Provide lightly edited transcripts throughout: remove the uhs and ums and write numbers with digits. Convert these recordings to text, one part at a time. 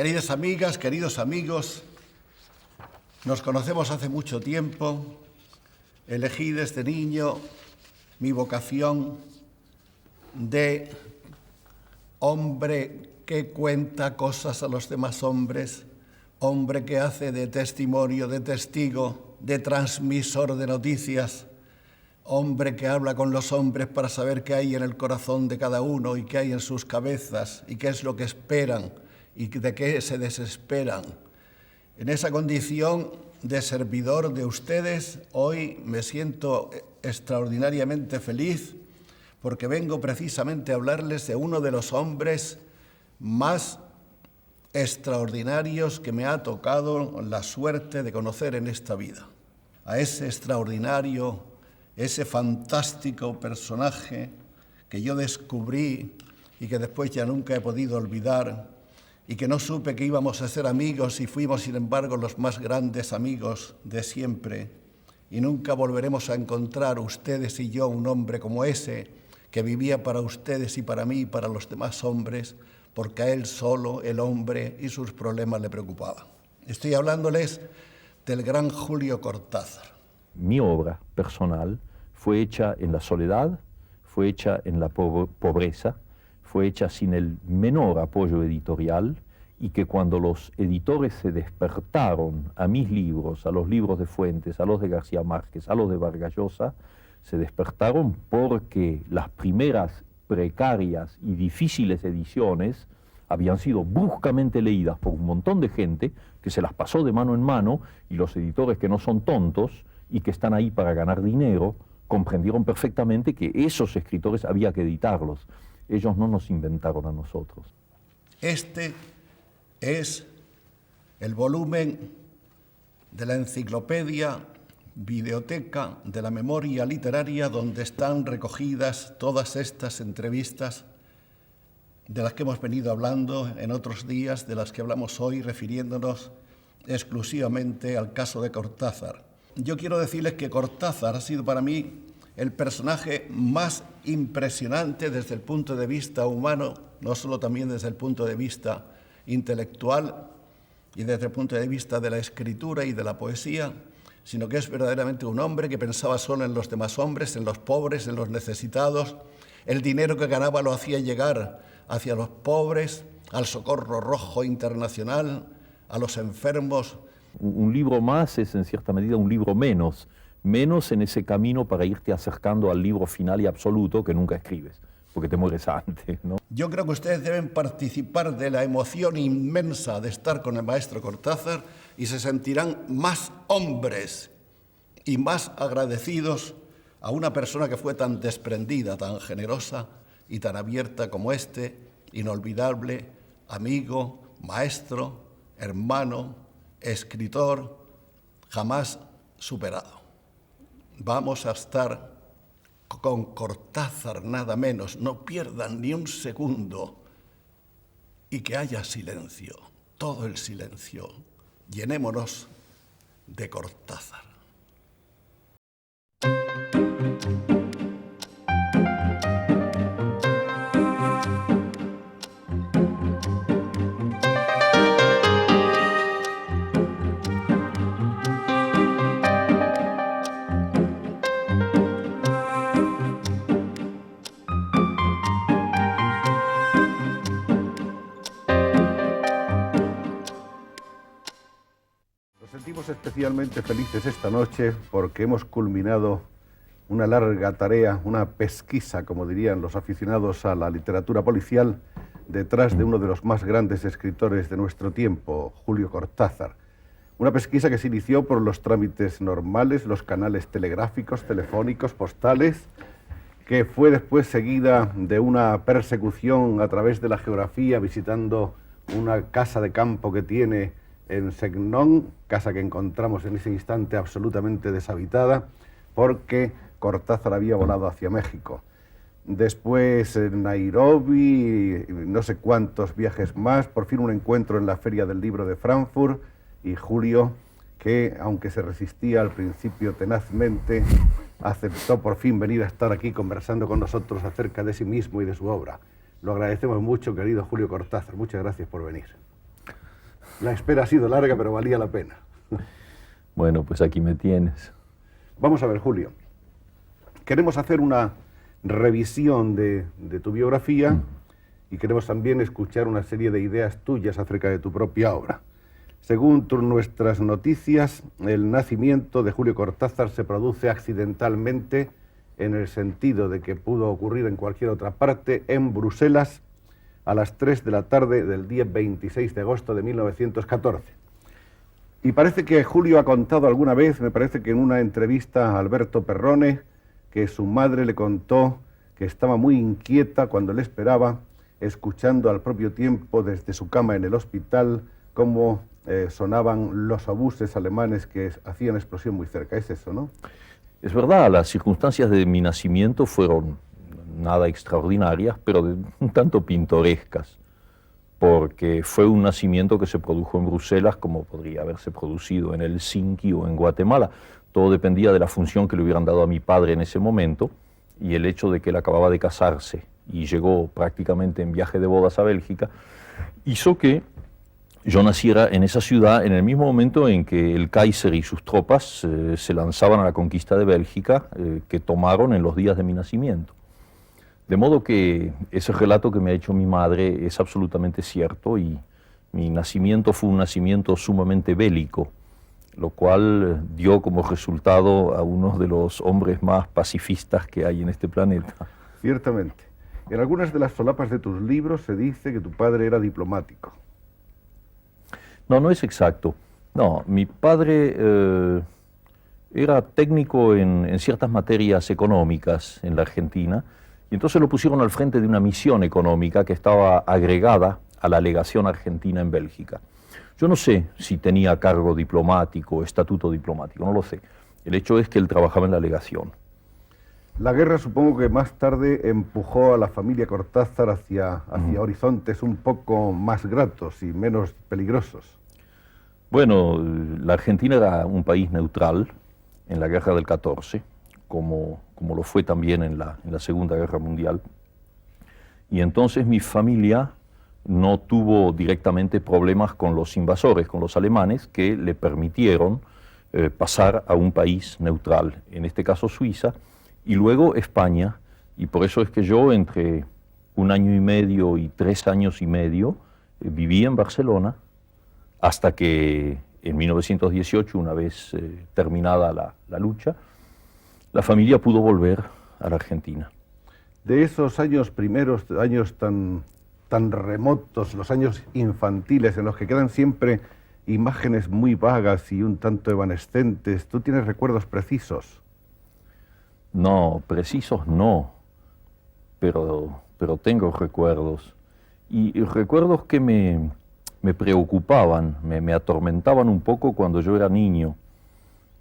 Queridas amigas, queridos amigos, nos conocemos hace mucho tiempo. Elegí desde niño mi vocación de hombre que cuenta cosas a los demás hombres, hombre que hace de testimonio, de testigo, de transmisor de noticias, hombre que habla con los hombres para saber qué hay en el corazón de cada uno y qué hay en sus cabezas y qué es lo que esperan y de qué se desesperan. En esa condición de servidor de ustedes, hoy me siento extraordinariamente feliz porque vengo precisamente a hablarles de uno de los hombres más extraordinarios que me ha tocado la suerte de conocer en esta vida. A ese extraordinario, ese fantástico personaje que yo descubrí y que después ya nunca he podido olvidar, y que no supe que íbamos a ser amigos y fuimos, sin embargo, los más grandes amigos de siempre. Y nunca volveremos a encontrar ustedes y yo un hombre como ese, que vivía para ustedes y para mí y para los demás hombres, porque a él solo, el hombre y sus problemas le preocupaban. Estoy hablándoles del gran Julio Cortázar. Mi obra personal fue hecha en la soledad, fue hecha en la pobreza, fue hecha sin el menor apoyo editorial, y que cuando los editores se despertaron a mis libros, a los libros de Fuentes, a los de García Márquez, a los de Vargas Llosa, se despertaron porque las primeras precarias y difíciles ediciones habían sido bruscamente leídas por un montón de gente que se las pasó de mano en mano, y los editores, que no son tontos y que están ahí para ganar dinero, comprendieron perfectamente que esos escritores había que editarlos. Ellos no nos inventaron a nosotros. Este es el volumen de la enciclopedia, biblioteca de la memoria literaria, donde están recogidas todas estas entrevistas de las que hemos venido hablando en otros días, de las que hablamos hoy, refiriéndonos exclusivamente al caso de Cortázar. Yo quiero decirles que Cortázar ha sido para mí el personaje más impresionante desde el punto de vista humano, no solo también desde el punto de vista intelectual y desde el punto de vista de la escritura y de la poesía, sino que es verdaderamente un hombre que pensaba solo en los demás hombres, en los pobres, en los necesitados. El dinero que ganaba lo hacía llegar hacia los pobres, al Socorro Rojo Internacional, a los enfermos. Un libro más es en cierta medida un libro menos en ese camino para irte acercando al libro final y absoluto que nunca escribes, porque te mueres antes, ¿no? Yo creo que ustedes deben participar de la emoción inmensa de estar con el maestro Cortázar y se sentirán más hombres y más agradecidos a una persona que fue tan desprendida, tan generosa y tan abierta como este inolvidable amigo, maestro, hermano, escritor, jamás superado. Vamos a estar con Cortázar nada menos, no pierdan ni un segundo, y que haya silencio, todo el silencio. Llenémonos de Cortázar. Especialmente felices esta noche porque hemos culminado una larga tarea, una pesquisa, como dirían los aficionados a la literatura policial, detrás de uno de los más grandes escritores de nuestro tiempo, Julio Cortázar. Una pesquisa que se inició por los trámites normales, los canales telegráficos, telefónicos, postales, que fue después seguida de una persecución a través de la geografía, visitando una casa de campo que tiene en Segnon, casa que encontramos en ese instante absolutamente deshabitada, porque Cortázar había volado hacia México. Después en Nairobi, no sé cuántos viajes más, por fin un encuentro en la Feria del Libro de Frankfurt, y Julio, que aunque se resistía al principio tenazmente, aceptó por fin venir a estar aquí conversando con nosotros acerca de sí mismo y de su obra. Lo agradecemos mucho, querido Julio Cortázar. Muchas gracias por venir. La espera ha sido larga, pero valía la pena. Bueno, pues aquí me tienes. Vamos a ver, Julio. Queremos hacer una revisión de tu biografía y queremos también escuchar una serie de ideas tuyas acerca de tu propia obra. Según nuestras noticias, el nacimiento de Julio Cortázar se produce accidentalmente, en el sentido de que pudo ocurrir en cualquier otra parte, en Bruselas, a las 3 de la tarde del día 26 de agosto de 1914. Y parece que Julio ha contado alguna vez, me parece que en una entrevista a Alberto Perrone, que su madre le contó que estaba muy inquieta cuando le esperaba, escuchando al propio tiempo desde su cama en el hospital cómo sonaban los obuses alemanes que hacían explosión muy cerca. Es eso, ¿no? Es verdad, las circunstancias de mi nacimiento fueron nada extraordinarias, pero un tanto pintorescas, porque fue un nacimiento que se produjo en Bruselas como podría haberse producido en Helsinki o en Guatemala. Todo dependía de la función que le hubieran dado a mi padre en ese momento y el hecho de que él acababa de casarse y llegó prácticamente en viaje de bodas a Bélgica, hizo que yo naciera en esa ciudad en el mismo momento en que el Kaiser y sus tropas se lanzaban a la conquista de Bélgica, que tomaron en los días de mi nacimiento. De modo que ese relato que me ha hecho mi madre es absolutamente cierto y mi nacimiento fue un nacimiento sumamente bélico, lo cual dio como resultado a uno de los hombres más pacifistas que hay en este planeta. Ciertamente. En algunas de las solapas de tus libros se dice que tu padre era diplomático. No, no es exacto. No, mi padre era técnico en ciertas materias económicas en la Argentina, y entonces lo pusieron al frente de una misión económica que estaba agregada a la legación argentina en Bélgica. Yo no sé si tenía cargo diplomático, estatuto diplomático, no lo sé. El hecho es que él trabajaba en la legación. La guerra supongo que más tarde empujó a la familia Cortázar hacia horizontes un poco más gratos y menos peligrosos. Bueno, la Argentina era un país neutral en la guerra del 14, como lo fue también en la Segunda Guerra Mundial. Y entonces mi familia no tuvo directamente problemas con los invasores, con los alemanes, que le permitieron pasar a un país neutral, en este caso Suiza, y luego España, y por eso es que yo entre 1 año y medio y 3 años y medio viví en Barcelona, hasta que en 1918, una vez terminada la lucha, la familia pudo volver a la Argentina. De esos años primeros, años tan remotos, los años infantiles, en los que quedan siempre imágenes muy vagas y un tanto evanescentes, ¿tú tienes recuerdos precisos? No, precisos no, pero tengo recuerdos. Y recuerdos que me preocupaban, me atormentaban un poco cuando yo era niño,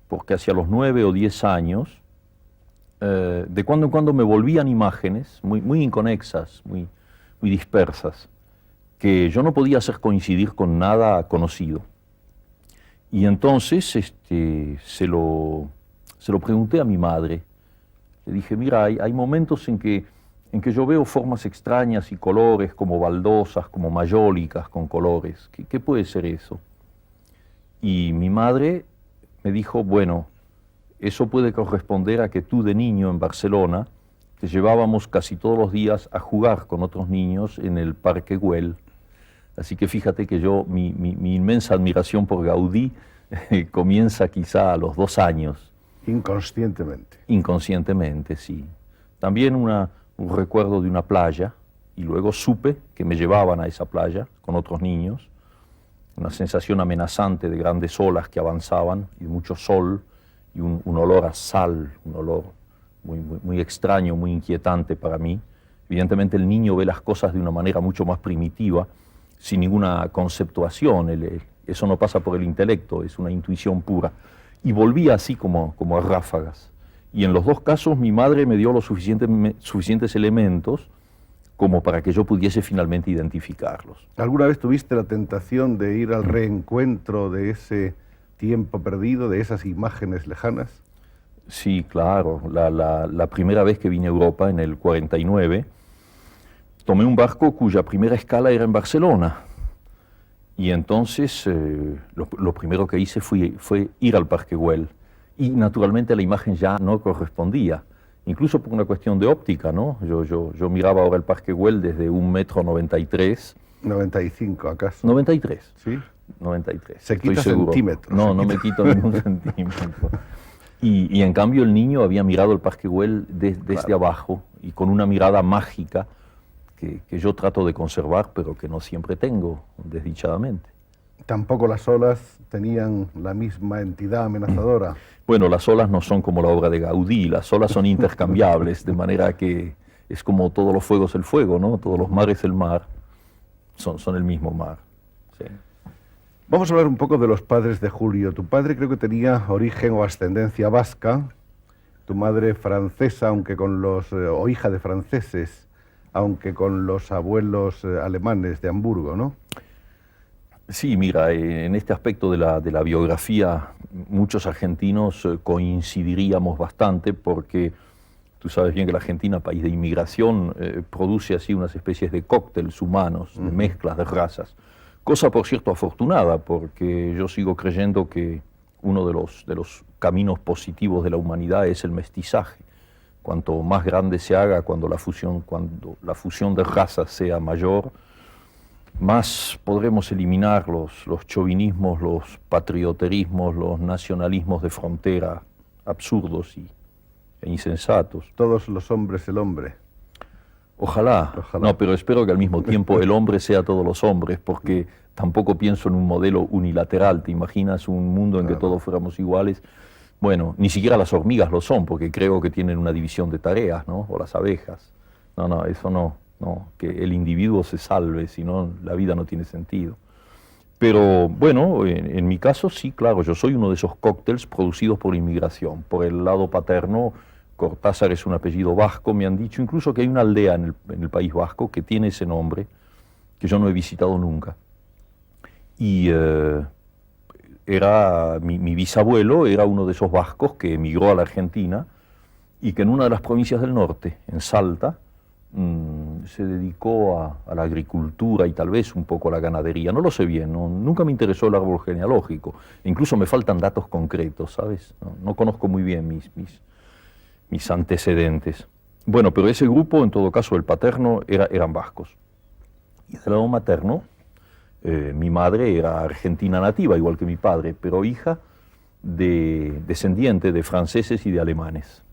porque hacia los 9 o 10 años, de cuando en cuando me volvían imágenes muy inconexas, muy dispersas, que yo no podía hacer coincidir con nada conocido. Y entonces se lo pregunté a mi madre. Le dije, mira, hay momentos en que yo veo formas extrañas y colores como baldosas, como mayólicas con colores. ¿Qué puede ser eso? Y mi madre me dijo, bueno, eso puede corresponder a que tú de niño en Barcelona te llevábamos casi todos los días a jugar con otros niños en el Parque Güell. Así que fíjate que mi inmensa admiración por Gaudí comienza quizá a los 2 años. Inconscientemente. Inconscientemente, sí. También un recuerdo de una playa, y luego supe que me llevaban a esa playa con otros niños. Una sensación amenazante de grandes olas que avanzaban y de mucho sol y un olor a sal, un olor muy extraño, muy inquietante para mí. Evidentemente el niño ve las cosas de una manera mucho más primitiva, sin ninguna conceptuación. Eso no pasa por el intelecto, es una intuición pura. Y volví así como a ráfagas. Y en los 2 casos mi madre me dio los suficientes elementos como para que yo pudiese finalmente identificarlos. ¿Alguna vez tuviste la tentación de ir al reencuentro de ese tiempo perdido, de esas imágenes lejanas? Sí, claro. La primera vez que vine a Europa, en el 49, tomé un barco cuya primera escala era en Barcelona. Y entonces lo primero que hice fue ir al Parque Güell. Y naturalmente la imagen ya no correspondía, incluso por una cuestión de óptica, ¿no? Yo miraba ahora el Parque Güell desde 1,93 m. 95, ¿acaso? 93. ¿Sí? 93. Se quita centímetros. No, no me quito ningún centímetro. Y en cambio el niño había mirado el Parque Güell desde abajo y con una mirada mágica que yo trato de conservar, pero que no siempre tengo, desdichadamente. Tampoco las olas tenían la misma entidad amenazadora. Bueno, las olas no son como la obra de Gaudí, las olas son intercambiables, de manera que es como todos los fuegos el fuego, ¿no? Todos los mares el mar, son el mismo mar. Sí. Vamos a hablar un poco de los padres de Julio. Tu padre creo que tenía origen o ascendencia vasca, tu madre francesa, aunque con o hija de franceses, aunque con los abuelos alemanes de Hamburgo, ¿no? Sí, mira, en este aspecto de la biografía, muchos argentinos coincidiríamos bastante porque tú sabes bien que la Argentina, país de inmigración, produce así unas especies de cócteles humanos, de mezclas de razas. Cosa, por cierto, afortunada, porque yo sigo creyendo que uno de los caminos positivos de la humanidad es el mestizaje. Cuanto más grande se haga, cuando la fusión de razas sea mayor, más podremos eliminar los chauvinismos, los patrioterismos, los nacionalismos de frontera absurdos e insensatos. Todos los hombres el hombre. Ojalá. No, pero espero que al mismo tiempo el hombre sea todos los hombres, porque tampoco pienso en un modelo unilateral. ¿Te imaginas un mundo en que todos fuéramos iguales? Bueno, ni siquiera las hormigas lo son, porque creo que tienen una división de tareas, ¿no? O las abejas. No, eso no. No, que el individuo se salve, si no la vida no tiene sentido. Pero bueno, en mi caso sí, claro, yo soy uno de esos cócteles producidos por inmigración. Por el lado paterno, Cortázar es un apellido vasco, me han dicho incluso que hay una aldea en el País Vasco que tiene ese nombre, que yo no he visitado nunca. Y mi bisabuelo era uno de esos vascos que emigró a la Argentina y que en una de las provincias del norte, en Salta, se dedicó a la agricultura y tal vez un poco a la ganadería. No lo sé bien, nunca me interesó el árbol genealógico. Incluso me faltan datos concretos, ¿sabes? No conozco muy bien mis antecedentes. Bueno, pero ese grupo, en todo caso, el paterno, eran vascos. Y del lado materno, mi madre era argentina nativa, igual que mi padre, pero hija descendiente de franceses y de alemanes.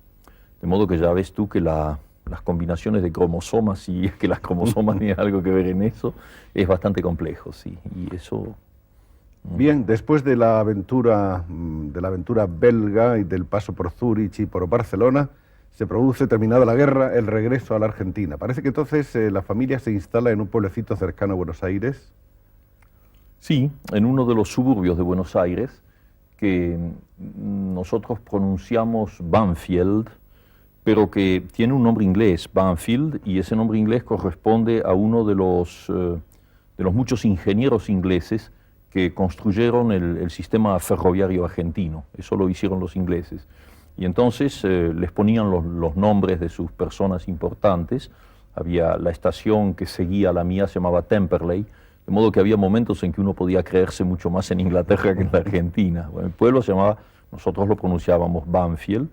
De modo que ya ves tú que las combinaciones de cromosomas, si es que las cromosomas tienen algo que ver en eso, es bastante complejo, sí. Y eso... Bien, después de la aventura belga y del paso por Zúrich y por Barcelona, se produce, terminada la guerra, el regreso a la Argentina. Parece que entonces la familia se instala en un pueblecito cercano a Buenos Aires. Sí, en uno de los suburbios de Buenos Aires, que nosotros pronunciamos Banfield, pero que tiene un nombre inglés, Banfield, y ese nombre inglés corresponde a uno de los muchos ingenieros ingleses que construyeron el sistema ferroviario argentino. Eso lo hicieron los ingleses. Y entonces les ponían los nombres de sus personas importantes. Había la estación que seguía la mía, se llamaba Temperley, de modo que había momentos en que uno podía creerse mucho más en Inglaterra que en la Argentina. Bueno, el pueblo se llamaba, nosotros lo pronunciábamos Banfield,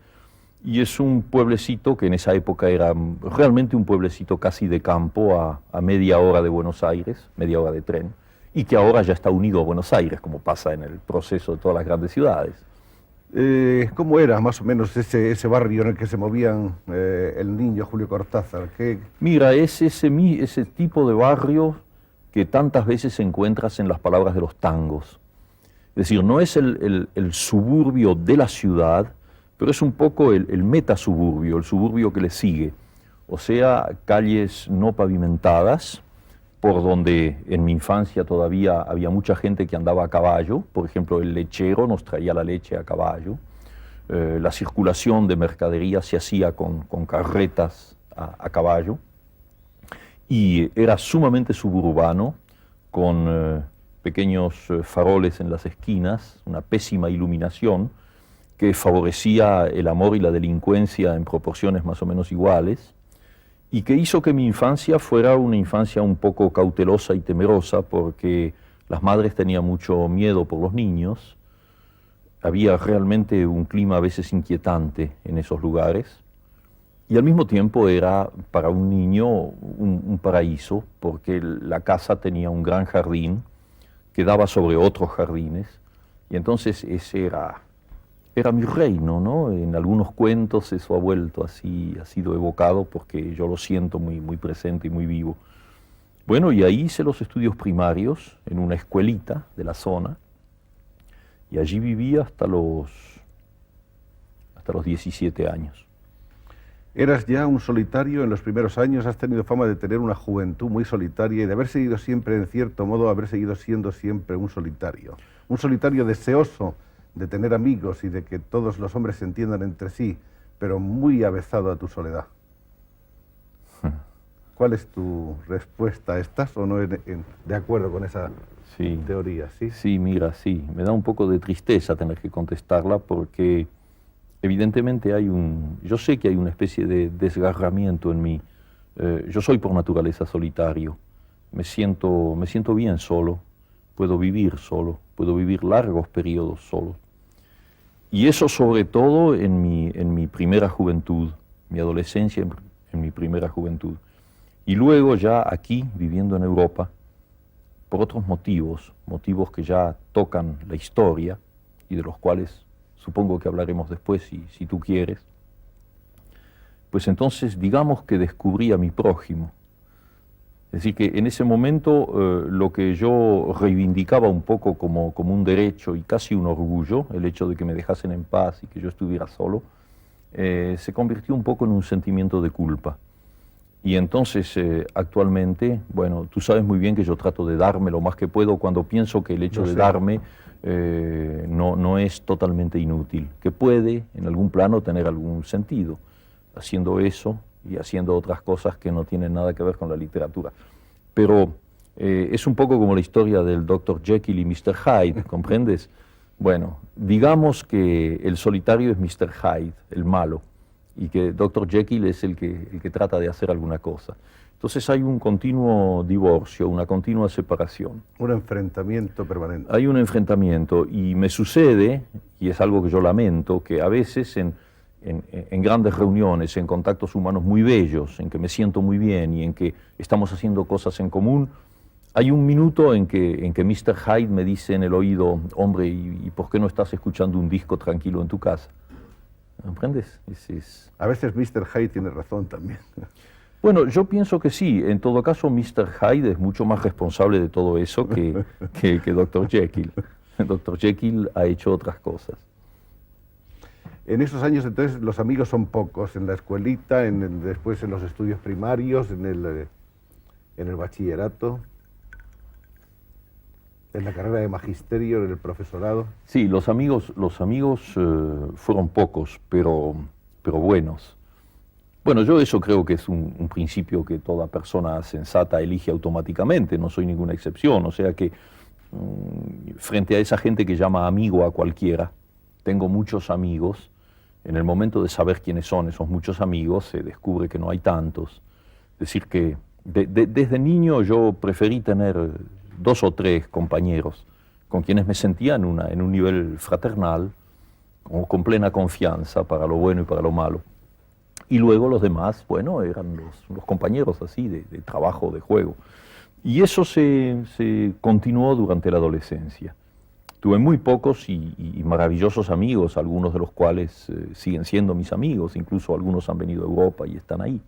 y es un pueblecito que en esa época era realmente un pueblecito casi de campo, a media hora de Buenos Aires, media hora de tren, y que ahora ya está unido a Buenos Aires, como pasa en el proceso de todas las grandes ciudades. ¿Cómo era más o menos ese barrio en el que se movían el niño Julio Cortázar? Mira, es ese tipo de barrio que tantas veces encuentras en las palabras de los tangos. Es decir, no es el suburbio de la ciudad, pero es un poco el metasuburbio, el suburbio que le sigue. O sea, calles no pavimentadas, por donde en mi infancia todavía había mucha gente que andaba a caballo. Por ejemplo, el lechero nos traía la leche a caballo. La circulación de mercadería se hacía con carretas a caballo. Y era sumamente suburbano, con pequeños faroles en las esquinas, una pésima iluminación que favorecía el amor y la delincuencia en proporciones más o menos iguales, y que hizo que mi infancia fuera una infancia un poco cautelosa y temerosa, porque Las madres tenían mucho miedo por los niños. Había realmente un clima a veces inquietante en esos lugares. Y al mismo tiempo era para un niño un paraíso, porque la casa tenía un gran jardín que daba sobre otros jardines. Y entonces ese era mi reino, ¿no? En algunos cuentos eso ha vuelto así, ha sido evocado porque yo lo siento muy, muy presente y muy vivo. Bueno, y ahí hice los estudios primarios en una escuelita de la zona y allí viví hasta los 17 años. Eras ya un solitario en los primeros años, has tenido fama de tener una juventud muy solitaria y de haber seguido siempre, en cierto modo, haber seguido siendo siempre un solitario deseoso de tener amigos y de que todos los hombres se entiendan entre sí, pero muy avezado a tu soledad. ¿Cuál es tu respuesta? ¿Estás o no de acuerdo con esa teoría? ¿Sí? Sí, mira, sí. Me da un poco de tristeza tener que contestarla porque evidentemente yo sé que hay una especie de desgarramiento en mí. Yo soy por naturaleza solitario. Me siento bien solo. Puedo vivir solo. Puedo vivir largos periodos solo. Y eso sobre todo en mi primera juventud, mi adolescencia, en mi primera juventud. Y luego ya aquí, viviendo en Europa, por otros motivos que ya tocan la historia y de los cuales supongo que hablaremos después si tú quieres, pues entonces digamos que descubrí a mi prójimo. Es decir, que en ese momento lo que yo reivindicaba un poco como un derecho y casi un orgullo, el hecho de que me dejasen en paz y que yo estuviera solo, se convirtió un poco en un sentimiento de culpa. Y entonces actualmente, bueno, tú sabes muy bien que yo trato de darme lo más que puedo cuando pienso que el hecho de darme no es totalmente inútil, que puede en algún plano tener algún sentido, haciendo eso y haciendo otras cosas que no tienen nada que ver con la literatura. Pero es un poco como la historia del Dr. Jekyll y Mr. Hyde, ¿comprendes? Bueno, digamos que el solitario es Mr. Hyde, el malo, y que Dr. Jekyll es el que trata de hacer alguna cosa. Entonces hay un continuo divorcio, una continua separación. Un enfrentamiento permanente. Hay un enfrentamiento y me sucede, y es algo que yo lamento, que a veces en grandes reuniones, en contactos humanos muy bellos, en que me siento muy bien y en que estamos haciendo cosas en común, hay un minuto en que Mr. Hyde me dice en el oído, hombre, ¿y por qué no estás escuchando un disco tranquilo en tu casa? ¿Comprendes? A veces Mr. Hyde tiene razón también. Bueno, yo pienso que sí. En todo caso, Mr. Hyde es mucho más responsable de todo eso que Dr. Jekyll. Dr. Jekyll ha hecho otras cosas. En esos años, entonces, los amigos son pocos. En la escuelita, después en los estudios primarios, en el bachillerato, en la carrera de magisterio, en el profesorado. Sí, los amigos fueron pocos, pero buenos. Bueno, yo eso creo que es un principio que toda persona sensata elige automáticamente, no soy ninguna excepción, o sea que frente a esa gente que llama amigo a cualquiera, tengo muchos amigos, en el momento de saber quiénes son esos muchos amigos, se descubre que no hay tantos. Es decir que desde niño yo preferí tener 2 o 3 compañeros con quienes me sentía en un nivel fraternal, con plena confianza para lo bueno y para lo malo. Y luego los demás, bueno, eran los compañeros así de trabajo, de juego. Y eso se continuó durante la adolescencia. Tuve muy pocos y maravillosos amigos, algunos de los cuales siguen siendo mis amigos, incluso algunos han venido a Europa y están ahí.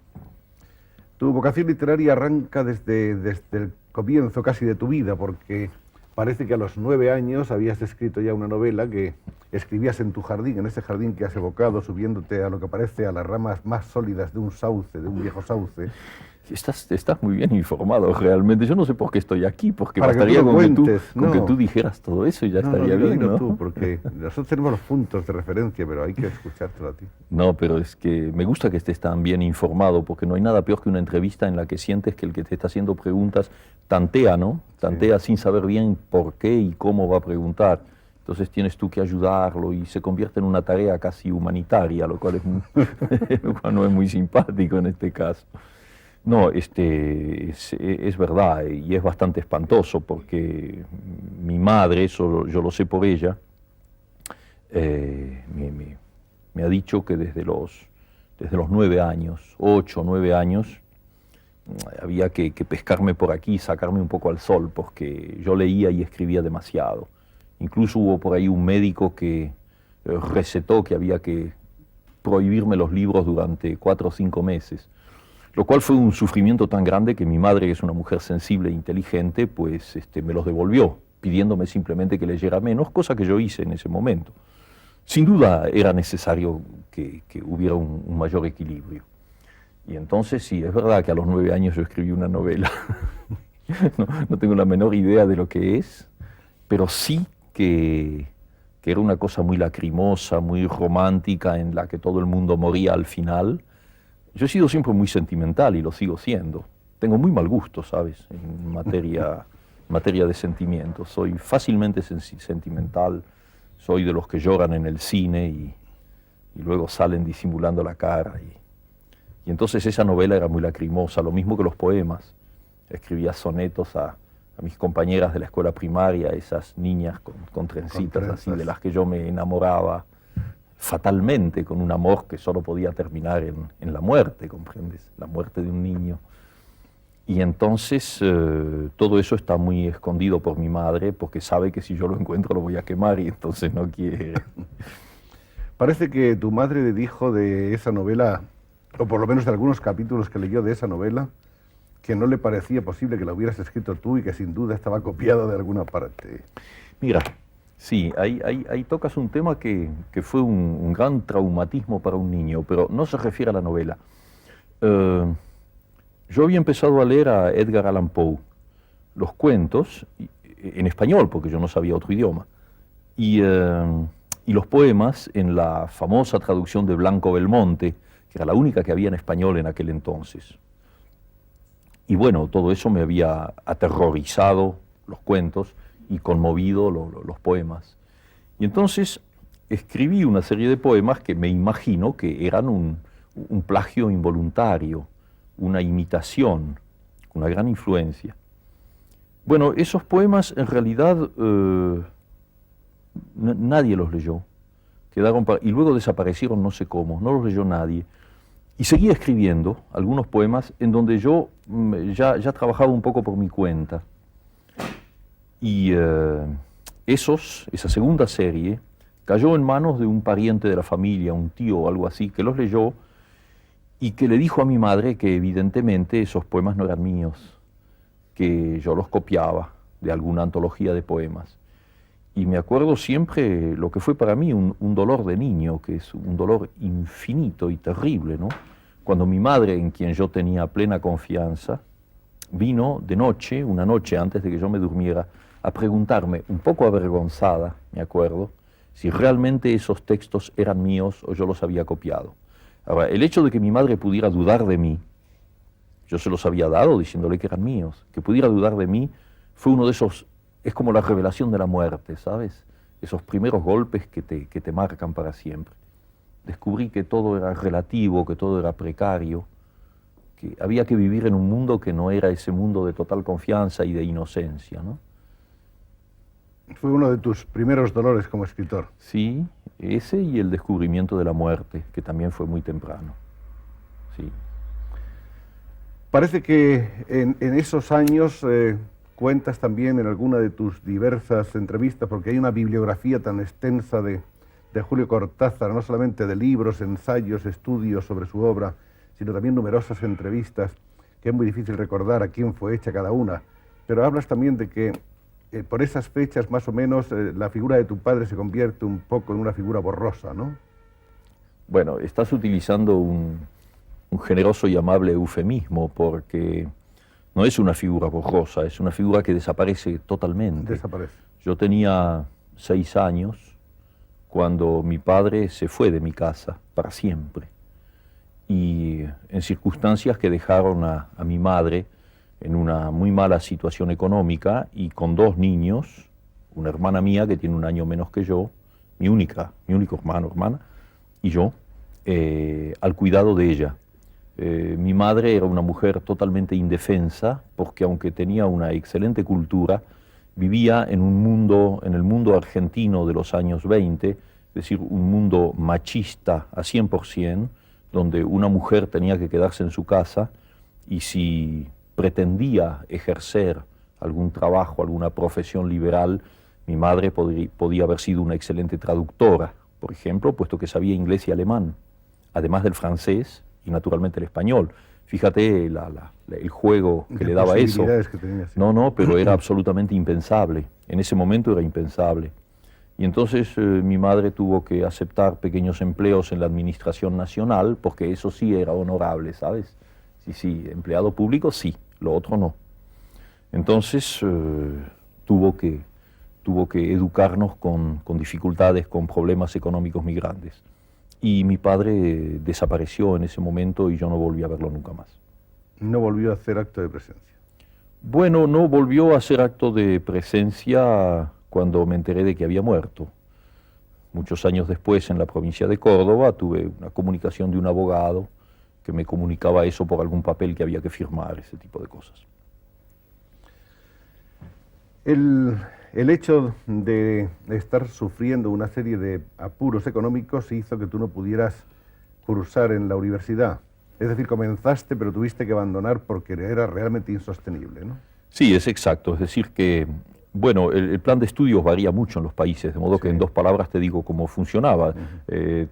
Tu vocación literaria arranca desde el comienzo casi de tu vida, porque parece que a los 9 años habías escrito ya una novela que escribías en tu jardín, en ese jardín que has evocado, subiéndote a lo que parece a las ramas más sólidas de un sauce, de un viejo sauce. Estás muy bien informado realmente. Yo no sé por qué estoy aquí, porque para bastaría con que tú dijeras todo eso y ya estaría bien, ¿no? Tú, porque nosotros tenemos los puntos de referencia, pero hay que escuchártelo a ti. No, pero es que me gusta que estés tan bien informado, porque no hay nada peor que una entrevista en la que sientes que el que te está haciendo preguntas tantea, ¿no? Tantea sin saber bien por qué y cómo va a preguntar. Entonces tienes tú que ayudarlo y se convierte en una tarea casi humanitaria, lo cual no es muy simpático en este caso. No, es verdad y es bastante espantoso porque mi madre, eso yo lo sé por ella, me ha dicho que desde los 9 años, 8 o 9 años, había que pescarme por aquí, sacarme un poco al sol, porque yo leía y escribía demasiado. Incluso hubo por ahí un médico que recetó que había que prohibirme los libros durante 4 o 5 meses, lo cual fue un sufrimiento tan grande que mi madre, que es una mujer sensible e inteligente, pues me los devolvió, pidiéndome simplemente que leyera menos, cosa que yo hice en ese momento. Sin duda era necesario que hubiera un mayor equilibrio. Y entonces sí, es verdad que a los 9 años yo escribí una novela. No tengo la menor idea de lo que es, pero sí que era una cosa muy lacrimosa, muy romántica, en la que todo el mundo moría al final. Yo he sido siempre muy sentimental y lo sigo siendo. Tengo muy mal gusto, ¿sabes?, en materia de sentimientos. Soy fácilmente sentimental, soy de los que lloran en el cine y luego salen disimulando la cara. Y entonces esa novela era muy lacrimosa, lo mismo que los poemas. Escribía sonetos a mis compañeras de la escuela primaria, esas niñas con trencitas así, de las que yo me enamoraba fatalmente, con un amor que solo podía terminar en la muerte, ¿comprendes? La muerte de un niño. Y entonces todo eso está muy escondido por mi madre, porque sabe que si yo lo encuentro lo voy a quemar y entonces no quiere. Parece que tu madre dijo de esa novela, o por lo menos de algunos capítulos que leyó de esa novela, que no le parecía posible que la hubieras escrito tú y que sin duda estaba copiada de alguna parte. Mira, sí, ahí tocas un tema que fue un gran traumatismo para un niño, pero no se refiere a la novela. Yo había empezado a leer a Edgar Allan Poe, los cuentos, en español, porque yo no sabía otro idioma, y los poemas en la famosa traducción de Blanco Belmonte, que era la única que había en español en aquel entonces. Y bueno, todo eso me había aterrorizado, los cuentos, y conmovido los poemas. Y entonces escribí una serie de poemas que me imagino que eran un plagio involuntario, una imitación, una gran influencia. Bueno, esos poemas en realidad nadie los leyó, y luego desaparecieron no sé cómo, no los leyó nadie. Y seguía escribiendo algunos poemas en donde yo ya trabajaba un poco por mi cuenta. Y esa segunda serie cayó en manos de un pariente de la familia, un tío o algo así, que los leyó y que le dijo a mi madre que evidentemente esos poemas no eran míos, que yo los copiaba de alguna antología de poemas. Y me acuerdo siempre lo que fue para mí un dolor de niño, que es un dolor infinito y terrible, ¿no? Cuando mi madre, en quien yo tenía plena confianza, vino de noche, una noche antes de que yo me durmiera, a preguntarme, un poco avergonzada, me acuerdo, si realmente esos textos eran míos o yo los había copiado. Ahora, el hecho de que mi madre pudiera dudar de mí, yo se los había dado diciéndole que eran míos, que pudiera dudar de mí, fue uno de esos, es como la revelación de la muerte, ¿sabes? Esos primeros golpes que te marcan para siempre. Descubrí que todo era relativo, que todo era precario, que había que vivir en un mundo que no era ese mundo de total confianza y de inocencia, ¿no? Fue uno de tus primeros dolores como escritor. Sí, ese y el descubrimiento de la muerte, que también fue muy temprano. Sí. Parece que en esos años cuentas también en alguna de tus diversas entrevistas, porque hay una bibliografía tan extensa de Julio Cortázar, no solamente de libros, ensayos, estudios sobre su obra, sino también numerosas entrevistas, que es muy difícil recordar a quién fue hecha cada una. Pero hablas también de que por esas fechas, más o menos, la figura de tu padre se convierte un poco en una figura borrosa, ¿no? Bueno, estás utilizando un generoso y amable eufemismo, porque no es una figura borrosa, es una figura que desaparece totalmente. Desaparece. Yo tenía 6 años cuando mi padre se fue de mi casa para siempre, y en circunstancias que dejaron a mi madre en una muy mala situación económica y con 2 niños, una hermana mía que tiene 1 año menos que yo, mi único hermana, y yo, al cuidado de ella. Mi madre era una mujer totalmente indefensa porque aunque tenía una excelente cultura, vivía en el mundo argentino de los años 20, es decir, un mundo machista a 100%, donde una mujer tenía que quedarse en su casa y si pretendía ejercer algún trabajo, alguna profesión liberal, mi madre podía haber sido una excelente traductora, por ejemplo, puesto que sabía inglés y alemán, además del francés y naturalmente el español. Fíjate el juego que le daba eso. Que tenía, sí. No, pero era absolutamente impensable. En ese momento era impensable. Y entonces mi madre tuvo que aceptar pequeños empleos en la administración nacional, porque eso sí era honorable, ¿sabes? Sí, empleado público sí, lo otro no. Entonces tuvo que educarnos con dificultades, con problemas económicos muy grandes. Y mi padre desapareció en ese momento y yo no volví a verlo nunca más. ¿No volvió a hacer acto de presencia? Bueno, no volvió a hacer acto de presencia cuando me enteré de que había muerto. Muchos años después, en la provincia de Córdoba, tuve una comunicación de un abogado que me comunicaba eso por algún papel que había que firmar, ese tipo de cosas. El hecho de estar sufriendo una serie de apuros económicos hizo que tú no pudieras cursar en la universidad. Es decir, comenzaste, pero tuviste que abandonar porque era realmente insostenible, ¿no? Sí, es exacto. Es decir que, bueno, el plan de estudios varía mucho en los países, de modo que en 2 palabras te digo cómo funcionaba.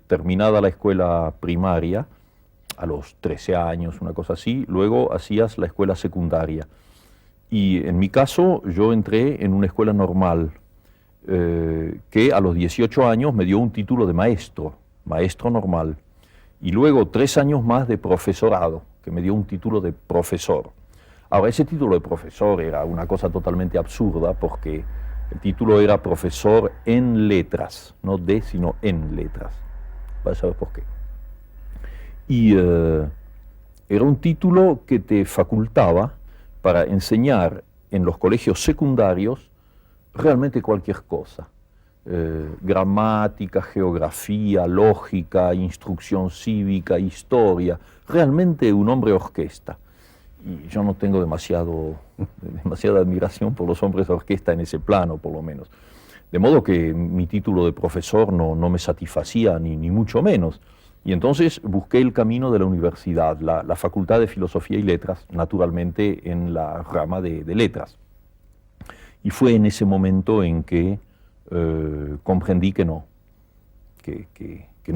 Terminada la escuela primaria, a los 13 años, una cosa así, luego hacías la escuela secundaria. Y en mi caso, yo entré en una escuela normal, que a los 18 años me dio un título de maestro normal. Y luego 3 años más de profesorado, que me dio un título de profesor. Ahora, ese título de profesor era una cosa totalmente absurda, porque el título era profesor en letras, no de, sino en letras. Vas a saber por qué. Y era un título que te facultaba para enseñar en los colegios secundarios realmente cualquier cosa. Gramática, geografía, lógica, instrucción cívica, historia. Realmente un hombre orquesta. Y yo no tengo demasiada admiración por los hombres de orquesta en ese plano, por lo menos. De modo que mi título de profesor no me satisfacía, ni mucho menos. Y entonces busqué el camino de la universidad, la Facultad de Filosofía y Letras, naturalmente en la rama de letras. Y fue en ese momento en que comprendí que no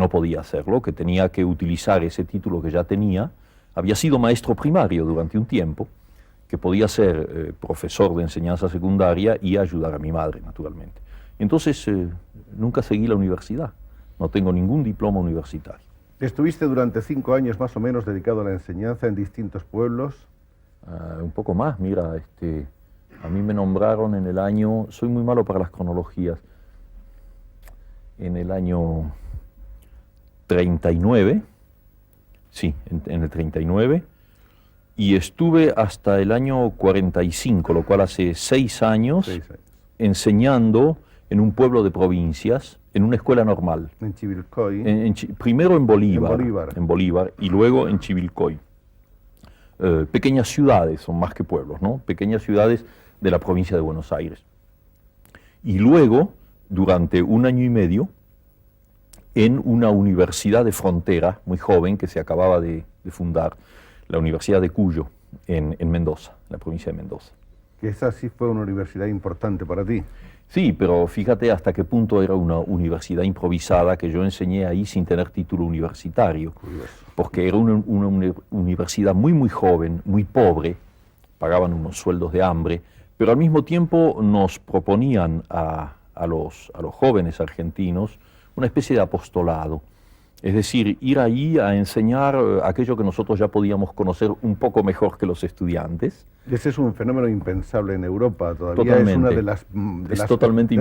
podía hacerlo, que tenía que utilizar ese título que ya tenía. Había sido maestro primario durante un tiempo, que podía ser profesor de enseñanza secundaria y ayudar a mi madre, naturalmente. Entonces nunca seguí la universidad, no tengo ningún diploma universitario. Estuviste durante 5 años más o menos dedicado a la enseñanza en distintos pueblos. Un poco más, mira, a mí me nombraron en el año, soy muy malo para las cronologías, en el año 39, sí, en el 39, y estuve hasta el año 45, lo cual hace 6 años, enseñando en un pueblo de provincias, en una escuela normal. En Chivilcoy. Primero en Bolívar y luego en Chivilcoy. Pequeñas ciudades, son más que pueblos, ¿no? Pequeñas ciudades de la provincia de Buenos Aires. Y luego, durante 1 año y medio, en una universidad de frontera, muy joven, que se acababa de fundar, la Universidad de Cuyo, en Mendoza, en la provincia de Mendoza. Que esa sí fue una universidad importante para ti. Sí, pero fíjate hasta qué punto era una universidad improvisada que yo enseñé ahí sin tener título universitario. Curioso. Porque era una universidad muy joven, muy pobre, pagaban unos sueldos de hambre, pero al mismo tiempo nos proponían a los jóvenes argentinos una especie de apostolado. Es decir, ir ahí a enseñar aquello que nosotros ya podíamos conocer un poco mejor que los estudiantes. Ese es un fenómeno impensable en Europa, todavía Totalmente. Es una de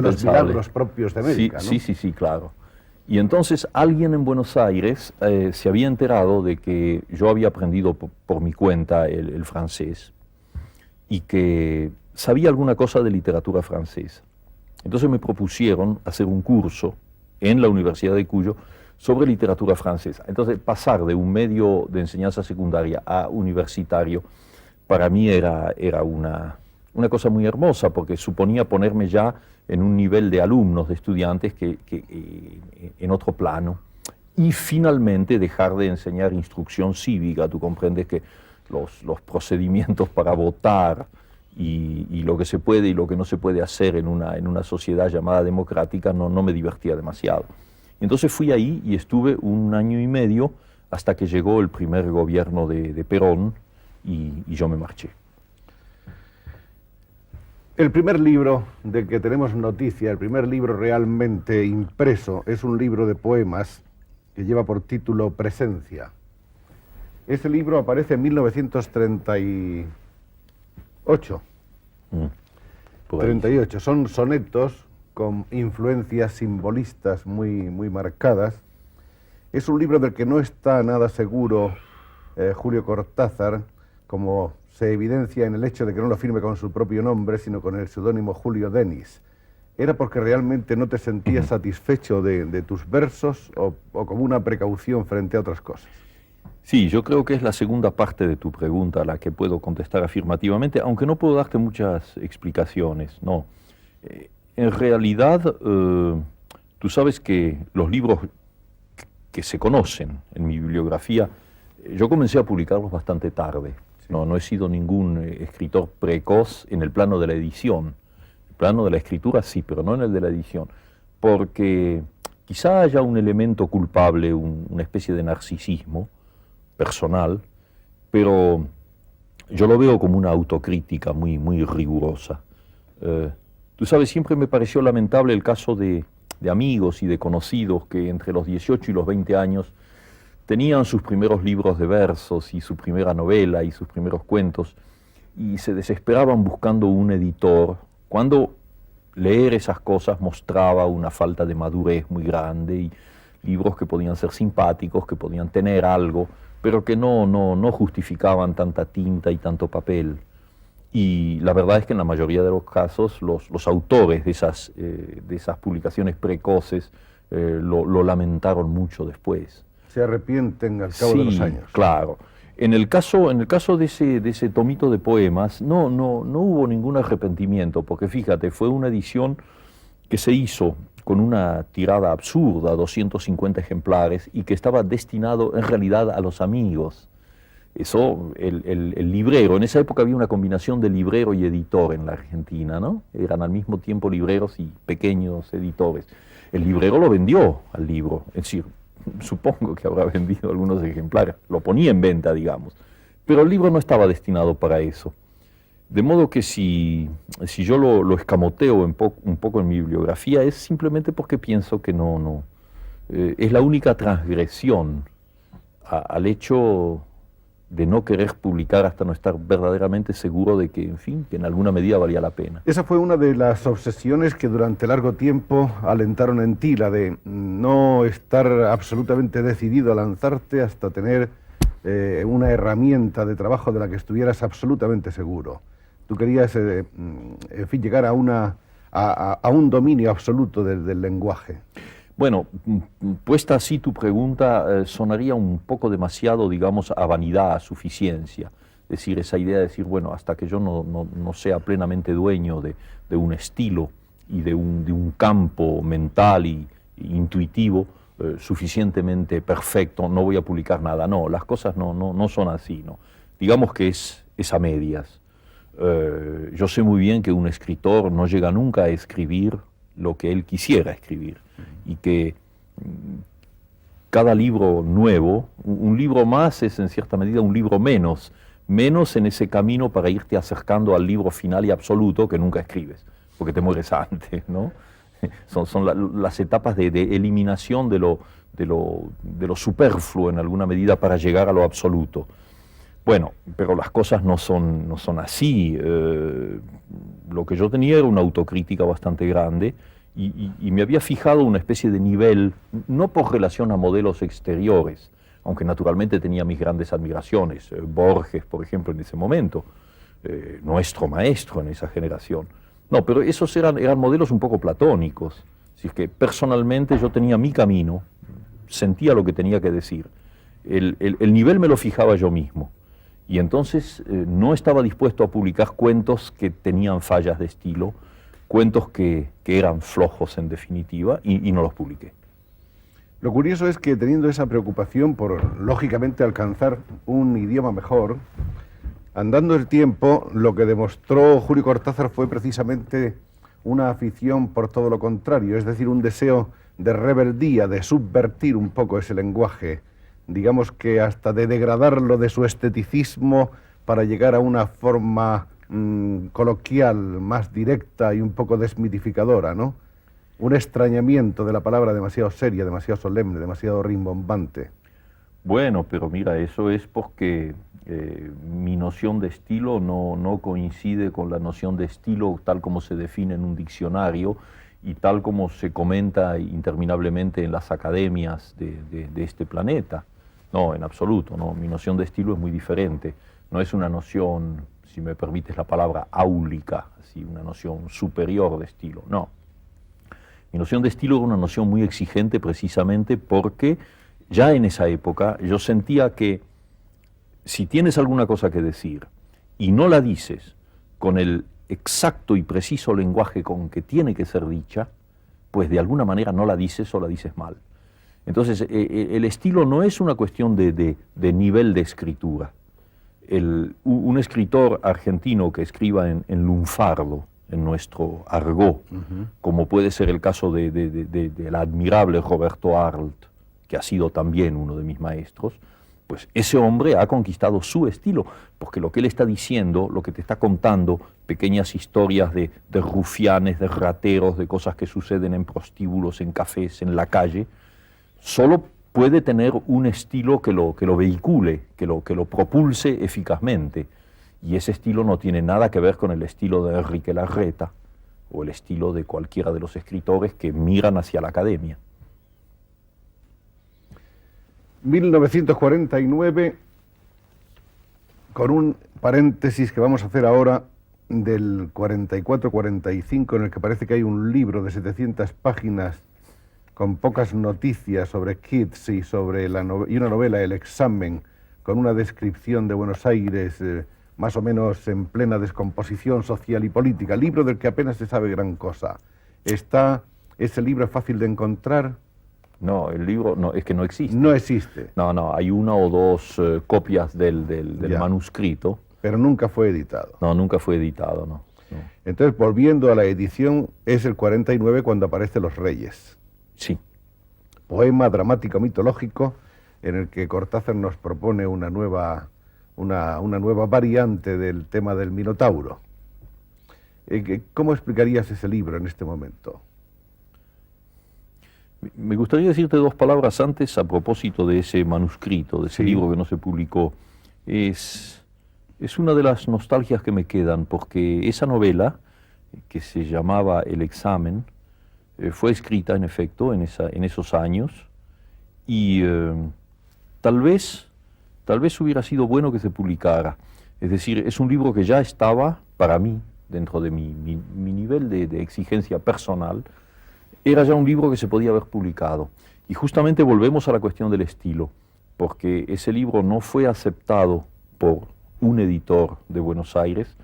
los milagros propios de América, sí, ¿no? Sí, claro. Y entonces alguien en Buenos Aires se había enterado de que yo había aprendido por mi cuenta el francés y que sabía alguna cosa de literatura francesa. Entonces me propusieron hacer un curso en la Universidad de Cuyo sobre literatura francesa. Entonces, pasar de un medio de enseñanza secundaria a universitario, para mí era una cosa muy hermosa, porque suponía ponerme ya en un nivel de alumnos, de estudiantes, que en otro plano. Y finalmente dejar de enseñar instrucción cívica. Tú comprendes que los procedimientos para votar y lo que se puede y lo que no se puede hacer en una sociedad llamada democrática no me divertía demasiado. Entonces fui ahí y estuve 1 año y medio hasta que llegó el primer gobierno de Perón y yo me marché. El primer libro del que tenemos noticia, el primer libro realmente impreso, es un libro de poemas que lleva por título Presencia. Ese libro aparece en 1938. 38. Son sonetos con influencias simbolistas muy marcadas. Es un libro del que no está nada seguro Julio Cortázar, como se evidencia en el hecho de que no lo firme con su propio nombre, sino con el seudónimo Julio Denis. ¿Era porque realmente no te sentías satisfecho de tus versos o como una precaución frente a otras cosas? Sí, yo creo que es la segunda parte de tu pregunta a la que puedo contestar afirmativamente, aunque no puedo darte muchas explicaciones, no. En realidad, tú sabes que los libros que se conocen en mi bibliografía, yo comencé a publicarlos bastante tarde. No he sido ningún escritor precoz en el plano de la edición. El plano de la escritura sí, pero no en el de la edición. Porque quizá haya un elemento culpable, una especie de narcisismo personal, pero yo lo veo como una autocrítica muy rigurosa. Tú sabes, siempre me pareció lamentable el caso de amigos y de conocidos que entre los 18 y los 20 años tenían sus primeros libros de versos y su primera novela y sus primeros cuentos y se desesperaban buscando un editor cuando leer esas cosas mostraba una falta de madurez muy grande y libros que podían ser simpáticos, que podían tener algo, pero que no justificaban tanta tinta y tanto papel. Y la verdad es que en la mayoría de los casos los autores de esas publicaciones precoces lo lamentaron mucho después. Se arrepienten al cabo de los años. Claro. En el caso de ese tomito de poemas, no hubo ningún arrepentimiento, porque fíjate, fue una edición que se hizo con una tirada absurda, 250 ejemplares, y que estaba destinado en realidad a los amigos. Eso, el librero, en esa época había una combinación de librero y editor en la Argentina, ¿no? Eran al mismo tiempo libreros y pequeños editores. El librero lo vendió al libro, es decir, supongo que habrá vendido algunos ejemplares, lo ponía en venta, digamos, pero el libro no estaba destinado para eso. De modo que si yo lo escamoteo un poco en mi bibliografía es simplemente porque pienso que es la única transgresión al hecho de no querer publicar hasta no estar verdaderamente seguro de que, en fin, que en alguna medida valía la pena. Esa fue una de las obsesiones que durante largo tiempo alentaron en ti, la de no estar absolutamente decidido a lanzarte hasta tener una herramienta de trabajo de la que estuvieras absolutamente seguro. Tú querías, en fin, llegar a un dominio absoluto del lenguaje. Bueno, puesta así tu pregunta, sonaría un poco demasiado, digamos, a vanidad, a suficiencia. Es decir, esa idea de decir, bueno, hasta que yo no sea plenamente dueño de un estilo y de un campo mental y intuitivo suficientemente perfecto, no voy a publicar nada. No, las cosas no son así, ¿no? Digamos que es a medias. Yo sé muy bien que un escritor no llega nunca a escribir lo que él quisiera escribir y que cada libro nuevo, un libro más es en cierta medida un libro menos en ese camino para irte acercando al libro final y absoluto que nunca escribes, porque te mueres antes, ¿no? Son las etapas de eliminación de lo superfluo en alguna medida para llegar a lo absoluto. Bueno, pero las cosas no son así. Lo que yo tenía era una autocrítica bastante grande y me había fijado una especie de nivel, no por relación a modelos exteriores, aunque naturalmente tenía mis grandes admiraciones, Borges, por ejemplo, en ese momento, nuestro maestro en esa generación. No, pero esos eran modelos un poco platónicos. Así que personalmente yo tenía mi camino, sentía lo que tenía que decir. El nivel me lo fijaba yo mismo. Y entonces no estaba dispuesto a publicar cuentos que tenían fallas de estilo, cuentos que eran flojos en definitiva, y no los publiqué. Lo curioso es que teniendo esa preocupación por, lógicamente, alcanzar un idioma mejor, andando el tiempo, lo que demostró Julio Cortázar fue precisamente una afición por todo lo contrario, es decir, un deseo de rebeldía, de subvertir un poco ese lenguaje, digamos que hasta de degradarlo de su esteticismo para llegar a una forma coloquial, más directa y un poco desmitificadora, ¿no? Un extrañamiento de la palabra demasiado seria, demasiado solemne, demasiado rimbombante. Bueno, pero mira, eso es porque mi noción de estilo no coincide con la noción de estilo tal como se define en un diccionario y tal como se comenta interminablemente en las academias de este planeta. No, en absoluto, no. Mi noción de estilo es muy diferente. No es una noción, si me permites la palabra, áulica, así, una noción superior de estilo, no. Mi noción de estilo era una noción muy exigente precisamente porque ya en esa época yo sentía que si tienes alguna cosa que decir y no la dices con el exacto y preciso lenguaje con que tiene que ser dicha, pues de alguna manera no la dices o la dices mal. Entonces el estilo no es una cuestión de nivel de escritura. Un escritor argentino que escriba en lunfardo, en nuestro argot, como puede ser el caso del admirable Roberto Arlt, que ha sido también uno de mis maestros, pues ese hombre ha conquistado su estilo, porque lo que él está diciendo, lo que te está contando, pequeñas historias de rufianes, de rateros, de cosas que suceden en prostíbulos, en cafés, en la calle, solo puede tener un estilo que lo vehicule, que lo propulse eficazmente. Y ese estilo no tiene nada que ver con el estilo de Enrique Larreta o el estilo de cualquiera de los escritores que miran hacia la academia. 1949, con un paréntesis que vamos a hacer ahora del 44-45, en el que parece que hay un libro de 700 páginas con pocas noticias sobre Keats y una novela, El examen, con una descripción de Buenos Aires más o menos en plena descomposición social y política, libro del que apenas se sabe gran cosa. ¿Ese libro es fácil de encontrar? No, el libro no, es que no existe. No existe. No, hay una o dos copias del manuscrito. Pero nunca fue editado. No, nunca fue editado, no. Entonces, volviendo a la edición, es el 49 cuando aparecen Los Reyes. Sí. Poema dramático mitológico en el que Cortázar nos propone una nueva variante del tema del Minotauro. ¿Cómo explicarías ese libro en este momento? Me gustaría decirte dos palabras antes a propósito de ese manuscrito, de ese libro que no se publicó. Es una de las nostalgias que me quedan, porque esa novela, que se llamaba El examen, fue escrita en efecto en esos años, y tal vez hubiera sido bueno que se publicara. Es decir, es un libro que ya estaba, para mí, dentro de mi nivel de exigencia personal, era ya un libro que se podía haber publicado. Y justamente volvemos a la cuestión del estilo, porque ese libro no fue aceptado por un editor de Buenos Aires,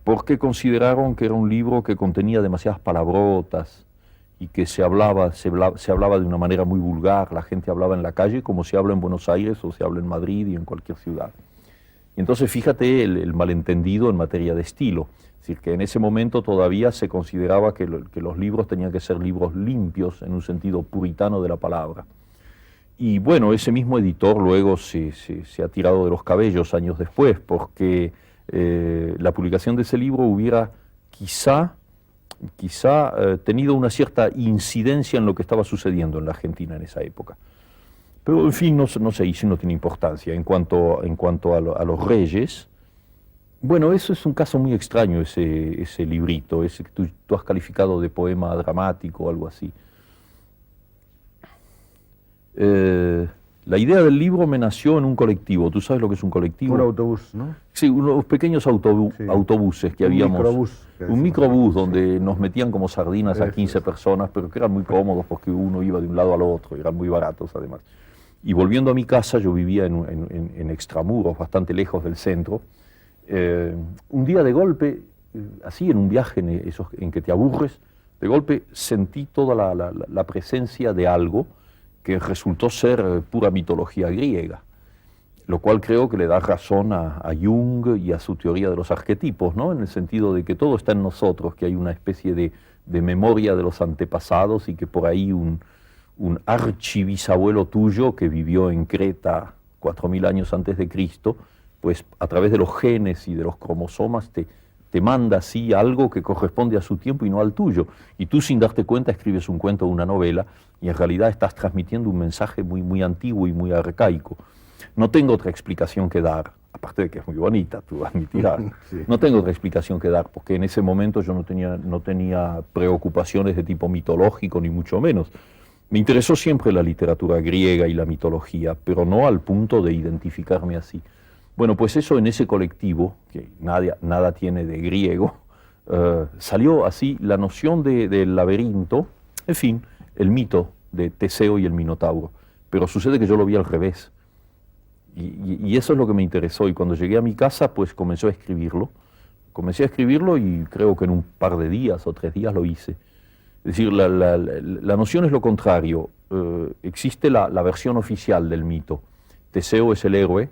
porque consideraron que era un libro que contenía demasiadas palabrotas y que se hablaba de una manera muy vulgar. La gente hablaba en la calle como se habla en Buenos Aires o se habla en Madrid y en cualquier ciudad. Y entonces fíjate el malentendido en materia de estilo. Es decir, que en ese momento todavía se consideraba que los libros tenían que ser libros limpios en un sentido puritano de la palabra. Y bueno, ese mismo editor luego se ha tirado de los cabellos años después, porque la publicación de ese libro hubiera quizá tenido una cierta incidencia en lo que estaba sucediendo en la Argentina en esa época. Pero en fin, no se hizo y no tiene importancia. En cuanto a los Reyes, bueno, eso es un caso muy extraño, ese librito, ese que tú has calificado de poema dramático o algo así. La idea del libro me nació en un colectivo. ¿Tú sabes lo que es un colectivo? Un autobús, ¿no? Sí, unos pequeños autobuses que habíamos. Un microbús donde nos metían como sardinas a 15 personas, pero que eran muy cómodos porque uno iba de un lado al otro, y eran muy baratos además. Y volviendo a mi casa, yo vivía en extramuros, bastante lejos del centro. Un día de golpe, así en un viaje en que te aburres, de golpe sentí toda la presencia de algo que resultó ser pura mitología griega, lo cual creo que le da razón a Jung y a su teoría de los arquetipos, ¿no? En el sentido de que todo está en nosotros, que hay una especie de memoria de los antepasados y que por ahí un archibisabuelo tuyo que vivió en Creta 4000 años antes de Cristo, pues a través de los genes y de los cromosomas te manda así algo que corresponde a su tiempo y no al tuyo. Y tú, sin darte cuenta, escribes un cuento o una novela y en realidad estás transmitiendo un mensaje muy, muy antiguo y muy arcaico. No tengo otra explicación que dar, aparte de que es muy bonita, tú admitirás. Sí. No tengo otra explicación que dar, porque en ese momento yo no tenía preocupaciones de tipo mitológico, ni mucho menos. Me interesó siempre la literatura griega y la mitología, pero no al punto de identificarme así. Bueno, pues eso en ese colectivo, que nada tiene de griego, salió así la noción del laberinto, en fin, el mito de Teseo y el Minotauro. Pero sucede que yo lo vi al revés. Y eso es lo que me interesó. Y cuando llegué a mi casa, pues comencé a escribirlo. Comencé a escribirlo y creo que en un par de días o 3 días lo hice. Es decir, la noción es lo contrario. Existe la versión oficial del mito. Teseo es el héroe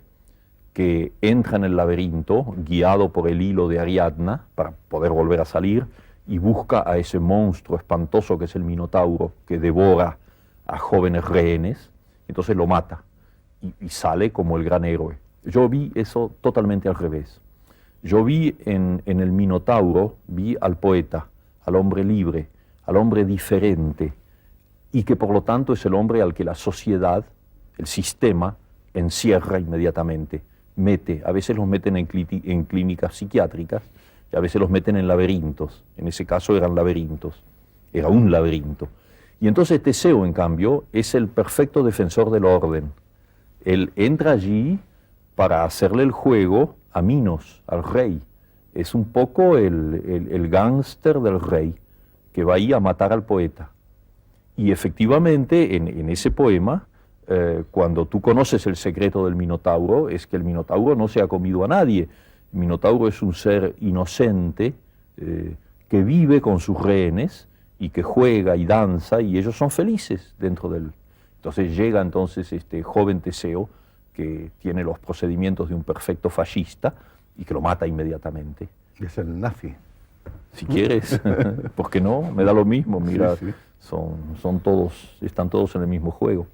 que entra en el laberinto, guiado por el hilo de Ariadna, para poder volver a salir, y busca a ese monstruo espantoso que es el Minotauro, que devora a jóvenes rehenes, entonces lo mata, y sale como el gran héroe. Yo vi eso totalmente al revés. Yo vi en el Minotauro, vi al poeta, al hombre libre, al hombre diferente, y que por lo tanto es el hombre al que la sociedad, el sistema, encierra inmediatamente. A veces los meten en clínicas psiquiátricas y a veces los meten en laberintos. En ese caso eran laberintos, era un laberinto. Y entonces Teseo, en cambio, es el perfecto defensor del orden. Él entra allí para hacerle el juego a Minos, al rey. Es un poco el gángster del rey que va ahí a matar al poeta. Y efectivamente, en ese poema, cuando tú conoces el secreto del Minotauro, es que el Minotauro no se ha comido a nadie. El Minotauro es un ser inocente que vive con sus rehenes y que juega y danza y ellos son felices dentro de él. Entonces llega este joven Teseo que tiene los procedimientos de un perfecto fascista y que lo mata inmediatamente. Es el nazi. Si quieres, ¿por qué no? Me da lo mismo, mira, sí. Están todos en el mismo juego.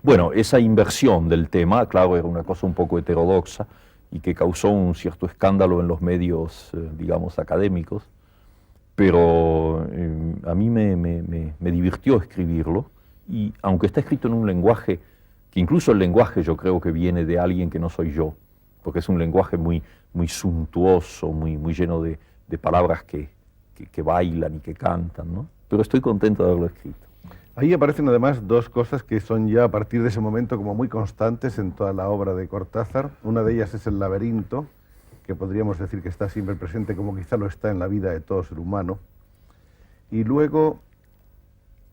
Bueno, esa inversión del tema, claro, era una cosa un poco heterodoxa y que causó un cierto escándalo en los medios, digamos, académicos, pero a mí me divirtió escribirlo, y aunque está escrito en un lenguaje, que incluso el lenguaje yo creo que viene de alguien que no soy yo, porque es un lenguaje muy suntuoso, muy lleno de palabras que bailan y que cantan, ¿no? Pero estoy contento de haberlo escrito. Ahí aparecen además 2 cosas que son ya a partir de ese momento como muy constantes en toda la obra de Cortázar. Una de ellas es el laberinto, que podríamos decir que está siempre presente como quizá lo está en la vida de todo ser humano. Y luego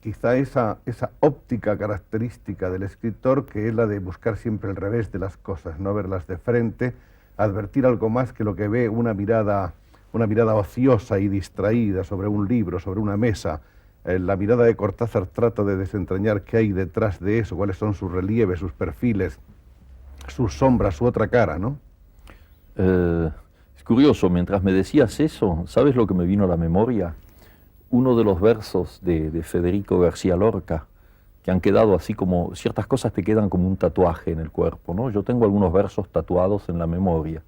quizá esa óptica característica del escritor, que es la de buscar siempre el revés de las cosas, no verlas de frente, advertir algo más que lo que ve una mirada ociosa y distraída sobre un libro, sobre una mesa. La mirada de Cortázar trata de desentrañar qué hay detrás de eso, cuáles son sus relieves, sus perfiles, sus sombras, su otra cara, ¿no? Es curioso, mientras me decías eso, ¿sabes lo que me vino a la memoria? Uno de los versos de Federico García Lorca, que han quedado así como, ciertas cosas te quedan como un tatuaje en el cuerpo, ¿no? Yo tengo algunos versos tatuados en la memoria,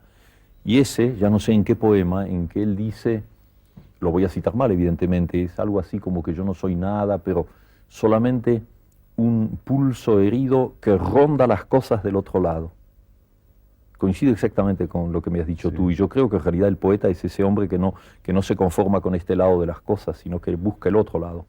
y ese, ya no sé en qué poema, en que él dice, lo voy a citar mal evidentemente, es algo así como que yo no soy nada, pero solamente un pulso herido que ronda las cosas del otro lado. Coincido exactamente con lo que me has dicho tú, y yo creo que en realidad el poeta es ese hombre que no se conforma con este lado de las cosas, sino que busca el otro lado.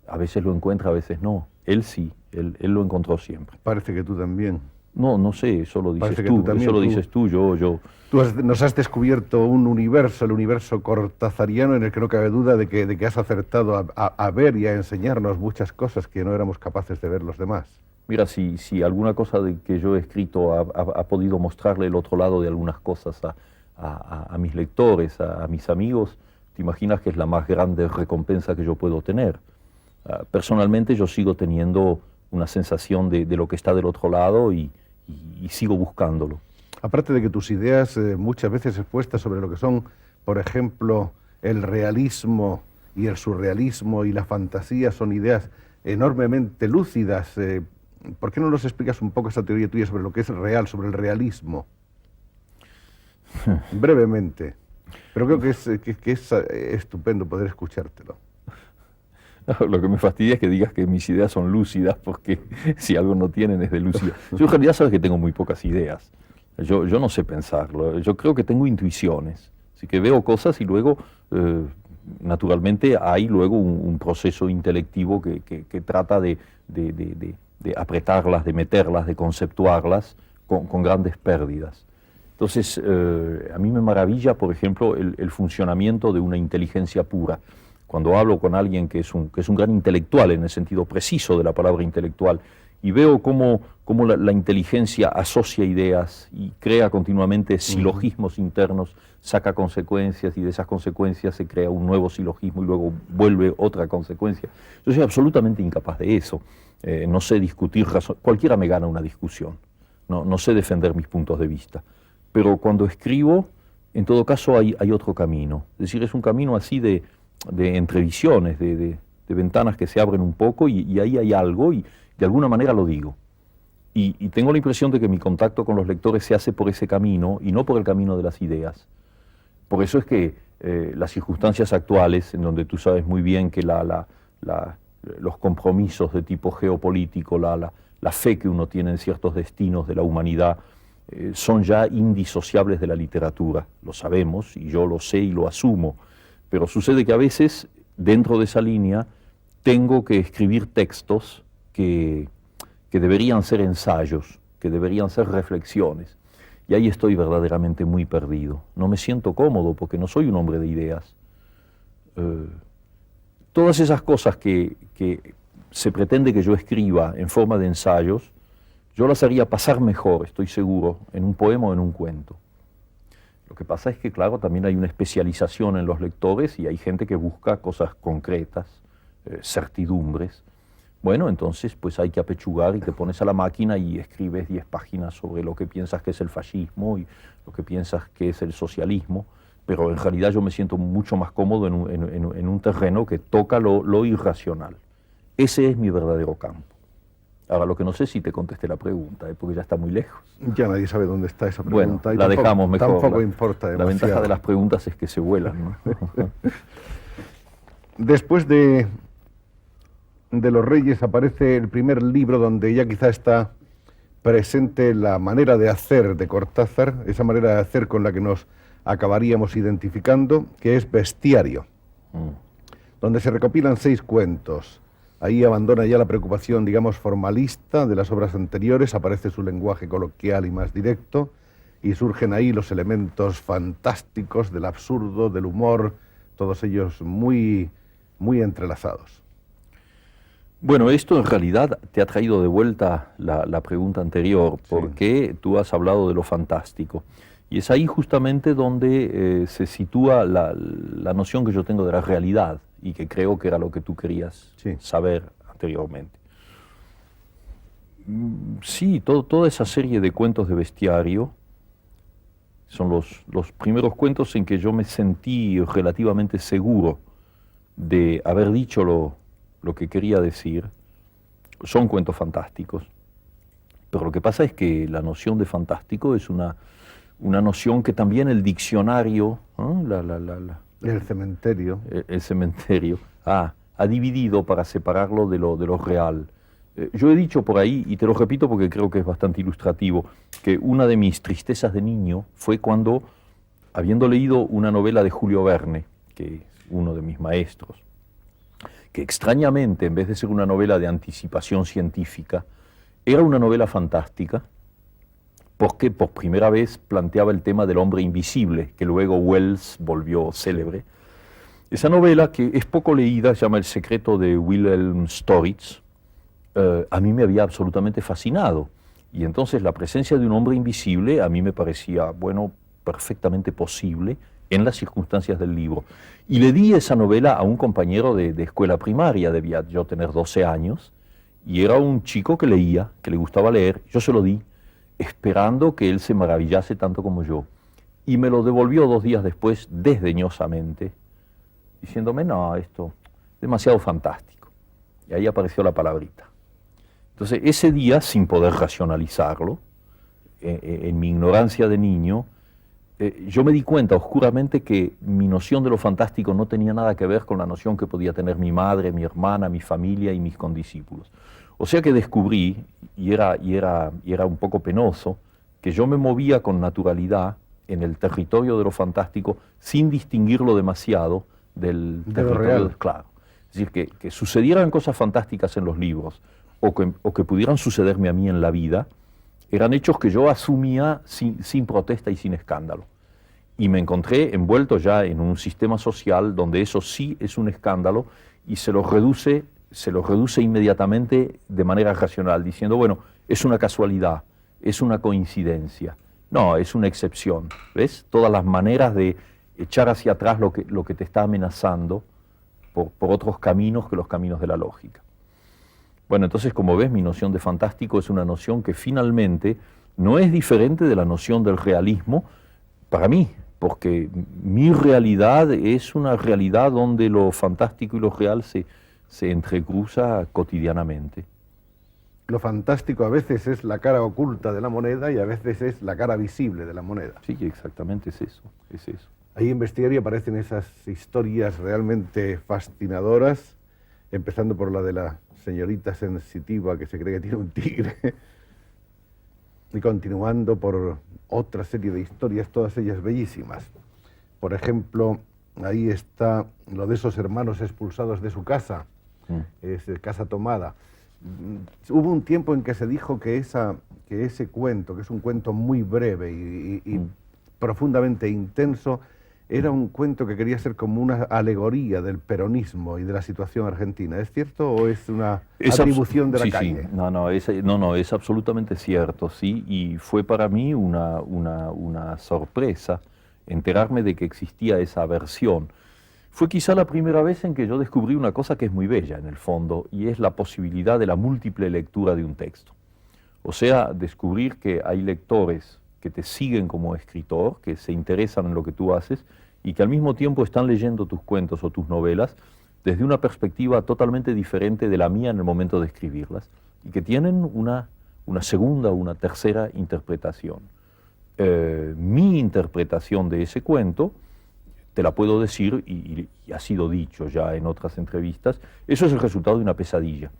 A veces lo encuentra, a veces no. Él sí, él lo encontró siempre. Parece que tú también. No sé, eso lo dices Parece que tú, también, eso lo dices tú, yo. Nos has descubierto un universo, el universo cortazariano, en el que no cabe duda de que has acertado a ver y a enseñarnos muchas cosas que no éramos capaces de ver los demás. Mira, si alguna cosa de que yo he escrito ha podido mostrarle el otro lado de algunas cosas a mis lectores, a mis amigos, te imaginas que es la más grande recompensa que yo puedo tener. Personalmente yo sigo teniendo una sensación de lo que está del otro lado y sigo buscándolo. Aparte de que tus ideas muchas veces expuestas sobre lo que son, por ejemplo, el realismo y el surrealismo y la fantasía son ideas enormemente lúcidas. ¿Por qué no nos explicas un poco esta teoría tuya sobre lo que es real, sobre el realismo? Brevemente. Pero creo que es estupendo poder escuchártelo. Lo que me fastidia es que digas que mis ideas son lúcidas, porque si algo no tienen es de lúcida. Yo en realidad sabes que tengo muy pocas ideas. Yo no sé pensarlo. Yo creo que tengo intuiciones. Así que veo cosas y luego, naturalmente, hay luego un proceso intelectivo que trata de apretarlas, de meterlas, de conceptuarlas con grandes pérdidas. Entonces, a mí me maravilla, por ejemplo, el funcionamiento de una inteligencia pura. Cuando hablo con alguien que es un gran intelectual, en el sentido preciso de la palabra intelectual, y veo cómo la inteligencia asocia ideas y crea continuamente silogismos internos, saca consecuencias y de esas consecuencias se crea un nuevo silogismo y luego vuelve otra consecuencia. Yo soy absolutamente incapaz de eso. No sé discutir, cualquiera me gana una discusión. No sé defender mis puntos de vista. Pero cuando escribo, en todo caso hay otro camino. Es decir, es un camino así de entrevisiones, de ventanas que se abren un poco y ahí hay algo y de alguna manera lo digo. Y tengo la impresión de que mi contacto con los lectores se hace por ese camino y no por el camino de las ideas. Por eso es que las circunstancias actuales, en donde tú sabes muy bien que los compromisos de tipo geopolítico, la fe que uno tiene en ciertos destinos de la humanidad, son ya indisociables de la literatura. Lo sabemos y yo lo sé y lo asumo. Pero sucede que a veces, dentro de esa línea, tengo que escribir textos que deberían ser ensayos, que deberían ser reflexiones. Y ahí estoy verdaderamente muy perdido. No me siento cómodo porque no soy un hombre de ideas. Todas esas cosas que se pretende que yo escriba en forma de ensayos, yo las haría pasar mejor, estoy seguro, en un poema o en un cuento. Lo que pasa es que, claro, también hay una especialización en los lectores y hay gente que busca cosas concretas, certidumbres. Bueno, entonces pues hay que apechugar y te pones a la máquina y escribes 10 páginas sobre lo que piensas que es el fascismo y lo que piensas que es el socialismo, pero en realidad yo me siento mucho más cómodo en un terreno que toca lo irracional. Ese es mi verdadero campo. Ahora, lo que no sé si te contesté la pregunta, porque ya está muy lejos. Ya nadie sabe dónde está esa pregunta. Bueno, la dejamos mejor. Tampoco importa demasiado. La ventaja de las preguntas es que se vuelan, ¿no? Después de los Reyes aparece el primer libro donde ya quizá está presente la manera de hacer de Cortázar, esa manera de hacer con la que nos acabaríamos identificando, que es Bestiario, donde se recopilan 6 cuentos. Ahí abandona ya la preocupación, digamos, formalista de las obras anteriores, aparece su lenguaje coloquial y más directo, y surgen ahí los elementos fantásticos del absurdo, del humor, todos ellos muy, muy entrelazados. Bueno, esto en realidad te ha traído de vuelta la pregunta anterior, porque tú has hablado de lo fantástico. Y es ahí justamente donde se sitúa la noción que yo tengo de la realidad, y que creo que era lo que tú querías saber anteriormente. Sí, toda esa serie de cuentos de Bestiario son los primeros cuentos en que yo me sentí relativamente seguro de haber dicho lo que quería decir. Son cuentos fantásticos, pero lo que pasa es que la noción de fantástico es una noción que también el diccionario, el cementerio. El cementerio ha dividido para separarlo de lo real. Yo he dicho por ahí, y te lo repito porque creo que es bastante ilustrativo, que una de mis tristezas de niño fue cuando, habiendo leído una novela de Julio Verne, que es uno de mis maestros, que extrañamente, en vez de ser una novela de anticipación científica, era una novela fantástica, porque por primera vez planteaba el tema del hombre invisible, que luego Wells volvió célebre. Esa novela, que es poco leída, se llama El secreto de Wilhelm Storitz, a mí me había absolutamente fascinado. Y entonces la presencia de un hombre invisible a mí me parecía, bueno, perfectamente posible en las circunstancias del libro. Y le di esa novela a un compañero de escuela primaria, debía yo tener 12 años, y era un chico que leía, que le gustaba leer. Yo se lo di, esperando que él se maravillase tanto como yo. Y me lo devolvió 2 días después, desdeñosamente, diciéndome, no, esto es demasiado fantástico. Y ahí apareció la palabrita. Entonces, ese día, sin poder racionalizarlo, en mi ignorancia de niño, yo me di cuenta oscuramente que mi noción de lo fantástico no tenía nada que ver con la noción que podía tener mi madre, mi hermana, mi familia y mis condiscípulos. O sea que descubrí, y era un poco penoso, que yo me movía con naturalidad en el territorio de lo fantástico sin distinguirlo demasiado del territorio real. Claro. Es decir, que sucedieran cosas fantásticas en los libros o que pudieran sucederme a mí en la vida, eran hechos que yo asumía sin protesta y sin escándalo. Y me encontré envuelto ya en un sistema social donde eso sí es un escándalo y se lo reduce inmediatamente de manera racional, diciendo, bueno, es una casualidad, es una coincidencia. No, es una excepción. ¿Ves? Todas las maneras de echar hacia atrás lo que te está amenazando por otros caminos que los caminos de la lógica. Bueno, entonces, como ves, mi noción de fantástico es una noción que finalmente no es diferente de la noción del realismo para mí, porque mi realidad es una realidad donde lo fantástico y lo real se entrecruza cotidianamente. Lo fantástico a veces es la cara oculta de la moneda y a veces es la cara visible de la moneda. Sí, exactamente, es eso, es eso. Ahí en Bestiario aparecen esas historias realmente fascinadoras, empezando por la de la señorita sensitiva que se cree que tiene un tigre, y continuando por otra serie de historias, todas ellas bellísimas. Por ejemplo, ahí está lo de esos hermanos expulsados de su casa, casa tomada. Hubo un tiempo en que se dijo que ese cuento, que es un cuento muy breve y profundamente intenso, era un cuento que quería ser como una alegoría del peronismo y de la situación argentina. ¿Es cierto o es una atribución de la calle? Sí. No, es absolutamente cierto, sí, y fue para mí una sorpresa enterarme de que existía esa versión. Fue quizá la primera vez en que yo descubrí una cosa que es muy bella en el fondo, y es la posibilidad de la múltiple lectura de un texto. O sea, descubrir que hay lectores que te siguen como escritor, que se interesan en lo que tú haces y que al mismo tiempo están leyendo tus cuentos o tus novelas desde una perspectiva totalmente diferente de la mía en el momento de escribirlas y que tienen una segunda o una tercera interpretación. Mi interpretación de ese cuento, te la puedo decir y ha sido dicho ya en otras entrevistas, eso es el resultado de una pesadilla.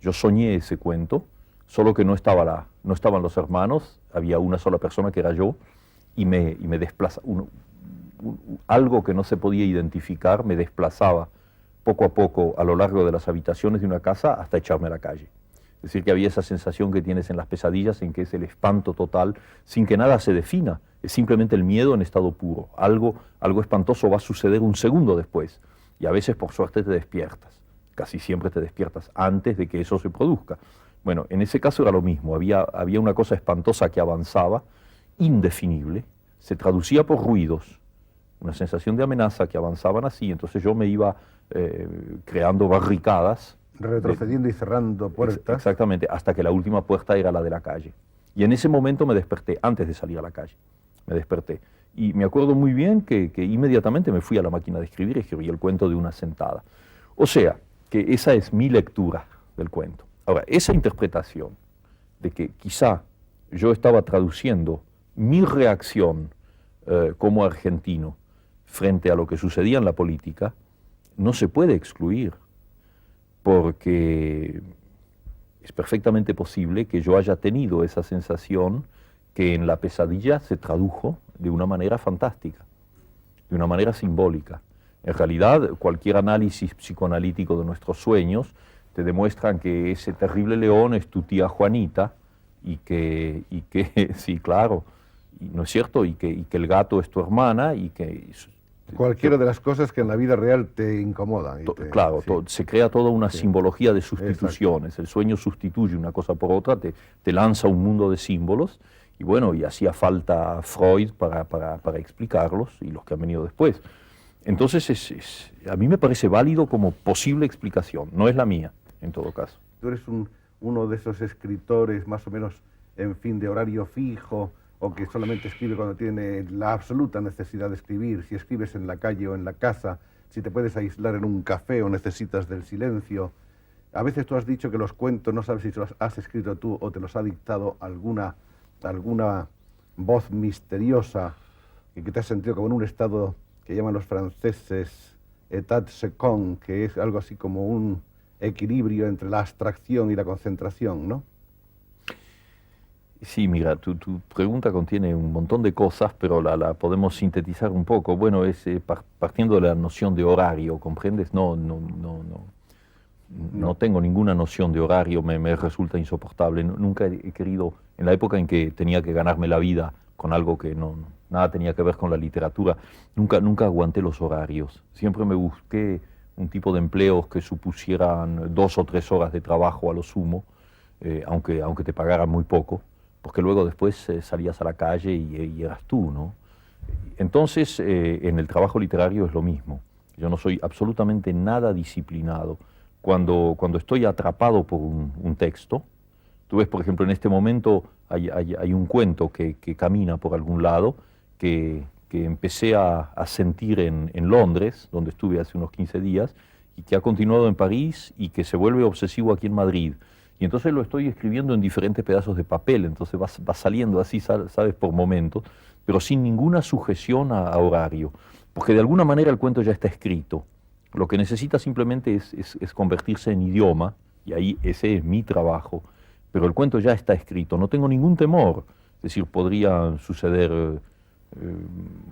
Yo soñé ese cuento, solo que no estaban los hermanos, había una sola persona que era yo, y me desplazaba, algo que no se podía identificar me desplazaba poco a poco a lo largo de las habitaciones de una casa hasta echarme a la calle. Es decir, que había esa sensación que tienes en las pesadillas, en que es el espanto total, sin que nada se defina, es simplemente el miedo en estado puro. Algo espantoso va a suceder un segundo después, y a veces por suerte te despiertas, casi siempre te despiertas antes de que eso se produzca. Bueno, en ese caso era lo mismo, había una cosa espantosa que avanzaba, indefinible, se traducía por ruidos, una sensación de amenaza que avanzaban así, entonces yo me iba creando barricadas. Retrocediendo y cerrando puertas. Exactamente, hasta que la última puerta era la de la calle. Y en ese momento me desperté, antes de salir a la calle, me desperté. Y me acuerdo muy bien que inmediatamente me fui a la máquina de escribir y escribí el cuento de una sentada. O sea, que esa es mi lectura del cuento. Ahora, esa interpretación de que quizá yo estaba traduciendo mi reacción como argentino frente a lo que sucedía en la política, no se puede excluir, porque es perfectamente posible que yo haya tenido esa sensación que en la pesadilla se tradujo de una manera fantástica, de una manera simbólica. En realidad, cualquier análisis psicoanalítico de nuestros sueños te demuestran que ese terrible león es tu tía Juanita y que sí, claro, y, ¿no es cierto? Y que el gato es tu hermana y que... Cualquiera de las cosas que en la vida real te incomodan. Claro, sí. se crea toda una Sí. simbología de sustituciones. Exacto. El sueño sustituye una cosa por otra, te lanza un mundo de símbolos, y bueno, y hacía falta Freud para explicarlos y los que han venido después. Entonces, a mí me parece válido como posible explicación, no es la mía, en todo caso. Tú eres uno de esos escritores más o menos, en fin, de horario fijo, o que solamente escribe cuando tiene la absoluta necesidad de escribir, si escribes en la calle o en la casa, si te puedes aislar en un café o necesitas del silencio. A veces tú has dicho que los cuentos no sabes si los has escrito tú o te los ha dictado alguna voz misteriosa y que te has sentido como en un estado que llaman los franceses état second, que es algo así como un equilibrio entre la abstracción y la concentración, ¿no? Sí, mira, tu pregunta contiene un montón de cosas, pero la podemos sintetizar un poco. Bueno, es partiendo de la noción de horario, ¿comprendes? No tengo ninguna noción de horario, me resulta insoportable. Nunca he querido, en la época en que tenía que ganarme la vida con algo que nada tenía que ver con la literatura, nunca aguanté los horarios. Siempre me busqué un tipo de empleos que supusieran 2 o 3 horas de trabajo a lo sumo, aunque te pagaran muy poco, porque luego después salías a la calle y eras tú, ¿no? Entonces, en el trabajo literario es lo mismo. Yo no soy absolutamente nada disciplinado. Cuando estoy atrapado por un texto, tú ves, por ejemplo, en este momento hay un cuento que camina por algún lado, que empecé a sentir en Londres, donde estuve hace unos 15 días, y que ha continuado en París y que se vuelve obsesivo aquí en Madrid. Y entonces lo estoy escribiendo en diferentes pedazos de papel, entonces va saliendo así, sabes, por momentos, pero sin ninguna sujeción a horario, porque de alguna manera el cuento ya está escrito. Lo que necesita simplemente es convertirse en idioma, y ahí ese es mi trabajo, pero el cuento ya está escrito, no tengo ningún temor. Es decir, podrían suceder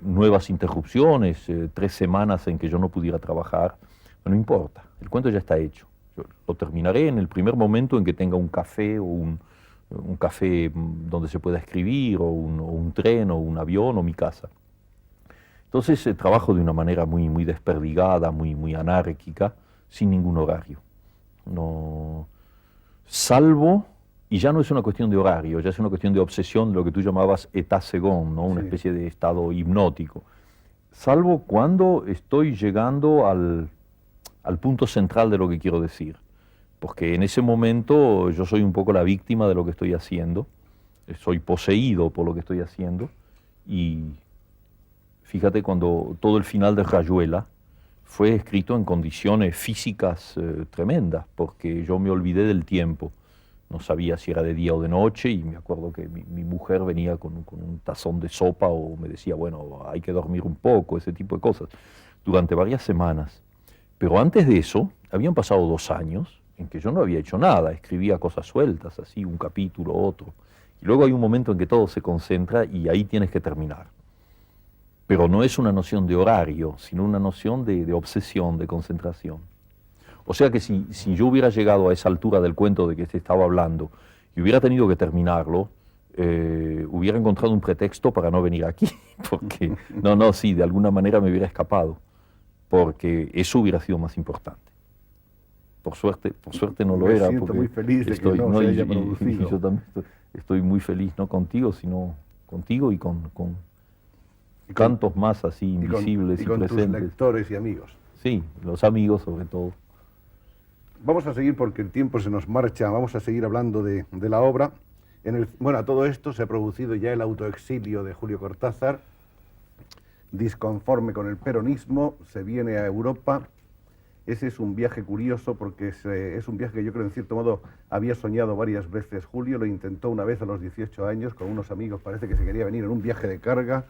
nuevas interrupciones, 3 semanas en que yo no pudiera trabajar, no importa, el cuento ya está hecho. Yo lo terminaré en el primer momento en que tenga un café o un café donde se pueda escribir, o un tren, o un avión, o mi casa. Entonces trabajo de una manera muy desperdigada, muy anárquica, sin ningún horario. No, salvo, y ya no es una cuestión de horario, ya es una cuestión de obsesión, lo que tú llamabas état second, ¿no? Una Sí. especie de estado hipnótico. Salvo cuando estoy llegando al punto central de lo que quiero decir, porque en ese momento yo soy un poco la víctima de lo que estoy haciendo, soy poseído por lo que estoy haciendo, y fíjate, cuando todo el final de Rayuela fue escrito en condiciones físicas tremendas, porque yo me olvidé del tiempo, no sabía si era de día o de noche, y me acuerdo que mi mujer venía con un tazón de sopa, o me decía, bueno, hay que dormir un poco, ese tipo de cosas, durante varias semanas. Pero antes de eso, habían pasado 2 años en que yo no había hecho nada, escribía cosas sueltas, así, un capítulo, otro. Y luego hay un momento en que todo se concentra y ahí tienes que terminar. Pero no es una noción de horario, sino una noción de obsesión, de concentración. O sea que si yo hubiera llegado a esa altura del cuento de que te estaba hablando y hubiera tenido que terminarlo, hubiera encontrado un pretexto para no venir aquí, porque, sí, de alguna manera me hubiera escapado, porque eso hubiera sido más importante. Por suerte no lo era. Me siento muy feliz de que no se haya producido. Yo también estoy muy feliz, no contigo, sino contigo y con tantos más así invisibles y con presentes. Tus lectores y amigos. Sí, los amigos sobre todo. Vamos a seguir porque el tiempo se nos marcha, vamos a seguir hablando de la obra. Bueno, a todo esto se ha producido ya el autoexilio de Julio Cortázar, disconforme con el peronismo, se viene a Europa. Ese es un viaje curioso porque es un viaje que yo creo en cierto modo había soñado varias veces Julio, lo intentó una vez a los 18 años con unos amigos, parece que se quería venir en un viaje de carga,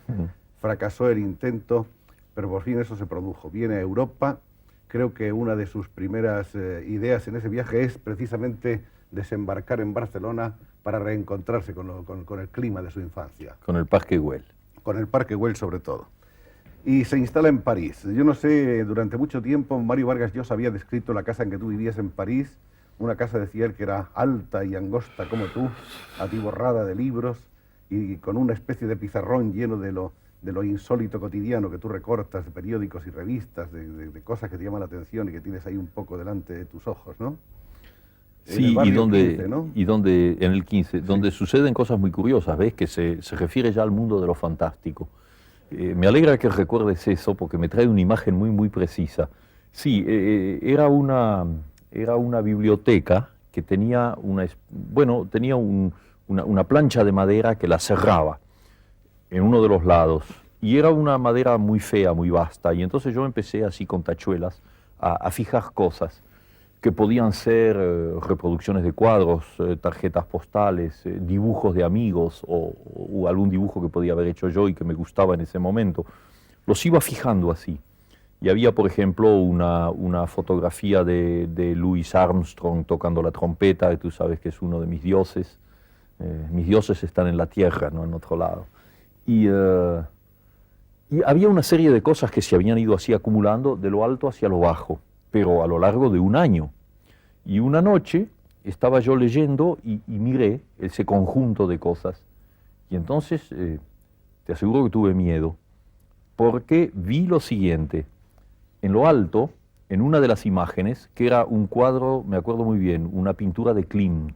fracasó el intento, pero por fin eso se produjo. Viene a Europa, creo que una de sus primeras ideas en ese viaje es precisamente desembarcar en Barcelona para reencontrarse con el clima de su infancia. Con el Parque Güell. Con el Parque Güell sobre todo. y se instala en París. Yo no sé, durante mucho tiempo Mario Vargas Llosa había descrito la casa en que tú vivías en París, una casa, decía él, que era alta y angosta como tú, atiborrada de libros y con una especie de pizarrón lleno de lo insólito cotidiano que tú recortas de periódicos y revistas, de cosas que te llaman la atención y que tienes ahí un poco delante de tus ojos, ¿no? Sí, y donde en el 15, Sí. donde suceden cosas muy curiosas, ¿ves? Que se refiere ya al mundo de lo fantástico. Me alegra que recuerdes eso porque me trae una imagen muy, muy precisa. Sí, era una biblioteca que tenía tenía una plancha de madera que la cerraba en uno de los lados. Y era una madera muy fea, muy vasta. Y entonces yo empecé así con tachuelas a fijar cosas que podían ser reproducciones de cuadros, tarjetas postales, dibujos de amigos o algún dibujo que podía haber hecho yo y que me gustaba en ese momento. Los iba fijando así. Y había, por ejemplo, una fotografía de Louis Armstrong tocando la trompeta, que tú sabes que es uno de mis dioses. Mis dioses están en la tierra, no en otro lado. Y había una serie de cosas que se habían ido así acumulando de lo alto hacia lo bajo, pero a lo largo de un año. Y una noche estaba yo leyendo y miré ese conjunto de cosas. Y entonces, te aseguro que tuve miedo, porque vi lo siguiente. En lo alto, en una de las imágenes, que era un cuadro, me acuerdo muy bien, una pintura de Klimt,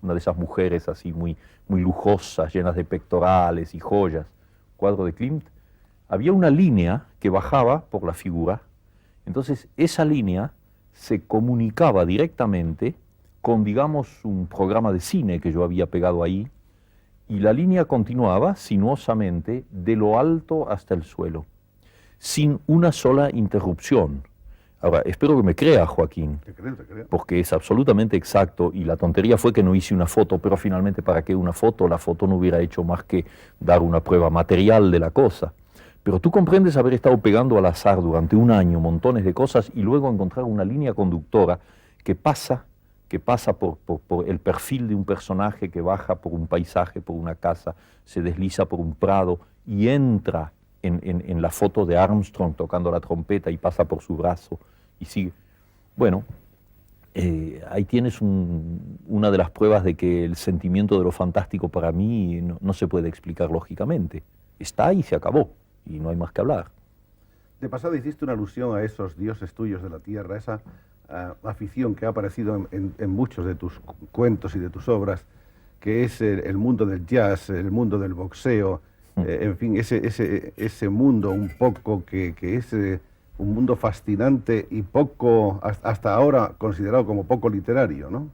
una de esas mujeres así muy, muy lujosas, llenas de pectorales y joyas, cuadro de Klimt, había una línea que bajaba por la figura. Entonces, esa línea se comunicaba directamente con, digamos, un programa de cine que yo había pegado ahí, y la línea continuaba sinuosamente de lo alto hasta el suelo, sin una sola interrupción. Ahora, espero que me crea, Joaquín, Te creo. porque es absolutamente exacto, y la tontería fue que no hice una foto, pero finalmente, ¿para qué una foto? La foto no hubiera hecho más que dar una prueba material de la cosa. Pero tú comprendes haber estado pegando al azar durante un año montones de cosas y luego encontrar una línea conductora que pasa por el perfil de un personaje, que baja por un paisaje, por una casa, se desliza por un prado y entra en la foto de Armstrong tocando la trompeta y pasa por su brazo y sigue. Bueno, ahí tienes una de las pruebas de que el sentimiento de lo fantástico para mí no se puede explicar lógicamente. Está ahí y se acabó. Y no hay más que hablar. De pasada hiciste una alusión a esos dioses tuyos de la tierra, esa afición que ha aparecido en muchos de tus cuentos y de tus obras, que es el mundo del jazz, el mundo del boxeo, en fin, ese mundo un poco que es un mundo fascinante y poco, hasta ahora considerado como poco literario, ¿no?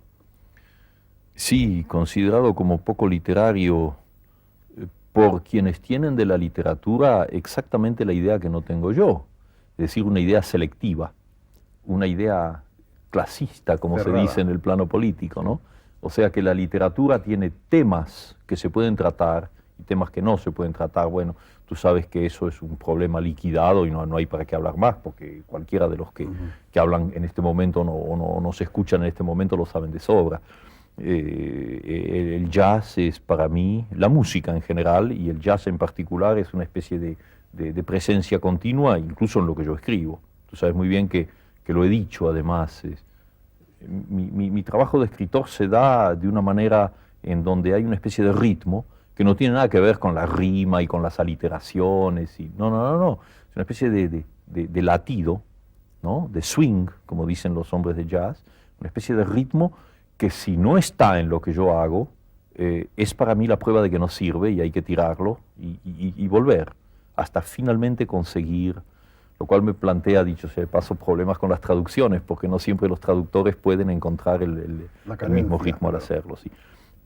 Sí, considerado como poco literario por quienes tienen de la literatura exactamente la idea que no tengo yo, es decir, una idea selectiva, una idea clasista, como Cerrada. se dice en el plano político, ¿no? O sea que la literatura tiene temas que se pueden tratar y temas que no se pueden tratar. Bueno, tú sabes que eso es un problema liquidado y no hay para qué hablar más, porque cualquiera de los que hablan en este momento o no se escuchan en este momento lo saben de sobra. El jazz es para mí, la música en general, y el jazz en particular, es una especie de presencia continua, incluso en lo que yo escribo. Tú sabes muy bien que lo he dicho, además. Mi trabajo de escritor se da de una manera en donde hay una especie de ritmo que no tiene nada que ver con la rima y con las aliteraciones. No. Es una especie de latido, ¿no? De swing, como dicen los hombres de jazz, una especie de ritmo que si no está en lo que yo hago, es para mí la prueba de que no sirve y hay que tirarlo y volver, hasta finalmente conseguir, lo cual me plantea, dicho sea de paso, problemas con las traducciones, porque no siempre los traductores pueden encontrar el mismo ritmo al hacerlo. Sí.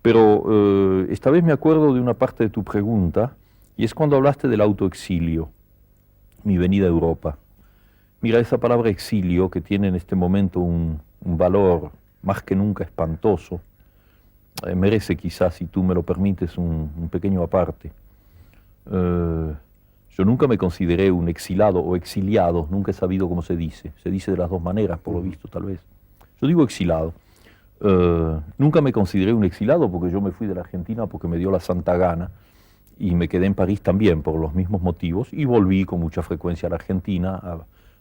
Pero esta vez me acuerdo de una parte de tu pregunta, y es cuando hablaste del autoexilio, mi venida a Europa. Mira, esa palabra exilio, que tiene en este momento un valor más que nunca espantoso, merece quizás, si tú me lo permites, un pequeño aparte. Yo nunca me consideré un exilado o exiliado, nunca he sabido cómo se dice de las dos maneras, por lo visto, tal vez. Yo digo exilado. Nunca me consideré un exilado porque yo me fui de la Argentina porque me dio la santa gana, y me quedé en París también por los mismos motivos y volví con mucha frecuencia a la Argentina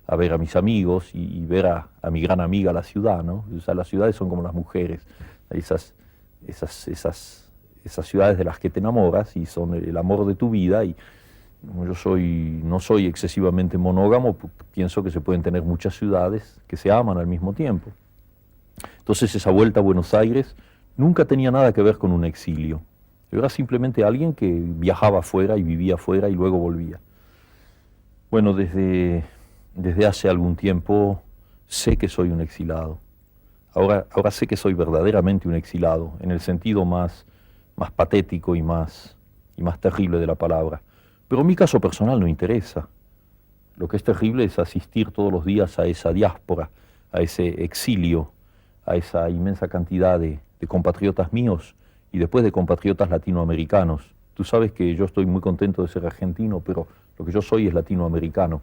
a ver a mis amigos y ver a mi gran amiga la ciudad, ¿no? O sea, las ciudades son como las mujeres, esas ciudades de las que te enamoras y son el amor de tu vida, y como yo no soy excesivamente monógamo, pienso que se pueden tener muchas ciudades que se aman al mismo tiempo. Entonces esa vuelta a Buenos Aires nunca tenía nada que ver con un exilio. Yo era simplemente alguien que viajaba afuera y vivía afuera y luego volvía. Bueno, desde hace algún tiempo sé que soy un exilado. Ahora sé que soy verdaderamente un exilado, en el sentido más patético y más terrible de la palabra. Pero mi caso personal no interesa. Lo que es terrible es asistir todos los días a esa diáspora, a ese exilio, a esa inmensa cantidad de compatriotas míos y después de compatriotas latinoamericanos. Tú sabes que yo estoy muy contento de ser argentino, pero lo que yo soy es latinoamericano.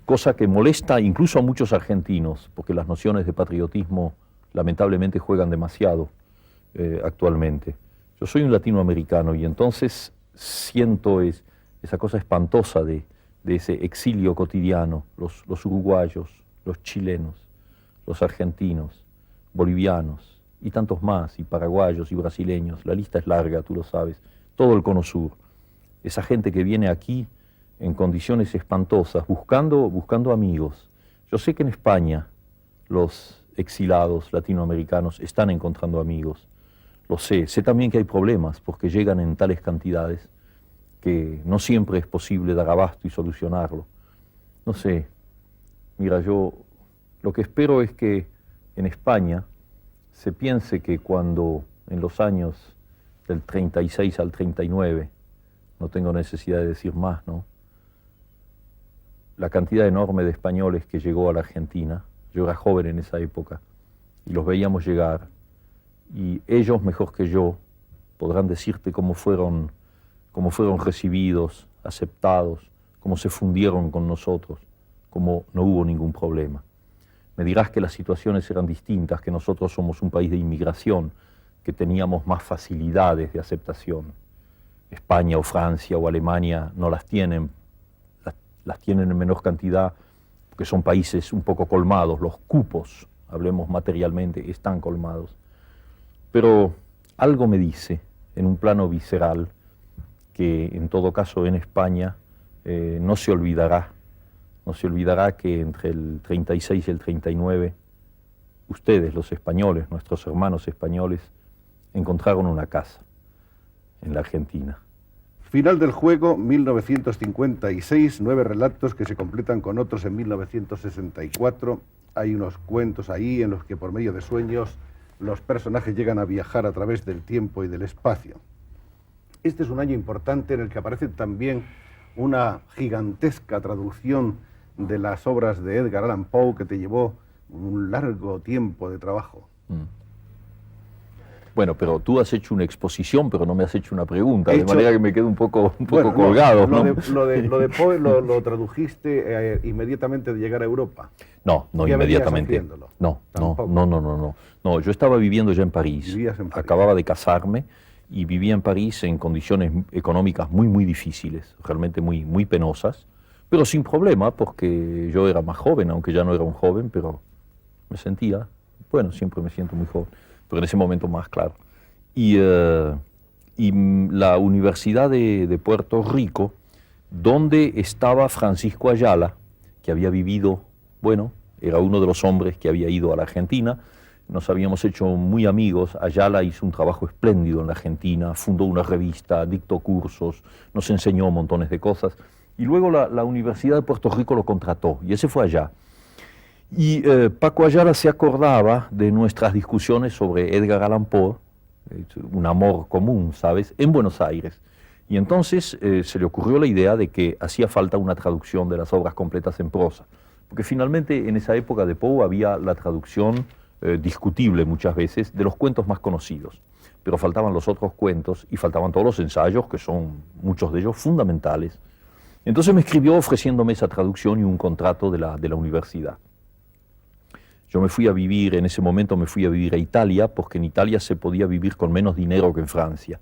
Cosa que molesta incluso a muchos argentinos, porque las nociones de patriotismo lamentablemente juegan demasiado actualmente. Yo soy un latinoamericano y entonces siento esa cosa espantosa de ese exilio cotidiano, los uruguayos, los chilenos, los argentinos, bolivianos y tantos más, y paraguayos y brasileños, la lista es larga, tú lo sabes, todo el Cono Sur. Esa gente que viene aquí en condiciones espantosas, buscando amigos. Yo sé que en España los exilados latinoamericanos están encontrando amigos, lo sé también que hay problemas porque llegan en tales cantidades que no siempre es posible dar abasto y solucionarlo. No sé, mira, yo lo que espero es que en España se piense que cuando en los años del 36 al 39, no tengo necesidad de decir más, ¿no? La cantidad enorme de españoles que llegó a la Argentina, yo era joven en esa época, y los veíamos llegar, y ellos mejor que yo podrán decirte cómo fueron recibidos, aceptados, cómo se fundieron con nosotros, cómo no hubo ningún problema. Me dirás que las situaciones eran distintas, que nosotros somos un país de inmigración, que teníamos más facilidades de aceptación. España o Francia o Alemania no las tienen, las tienen en menor cantidad, porque son países un poco colmados, los cupos, hablemos materialmente, están colmados. Pero algo me dice, en un plano visceral, que en todo caso en España no se olvidará que entre el 36 y el 39, ustedes, los españoles, nuestros hermanos españoles, encontraron una casa en la Argentina. Final del juego, 1956, 9 relatos que se completan con otros en 1964. Hay unos cuentos ahí en los que por medio de sueños los personajes llegan a viajar a través del tiempo y del espacio. Este es un año importante en el que aparece también una gigantesca traducción de las obras de Edgar Allan Poe que te llevó un largo tiempo de trabajo. Bueno, pero tú has hecho una exposición, pero no me has hecho una pregunta, de manera que me quedo un poco colgado. Lo de Poe lo tradujiste inmediatamente de llegar a Europa. No inmediatamente. No, yo estaba viviendo ya en París. Vivías en París. Acababa de casarme y vivía en París en condiciones económicas muy difíciles, realmente muy penosas, pero sin problema, porque yo era más joven, aunque ya no era un joven, pero me sentía, bueno, siempre me siento muy joven, pero en ese momento más, claro. Y la Universidad de Puerto Rico, donde estaba Francisco Ayala, que había vivido, bueno, era uno de los hombres que había ido a la Argentina, nos habíamos hecho muy amigos. Ayala hizo un trabajo espléndido en la Argentina, fundó una revista, dictó cursos, nos enseñó montones de cosas, y luego la Universidad de Puerto Rico lo contrató, y ese fue allá. Y Paco Ayala se acordaba de nuestras discusiones sobre Edgar Allan Poe, un amor común, ¿sabes?, en Buenos Aires. Y entonces se le ocurrió la idea de que hacía falta una traducción de las obras completas en prosa, porque finalmente en esa época de Poe había la traducción discutible muchas veces de los cuentos más conocidos, pero faltaban los otros cuentos y faltaban todos los ensayos, que son muchos de ellos fundamentales. Entonces me escribió ofreciéndome esa traducción y un contrato de la universidad. Yo en ese momento me fui a vivir a Italia, porque en Italia se podía vivir con menos dinero que en Francia.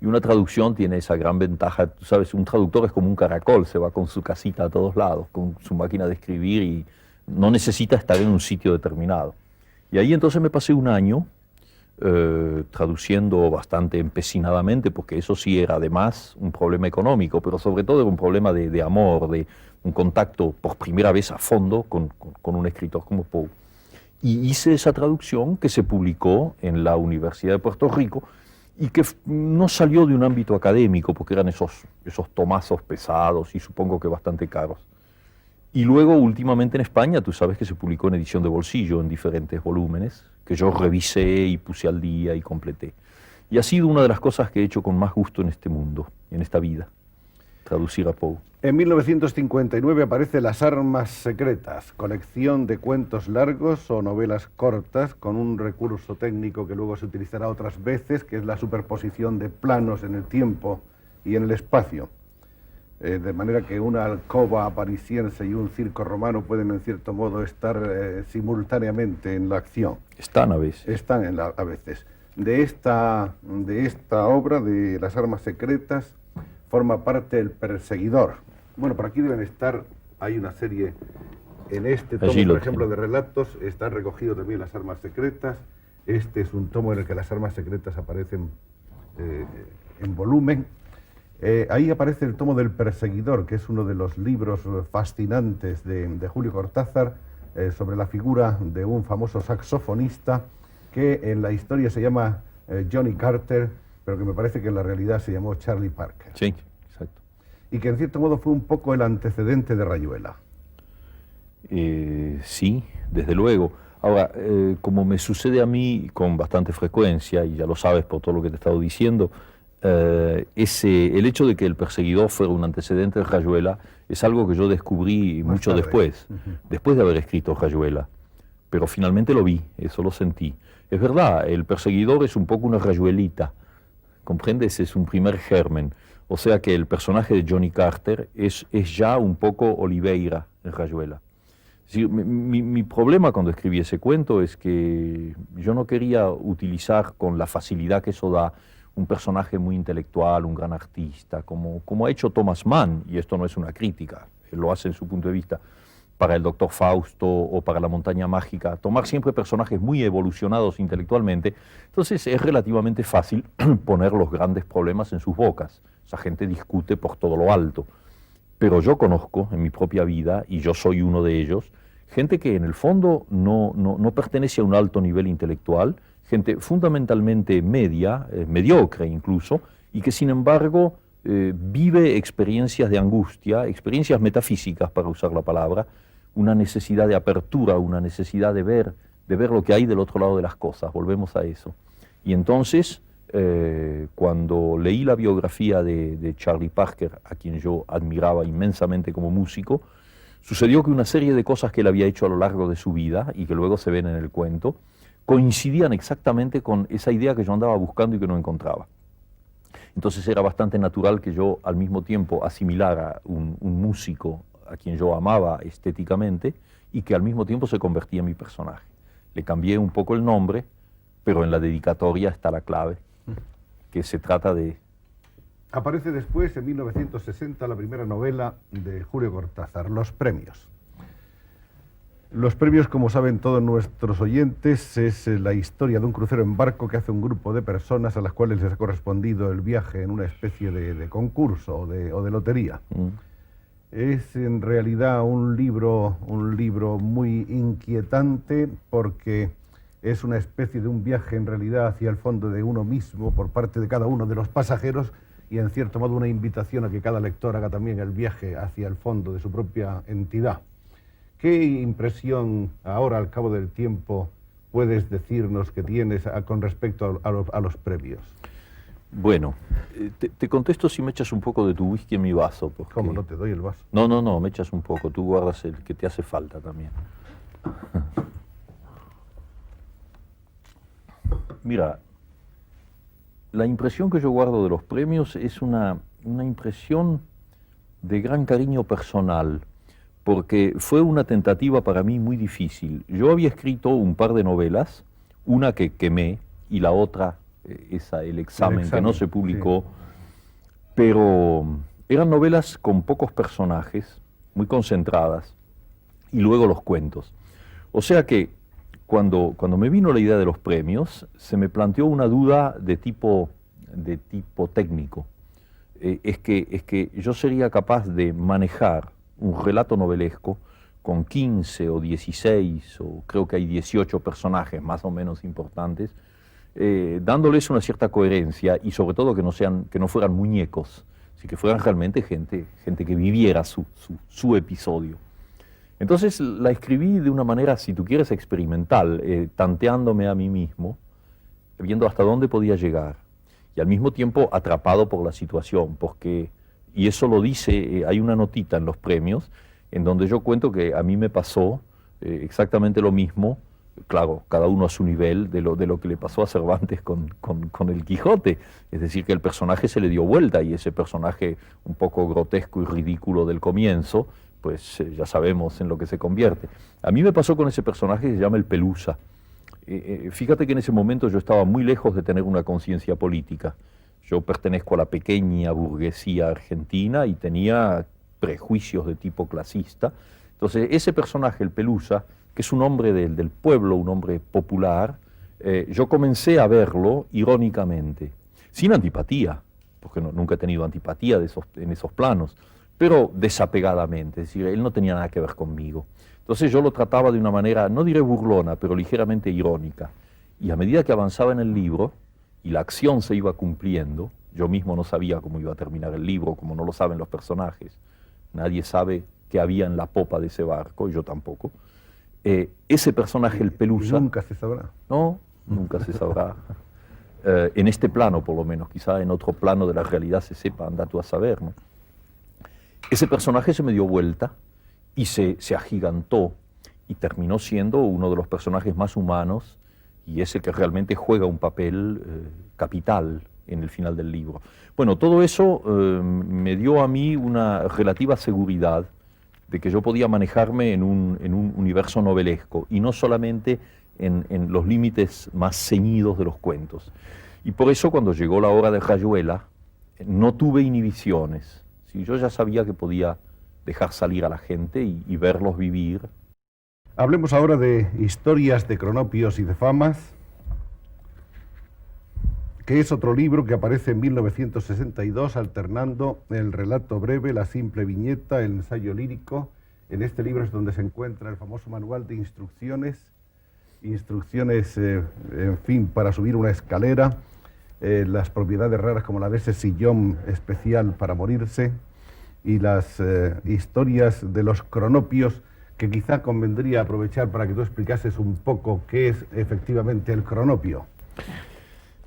Y una traducción tiene esa gran ventaja, tú sabes, un traductor es como un caracol, se va con su casita a todos lados, con su máquina de escribir y no necesita estar en un sitio determinado. Y ahí entonces me pasé un año traduciendo bastante empecinadamente, porque eso sí era además un problema económico, pero sobre todo era un problema de amor, de un contacto por primera vez a fondo con un escritor como Poe. Y hice esa traducción que se publicó en la Universidad de Puerto Rico y que no salió de un ámbito académico, porque eran esos tomazos pesados y supongo que bastante caros. Y luego, últimamente en España, tú sabes que se publicó en edición de bolsillo, en diferentes volúmenes, que yo revisé y puse al día y completé. Y ha sido una de las cosas que he hecho con más gusto en este mundo, en esta vida, traducir a Poe. En 1959 aparece Las armas secretas, colección de cuentos largos o novelas cortas con un recurso técnico que luego se utilizará otras veces, que es la superposición de planos en el tiempo y en el espacio. De manera que una alcoba parisiense y un circo romano pueden en cierto modo estar simultáneamente en la acción. Están a veces. Están a veces. De esta obra, de Las armas secretas, forma parte El perseguidor. Bueno, por aquí deben estar, hay una serie, en este tomo, por ejemplo, de relatos, está recogido también Las armas secretas. Este es un tomo en el que las armas secretas aparecen en volumen. Ahí aparece el tomo del Perseguidor, que es uno de los libros fascinantes de Julio Cortázar, sobre la figura de un famoso saxofonista que en la historia se llama Johnny Carter, pero que me parece que en la realidad se llamó Charlie Parker. Sí, exacto. Y que en cierto modo fue un poco el antecedente de Rayuela. Sí, desde luego. Ahora, como me sucede a mí con bastante frecuencia, y ya lo sabes por todo lo que te he estado diciendo, el hecho de que El perseguidor fuera un antecedente de Rayuela es algo que yo descubrí mucho después, después de haber escrito Rayuela. Pero finalmente lo vi, eso lo sentí. Es verdad, El perseguidor es un poco una rayuelita, ¿comprendes? Es un primer germen. O sea que el personaje de Johnny Carter es ya un poco Oliveira en Rayuela. Es decir, mi problema cuando escribí ese cuento es que yo no quería utilizar con la facilidad que eso da un personaje muy intelectual, un gran artista, como ha hecho Thomas Mann, y esto no es una crítica, él lo hace en su punto de vista, para el Doctor Fausto o para La montaña mágica, tomar siempre personajes muy evolucionados intelectualmente. Entonces es relativamente fácil poner los grandes problemas en sus bocas. Esa gente discute por todo lo alto. Pero yo conozco en mi propia vida, y yo soy uno de ellos, gente que en el fondo no pertenece a un alto nivel intelectual, gente fundamentalmente media, mediocre incluso, y que sin embargo vive experiencias de angustia, experiencias metafísicas, para usar la palabra, una necesidad de apertura, una necesidad de ver lo que hay del otro lado de las cosas. Volvemos a eso. Y entonces, cuando leí la biografía de Charlie Parker, a quien yo admiraba inmensamente como músico, sucedió que una serie de cosas que él había hecho a lo largo de su vida, y que luego se ven en el cuento, coincidían exactamente con esa idea que yo andaba buscando y que no encontraba. Entonces era bastante natural que yo al mismo tiempo asimilara un músico a quien yo amaba estéticamente y que al mismo tiempo se convertía en mi personaje. Le cambié un poco el nombre, pero en la dedicatoria está la clave, que se trata de... Aparece después, en 1960, la primera novela de Julio Cortázar, Los premios. Los premios, como saben todos nuestros oyentes, es la historia de un crucero en barco que hace un grupo de personas a las cuales les ha correspondido el viaje en una especie de concurso o de lotería. Es en realidad un libro muy inquietante, porque es una especie de un viaje en realidad hacia el fondo de uno mismo por parte de cada uno de los pasajeros, y en cierto modo una invitación a que cada lector haga también el viaje hacia el fondo de su propia entidad. ¿Qué impresión ahora, al cabo del tiempo, puedes decirnos que tienes con respecto a los premios? Bueno, te contesto si me echas un poco de tu whisky en mi vaso. Porque... ¿Cómo? No te doy el vaso. No, me echas un poco. Tú guardas el que te hace falta también. Mira, la impresión que yo guardo de los premios es una impresión de gran cariño personal, porque fue una tentativa para mí muy difícil. Yo había escrito un par de novelas, una que quemé y la otra el examen que no se publicó, sí. Pero eran novelas con pocos personajes, muy concentradas, y luego los cuentos. O sea que cuando me vino la idea de los premios, se me planteó una duda de tipo técnico. Es que yo sería capaz de manejar un relato novelesco con 15 o 16, o creo que hay 18 personajes más o menos importantes, dándoles una cierta coherencia y sobre todo que no fueran muñecos, sino que fueran realmente gente que viviera su episodio. Entonces la escribí de una manera, si tú quieres, experimental, tanteándome a mí mismo, viendo hasta dónde podía llegar, y al mismo tiempo atrapado por la situación, porque, y eso lo dice, hay una notita en los premios, en donde yo cuento que a mí me pasó exactamente lo mismo, claro, cada uno a su nivel, de lo que le pasó a Cervantes con el Quijote, es decir, que el personaje se le dio vuelta, y ese personaje un poco grotesco y ridículo del comienzo, pues ya sabemos en lo que se convierte. A mí me pasó con ese personaje que se llama el Pelusa. Fíjate que en ese momento yo estaba muy lejos de tener una conciencia política. Yo pertenezco a la pequeña burguesía argentina y tenía prejuicios de tipo clasista. Entonces ese personaje, el Pelusa, que es un hombre del pueblo, un hombre popular, yo comencé a verlo irónicamente, sin antipatía, porque nunca he tenido antipatía en esos planos, pero desapegadamente, es decir, él no tenía nada que ver conmigo. Entonces yo lo trataba de una manera, no diré burlona, pero ligeramente irónica. Y a medida que avanzaba en el libro y la acción se iba cumpliendo, yo mismo no sabía cómo iba a terminar el libro, como no lo saben los personajes. Nadie sabe qué había en la popa de ese barco, y yo tampoco. Ese personaje, el Pelusa... Y nunca se sabrá. No, nunca se sabrá. En este plano, por lo menos. Quizá en otro plano de la realidad se sepa, anda tú a saber, ¿no? Ese personaje se me dio vuelta y se agigantó y terminó siendo uno de los personajes más humanos, y es el que realmente juega un papel capital en el final del libro. Bueno, todo eso me dio a mí una relativa seguridad de que yo podía manejarme en un universo novelesco y no solamente en los límites más ceñidos de los cuentos. Y por eso cuando llegó la hora de Rayuela no tuve inhibiciones. Sí, yo ya sabía que podía dejar salir a la gente y verlos vivir. Hablemos ahora de Historias de Cronopios y de Famas, que es otro libro que aparece en 1962 alternando el relato breve, la simple viñeta, el ensayo lírico. En este libro es donde se encuentra el famoso manual de instrucciones, en fin, para subir una escalera, las propiedades raras como la de ese sillón especial para morirse, y las historias de los cronopios, que quizá convendría aprovechar para que tú explicases un poco qué es efectivamente el cronopio.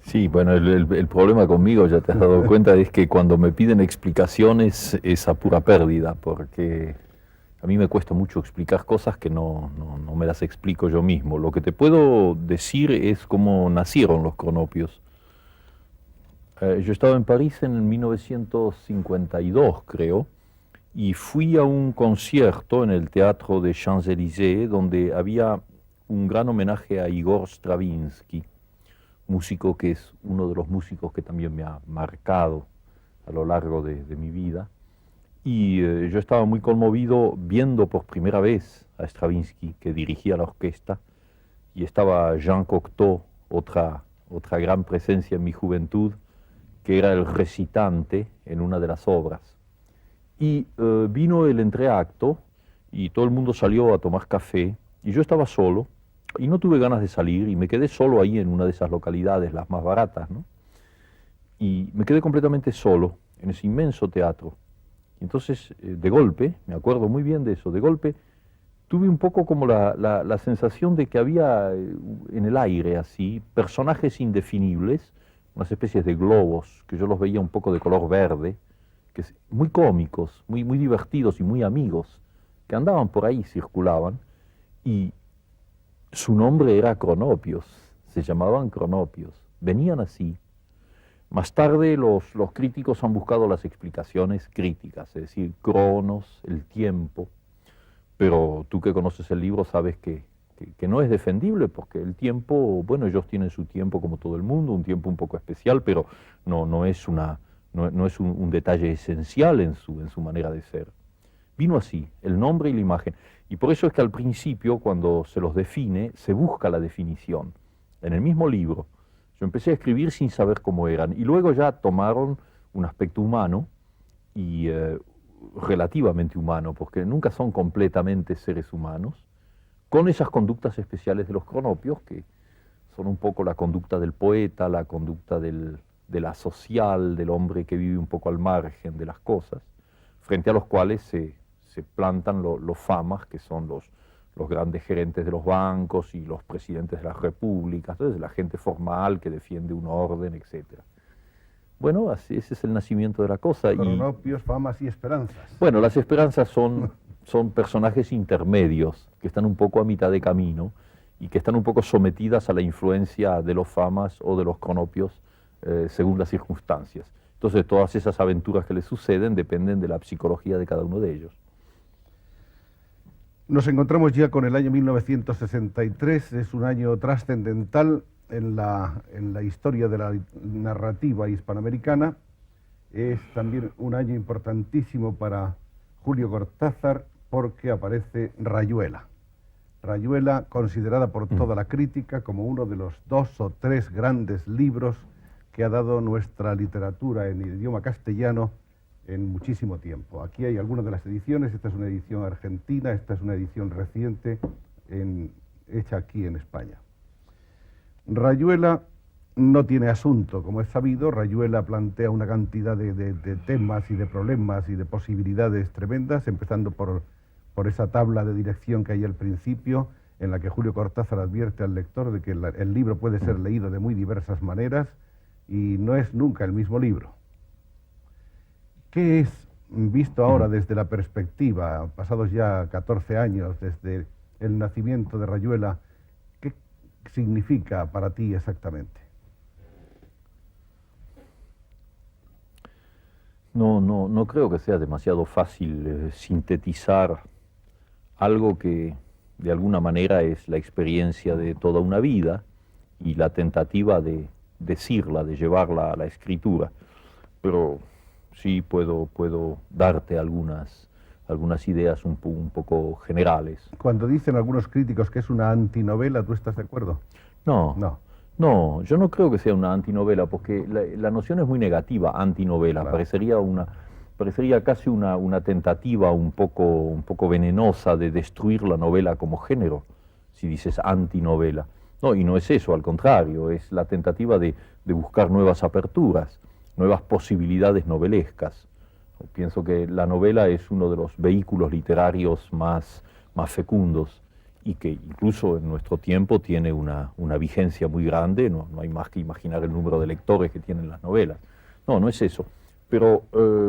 Sí, bueno, el problema conmigo, ya te has dado cuenta, es que cuando me piden explicaciones es a pura pérdida, porque a mí me cuesta mucho explicar cosas que no me las explico yo mismo. Lo que te puedo decir es cómo nacieron los cronopios. Yo estaba en París en 1952, creo, y fui a un concierto en el Teatro de Champs-Élysées donde había un gran homenaje a Igor Stravinsky, músico que es uno de los músicos que también me ha marcado a lo largo de mi vida. Y yo estaba muy conmovido viendo por primera vez a Stravinsky, que dirigía la orquesta, y estaba Jean Cocteau, otra gran presencia en mi juventud, que era el recitante en una de las obras. Y vino el entreacto y todo el mundo salió a tomar café y yo estaba solo y no tuve ganas de salir y me quedé solo ahí en una de esas localidades, las más baratas, ¿no? Y me quedé completamente solo en ese inmenso teatro. Entonces, de golpe, me acuerdo muy bien de eso, de golpe tuve un poco como la sensación de que había en el aire así personajes indefinibles, unas especies de globos que yo los veía un poco de color verde, que muy cómicos, muy divertidos y muy amigos, que andaban por ahí, circulaban, y su nombre era Cronopios, se llamaban Cronopios, venían así. Más tarde los críticos han buscado las explicaciones críticas, es decir, Cronos, el tiempo, pero tú que conoces el libro sabes que que no es defendible porque el tiempo, bueno, ellos tienen su tiempo como todo el mundo, un tiempo un poco especial, pero no es un detalle esencial en su manera de ser. Vino así, el nombre y la imagen. Y por eso es que al principio, cuando se los define, se busca la definición. En el mismo libro, yo empecé a escribir sin saber cómo eran, y luego ya tomaron un aspecto humano y relativamente humano, porque nunca son completamente seres humanos, con esas conductas especiales de los cronopios, que son un poco la conducta del poeta, la conducta de la social, del hombre que vive un poco al margen de las cosas, frente a los cuales se plantan los famas, que son los grandes gerentes de los bancos y los presidentes de las repúblicas, entonces la gente formal que defiende un orden, etc. Bueno, así, ese es el nacimiento de la cosa. Cronopios, famas y esperanzas. Bueno, las esperanzas son personajes intermedios que están un poco a mitad de camino y que están un poco sometidas a la influencia de los famas o de los cronopios según las circunstancias. Entonces todas esas aventuras que les suceden dependen de la psicología de cada uno de ellos. Nos encontramos ya con el año 1963, es un año trascendental en la historia de la narrativa hispanoamericana, es también un año importantísimo para Julio Cortázar porque aparece Rayuela. Rayuela, considerada por toda la crítica como uno de los 2 o 3 grandes libros que ha dado nuestra literatura en idioma castellano en muchísimo tiempo. Aquí hay algunas de las ediciones, esta es una edición argentina, esta es una edición reciente hecha aquí en España. Rayuela no tiene asunto, como es sabido. Rayuela plantea una cantidad de temas y de problemas y de posibilidades tremendas, empezando por esa tabla de dirección que hay al principio, en la que Julio Cortázar advierte al lector de que el libro puede ser leído de muy diversas maneras y no es nunca el mismo libro. ¿Qué es, visto ahora desde la perspectiva, pasados ya 14 años desde el nacimiento de Rayuela, qué significa para ti exactamente? No creo que sea demasiado fácil sintetizar algo que de alguna manera es la experiencia de toda una vida y la tentativa de decirla, de llevarla a la escritura. Pero sí puedo darte algunas ideas un poco generales. Cuando dicen algunos críticos que es una antinovela, ¿tú estás de acuerdo? No, yo no creo que sea una antinovela, porque la noción es muy negativa, antinovela. Claro. Parecería casi una tentativa un poco venenosa de destruir la novela como género, si dices antinovela. No, y no es eso, al contrario, es la tentativa de buscar nuevas aperturas, nuevas posibilidades novelescas. Pienso que la novela es uno de los vehículos literarios más fecundos y que incluso en nuestro tiempo tiene una vigencia muy grande. No hay más que imaginar el número de lectores que tienen las novelas. No es eso. Pero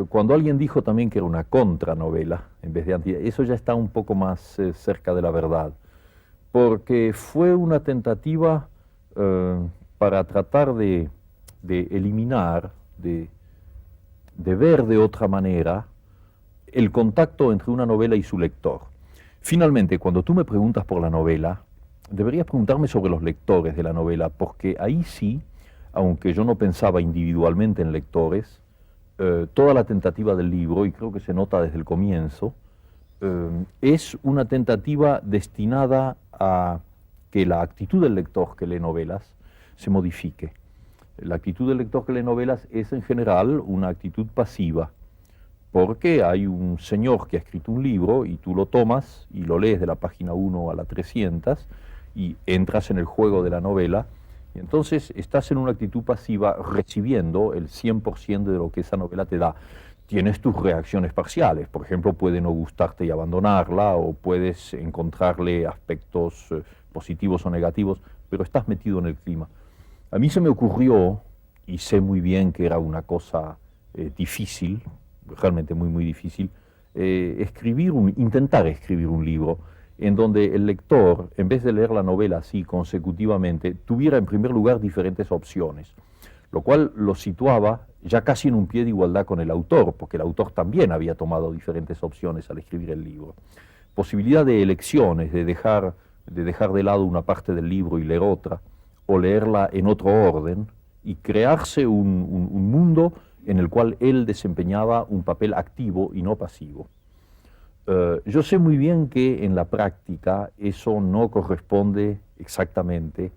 cuando alguien dijo también que era una contranovela, en vez de anti, eso ya está un poco más cerca de la verdad, porque fue una tentativa para tratar de eliminar, de ver de otra manera el contacto entre una novela y su lector. Finalmente, cuando tú me preguntas por la novela, deberías preguntarme sobre los lectores de la novela, porque ahí sí, aunque yo no pensaba individualmente en lectores, toda la tentativa del libro, y creo que se nota desde el comienzo, es una tentativa destinada a que la actitud del lector que lee novelas se modifique. La actitud del lector que lee novelas es en general una actitud pasiva, porque hay un señor que ha escrito un libro y tú lo tomas y lo lees de la página 1 a la 300 y entras en el juego de la novela y entonces estás en una actitud pasiva recibiendo el 100% de lo que esa novela te da. Tienes tus reacciones parciales, por ejemplo, puede no gustarte y abandonarla o puedes encontrarle aspectos positivos o negativos, pero estás metido en el clima. A mí se me ocurrió, y sé muy bien que era una cosa difícil, realmente muy difícil, intentar escribir un libro en donde el lector, en vez de leer la novela así consecutivamente, tuviera en primer lugar diferentes opciones, lo cual lo situaba ya casi en un pie de igualdad con el autor, porque el autor también había tomado diferentes opciones al escribir el libro. Posibilidad de elecciones, de dejar de dejar de lado una parte del libro y leer otra, o leerla en otro orden, y crearse un mundo en el cual él desempeñaba un papel activo y no pasivo. Yo sé muy bien que en la práctica eso no corresponde exactamente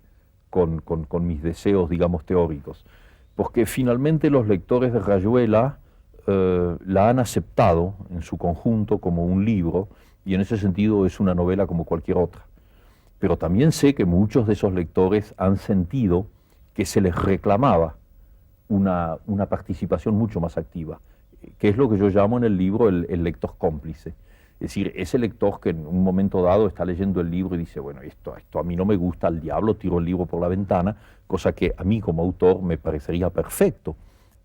con mis deseos, digamos, teóricos, porque finalmente los lectores de Rayuela la han aceptado en su conjunto como un libro, y en ese sentido es una novela como cualquier otra. Pero también sé que muchos de esos lectores han sentido que se les reclamaba una participación mucho más activa, que es lo que yo llamo en el libro el lector cómplice. Es decir, ese lector que en un momento dado está leyendo el libro y dice, bueno, esto a mí no me gusta, al diablo, tiro el libro por la ventana, cosa que a mí como autor me parecería perfecto,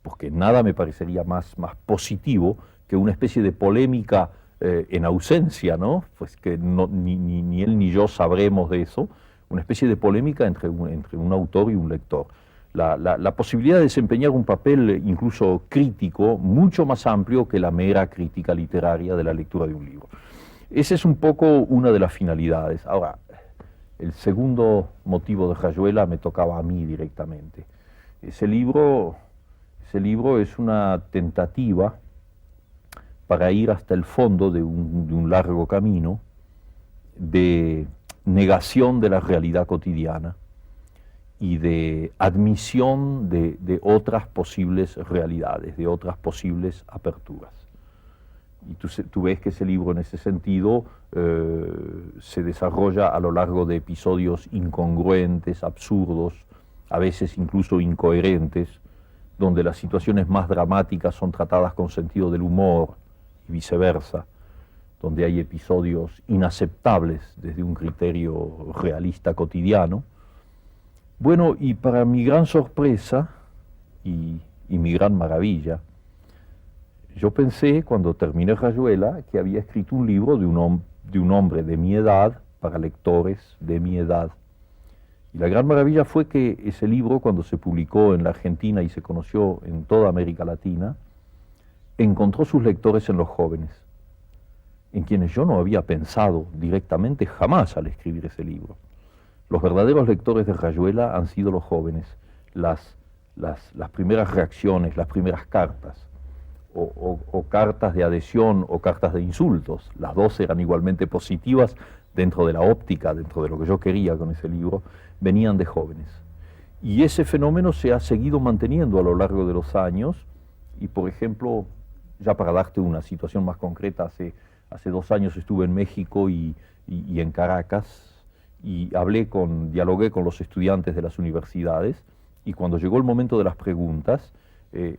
porque nada me parecería más positivo que una especie de polémica en ausencia, ¿no? Pues que ni él ni yo sabremos de eso, una especie de polémica entre un autor y un lector. La posibilidad de desempeñar un papel incluso crítico mucho más amplio que la mera crítica literaria de la lectura de un libro. Esa es un poco una de las finalidades. Ahora, el segundo motivo de Rayuela me tocaba a mí directamente. Ese libro es una tentativa para ir hasta el fondo de un largo camino de negación de la realidad cotidiana y de admisión de otras posibles realidades, de otras posibles aperturas. Y tú ves que ese libro en ese sentido se desarrolla a lo largo de episodios incongruentes, absurdos, a veces incluso incoherentes, donde las situaciones más dramáticas son tratadas con sentido del humor y viceversa, donde hay episodios inaceptables desde un criterio realista cotidiano. Bueno, y para mi gran sorpresa y mi gran maravilla, yo pensé cuando terminé Rayuela que había escrito un libro de un hombre de mi edad para lectores de mi edad. Y la gran maravilla fue que ese libro, cuando se publicó en la Argentina y se conoció en toda América Latina, encontró sus lectores en los jóvenes, en quienes yo no había pensado directamente jamás al escribir ese libro. Los verdaderos lectores de Rayuela han sido los jóvenes, las primeras reacciones, las primeras cartas, o cartas de adhesión o cartas de insultos. Las dos eran igualmente positivas dentro de la óptica, dentro de lo que yo quería con ese libro, venían de jóvenes. Y ese fenómeno se ha seguido manteniendo a lo largo de los años, y por ejemplo, ya para darte una situación más concreta, hace 2 años estuve en México y en Caracas, y dialogué con los estudiantes de las universidades, y cuando llegó el momento de las preguntas,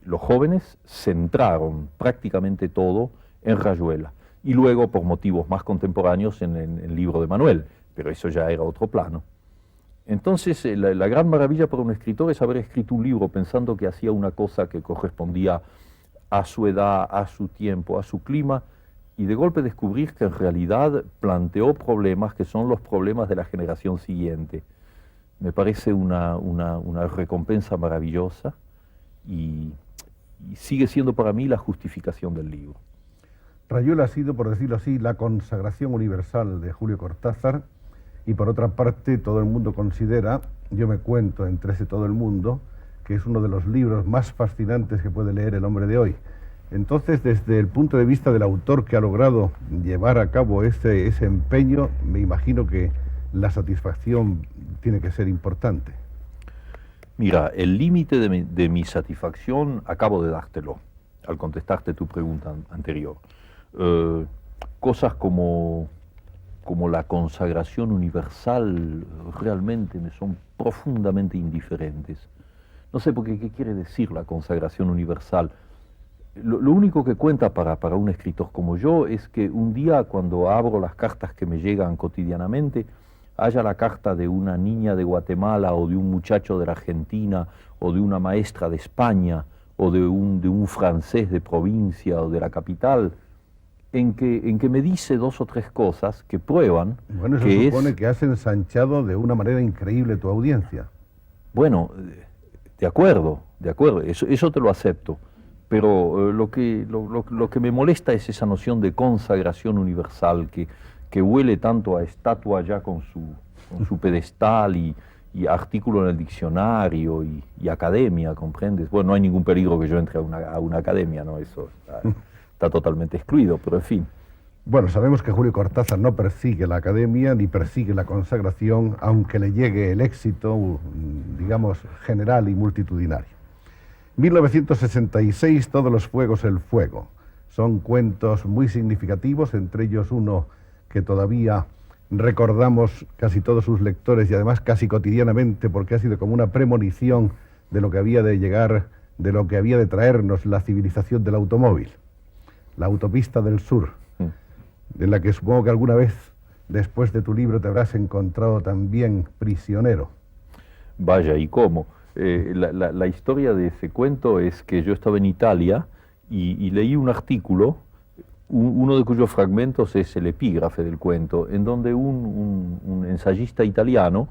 los jóvenes centraron prácticamente todo en Rayuela, y luego por motivos más contemporáneos en el libro de Manuel, pero eso ya era otro plano. Entonces la gran maravilla para un escritor es haber escrito un libro pensando que hacía una cosa que correspondía a su edad, a su tiempo, a su clima, y de golpe descubrir que en realidad planteó problemas que son los problemas de la generación siguiente. Me parece una recompensa maravillosa y sigue siendo para mí la justificación del libro. Rayuela ha sido, por decirlo así, la consagración universal de Julio Cortázar, y por otra parte todo el mundo considera, yo me cuento entre ese todo el mundo, que es uno de los libros más fascinantes que puede leer el hombre de hoy. Entonces, desde el punto de vista del autor que ha logrado llevar a cabo ese empeño, me imagino que la satisfacción tiene que ser importante. Mira, el límite de mi satisfacción acabo de dártelo, al contestarte tu pregunta anterior. Cosas como la consagración universal realmente me son profundamente indiferentes. No sé por qué quiere decir la consagración universal. Lo único que cuenta para un escritor como yo es que un día, cuando abro las cartas que me llegan cotidianamente, haya la carta de una niña de Guatemala o de un muchacho de la Argentina o de una maestra de España o de un francés de provincia o de la capital, en que me dice 2 o 3 cosas que prueban. Bueno, eso supone que has ensanchado de una manera increíble tu audiencia. Bueno, de acuerdo, eso te lo acepto. Pero lo que me molesta es esa noción de consagración universal que que huele tanto a estatua ya con su pedestal y artículo en el diccionario y academia, ¿comprendes? Bueno, no hay ningún peligro que yo entre a una academia, ¿no? Eso está totalmente excluido, pero en fin. Bueno, sabemos que Julio Cortázar no persigue la academia ni persigue la consagración, aunque le llegue el éxito, digamos, general y multitudinario. 1966, Todos los fuegos el fuego. Son cuentos muy significativos, entre ellos uno que todavía recordamos casi todos sus lectores y además casi cotidianamente porque ha sido como una premonición de lo que había de llegar, de lo que había de traernos la civilización del automóvil, La autopista del sur, en la que supongo que alguna vez después de tu libro te habrás encontrado también prisionero. Vaya, ¿y cómo? La historia de ese cuento es que yo estaba en Italia y leí un artículo, uno de cuyos fragmentos es el epígrafe del cuento, en donde un ensayista italiano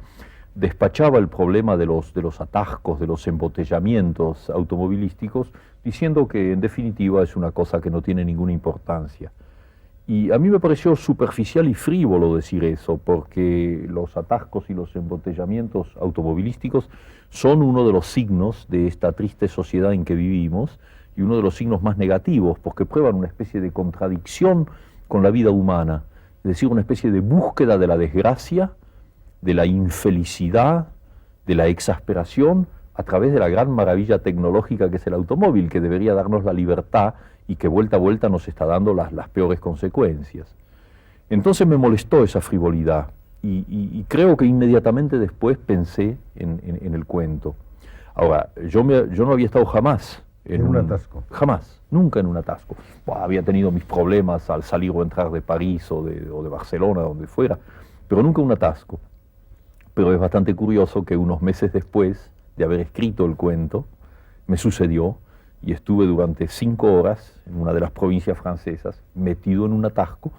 despachaba el problema de los atascos, de los embotellamientos automovilísticos, diciendo que en definitiva es una cosa que no tiene ninguna importancia. Y a mí me pareció superficial y frívolo decir eso, porque los atascos y los embotellamientos automovilísticos son uno de los signos de esta triste sociedad en que vivimos y uno de los signos más negativos, porque prueban una especie de contradicción con la vida humana, es decir, una especie de búsqueda de la desgracia, de la infelicidad, de la exasperación, a través de la gran maravilla tecnológica que es el automóvil, que debería darnos la libertad y que vuelta a vuelta nos está dando las peores consecuencias. Entonces me molestó esa frivolidad y creo que inmediatamente después pensé en el cuento. Ahora, yo no había estado jamás en un atasco. Jamás, nunca en un atasco. Bueno, había tenido mis problemas al salir o entrar de París o de Barcelona, donde fuera, pero nunca un atasco. Pero es bastante curioso que unos meses después de haber escrito el cuento, me sucedió y estuve durante 5 horas en una de las provincias francesas, metido en un atasco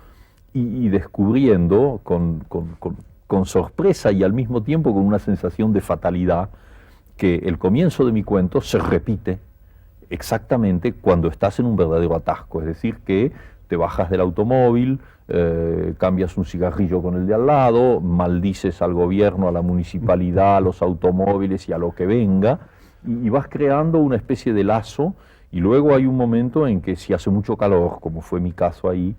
y descubriendo con sorpresa y al mismo tiempo con una sensación de fatalidad que el comienzo de mi cuento se repite exactamente cuando estás en un verdadero atasco, es decir, que te bajas del automóvil, cambias un cigarrillo con el de al lado, maldices al gobierno, a la municipalidad, a los automóviles y a lo que venga, y vas creando una especie de lazo, y luego hay un momento en que si hace mucho calor, como fue mi caso ahí,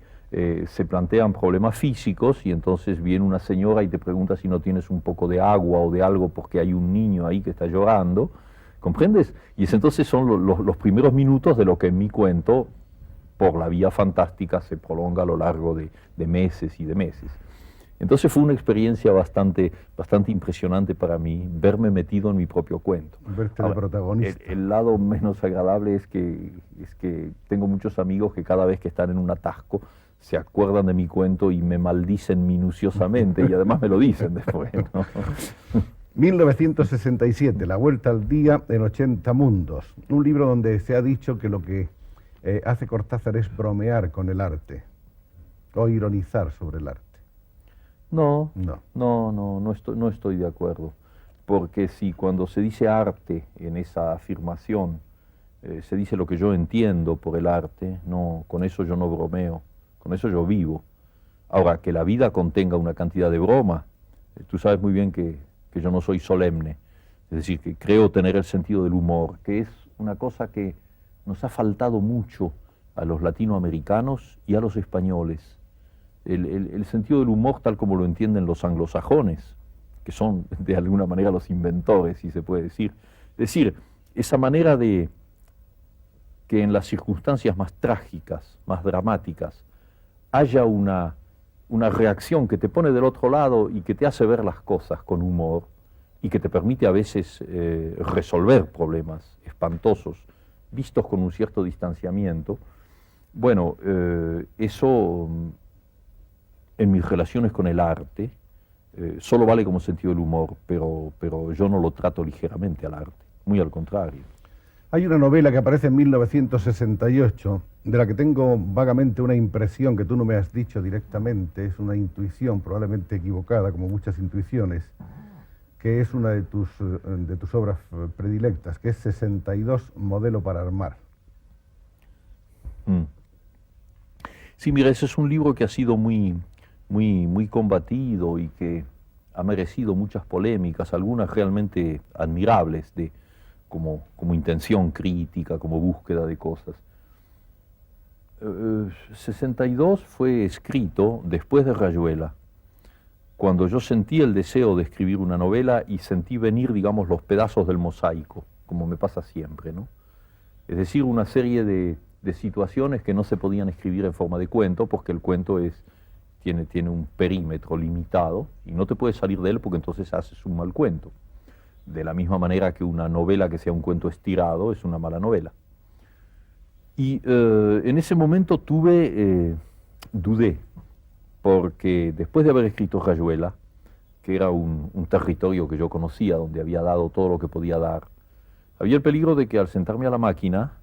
se plantean problemas físicos y entonces viene una señora y te pregunta si no tienes un poco de agua o de algo porque hay un niño ahí que está llorando, ¿comprendes? Y entonces son los primeros minutos de lo que en mi cuento, por la vía fantástica, se prolonga a lo largo de meses y de meses. Entonces fue una experiencia bastante impresionante para mí, verme metido en mi propio cuento. Verte de protagonista. El lado menos agradable es que tengo muchos amigos que cada vez que están en un atasco se acuerdan de mi cuento y me maldicen minuciosamente y además me lo dicen después, ¿no? 1967, La vuelta al día en 80 mundos. Un libro donde se ha dicho que lo que hace Cortázar es bromear con el arte o ironizar sobre el arte. No estoy de acuerdo, porque si cuando se dice arte en esa afirmación se dice lo que yo entiendo por el arte, no, con eso yo no bromeo, con eso yo vivo. Ahora, que la vida contenga una cantidad de broma, tú sabes muy bien que yo no soy solemne, es decir, que creo tener el sentido del humor, que es una cosa que nos ha faltado mucho a los latinoamericanos y a los españoles. El sentido del humor tal como lo entienden los anglosajones, que son de alguna manera los inventores, si se puede decir. Es decir, esa manera de que en las circunstancias más trágicas, más dramáticas, haya una reacción que te pone del otro lado y que te hace ver las cosas con humor y que te permite a veces resolver problemas espantosos, vistos con un cierto distanciamiento. Bueno, eso en mis relaciones con el arte solo vale como sentido del humor, pero yo no lo trato ligeramente al arte, muy al contrario. Hay una novela que aparece en 1968, de la que tengo vagamente una impresión que tú no me has dicho directamente, es una intuición probablemente equivocada, como muchas intuiciones, que es una de tus obras predilectas, que es 62, Modelo para armar. Sí, mira, ese es un libro que ha sido muy muy combatido y que ha merecido muchas polémicas, algunas realmente admirables como intención crítica, como búsqueda de cosas. 62 fue escrito después de Rayuela, cuando yo sentí el deseo de escribir una novela y sentí venir, digamos, los pedazos del mosaico, como me pasa siempre, ¿no? Es decir, una serie de situaciones que no se podían escribir en forma de cuento, porque el cuento tiene un perímetro limitado y no te puedes salir de él porque entonces haces un mal cuento. De la misma manera que una novela que sea un cuento estirado es una mala novela. Y en ese momento dudé, porque después de haber escrito Rayuela, que era un territorio que yo conocía, donde había dado todo lo que podía dar, había el peligro de que al sentarme a la máquina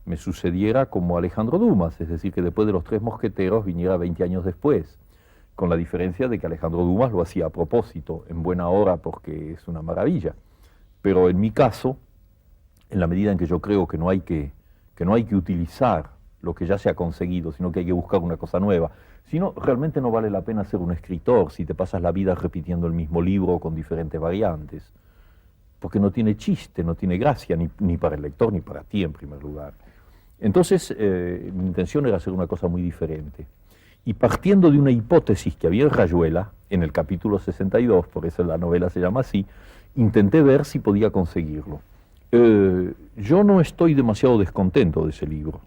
me sucediera como Alejandro Dumas, es decir, que después de Los Tres Mosqueteros viniera 20 años después, con la diferencia de que Alejandro Dumas lo hacía a propósito, en buena hora, porque es una maravilla. Pero en mi caso, en la medida en que yo creo que no hay que utilizar lo que ya se ha conseguido, sino que hay que buscar una cosa nueva. Si no, realmente no vale la pena ser un escritor si te pasas la vida repitiendo el mismo libro con diferentes variantes, porque no tiene chiste, no tiene gracia, ni para el lector ni para ti en primer lugar. Entonces, mi intención era hacer una cosa muy diferente. Y partiendo de una hipótesis que había en Rayuela, en el capítulo 62, por eso la novela se llama así, intenté ver si podía conseguirlo. Yo no estoy demasiado descontento de ese libro.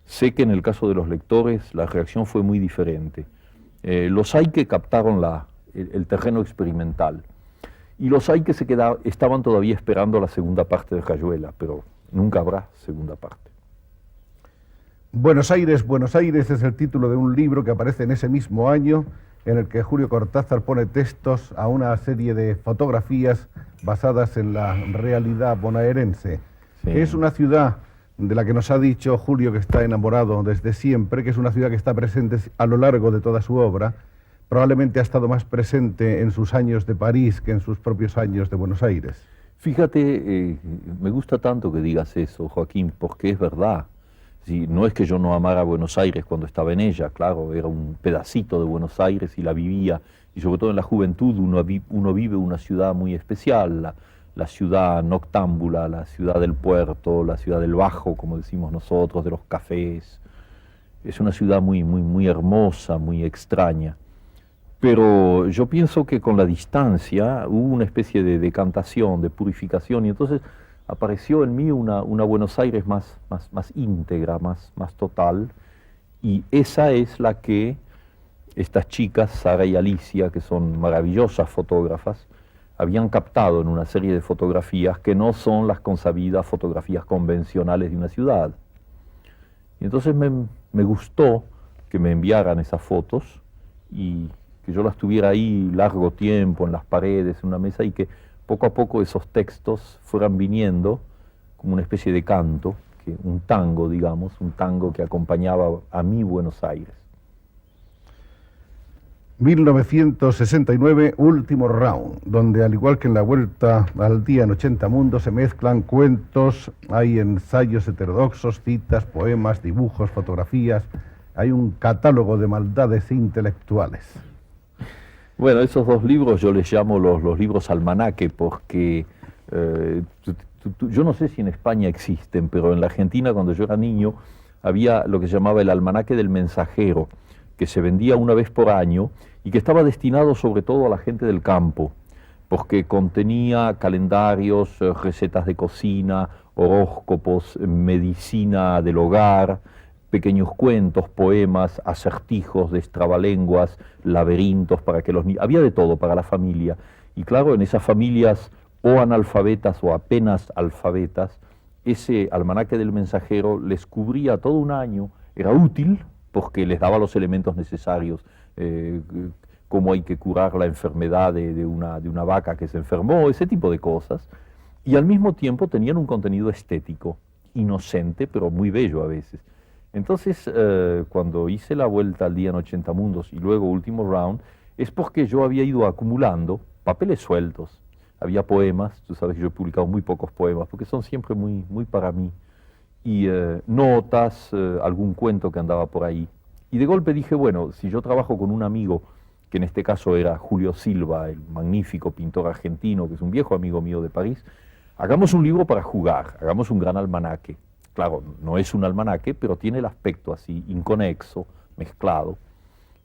Sé que en el caso de los lectores la reacción fue muy diferente. Los hay que captaron el terreno experimental y los hay que estaban todavía esperando la segunda parte de Rayuela, pero nunca habrá segunda parte. Buenos Aires es el título de un libro que aparece en ese mismo año, en el que Julio Cortázar pone textos a una serie de fotografías basadas en la realidad bonaerense. Sí. Es una ciudad de la que nos ha dicho Julio que está enamorado desde siempre, que es una ciudad que está presente a lo largo de toda su obra. Probablemente ha estado más presente en sus años de París que en sus propios años de Buenos Aires. Fíjate, me gusta tanto que digas eso, Joaquín, porque es verdad. Sí, no es que yo no amara Buenos Aires cuando estaba en ella, claro, era un pedacito de Buenos Aires y la vivía, y sobre todo en la juventud uno vive una ciudad muy especial, la ciudad noctámbula, la ciudad del puerto, la ciudad del Bajo, como decimos nosotros, de los cafés. Es una ciudad muy hermosa, muy extraña. Pero yo pienso que con la distancia hubo una especie de decantación, de purificación, y entonces apareció en mí una Buenos Aires más íntegra, más total, y esa es la que estas chicas, Sara y Alicia, que son maravillosas fotógrafas, habían captado en una serie de fotografías que no son las consabidas fotografías convencionales de una ciudad. Y entonces me gustó que me enviaran esas fotos y que yo las tuviera ahí largo tiempo en las paredes, en una mesa, y que poco a poco esos textos fueran viniendo como una especie de canto, un tango, digamos, un tango que acompañaba a mi Buenos Aires. 1969, último round, donde al igual que en la Vuelta al Día en 80 Mundos se mezclan cuentos, hay ensayos heterodoxos, citas, poemas, dibujos, fotografías, hay un catálogo de maldades intelectuales. Bueno, esos dos libros yo les llamo los libros almanaque porque yo no sé si en España existen, pero en la Argentina cuando yo era niño había lo que se llamaba el almanaque del mensajero, que se vendía una vez por año y que estaba destinado sobre todo a la gente del campo, porque contenía calendarios, recetas de cocina, horóscopos, medicina del hogar, pequeños cuentos, poemas, acertijos, destrabalenguas, laberintos para que los niños... Había de todo para la familia. Y claro, en esas familias o analfabetas o apenas alfabetas, ese almanaque del mensajero les cubría todo un año, era útil porque les daba los elementos necesarios, cómo hay que curar la enfermedad de una vaca que se enfermó, ese tipo de cosas, y al mismo tiempo tenían un contenido estético, inocente, pero muy bello a veces. Entonces, cuando hice la Vuelta al Día en 80 Mundos y luego Último Round, es porque yo había ido acumulando papeles sueltos. Había poemas, tú sabes que yo he publicado muy pocos poemas, porque son siempre muy para mí, y notas, algún cuento que andaba por ahí. Y de golpe dije, bueno, si yo trabajo con un amigo que en este caso era Julio Silva, el magnífico pintor argentino, que es un viejo amigo mío de París, hagamos un libro para jugar, hagamos un gran almanaque. Claro, no es un almanaque, pero tiene el aspecto así, inconexo, mezclado,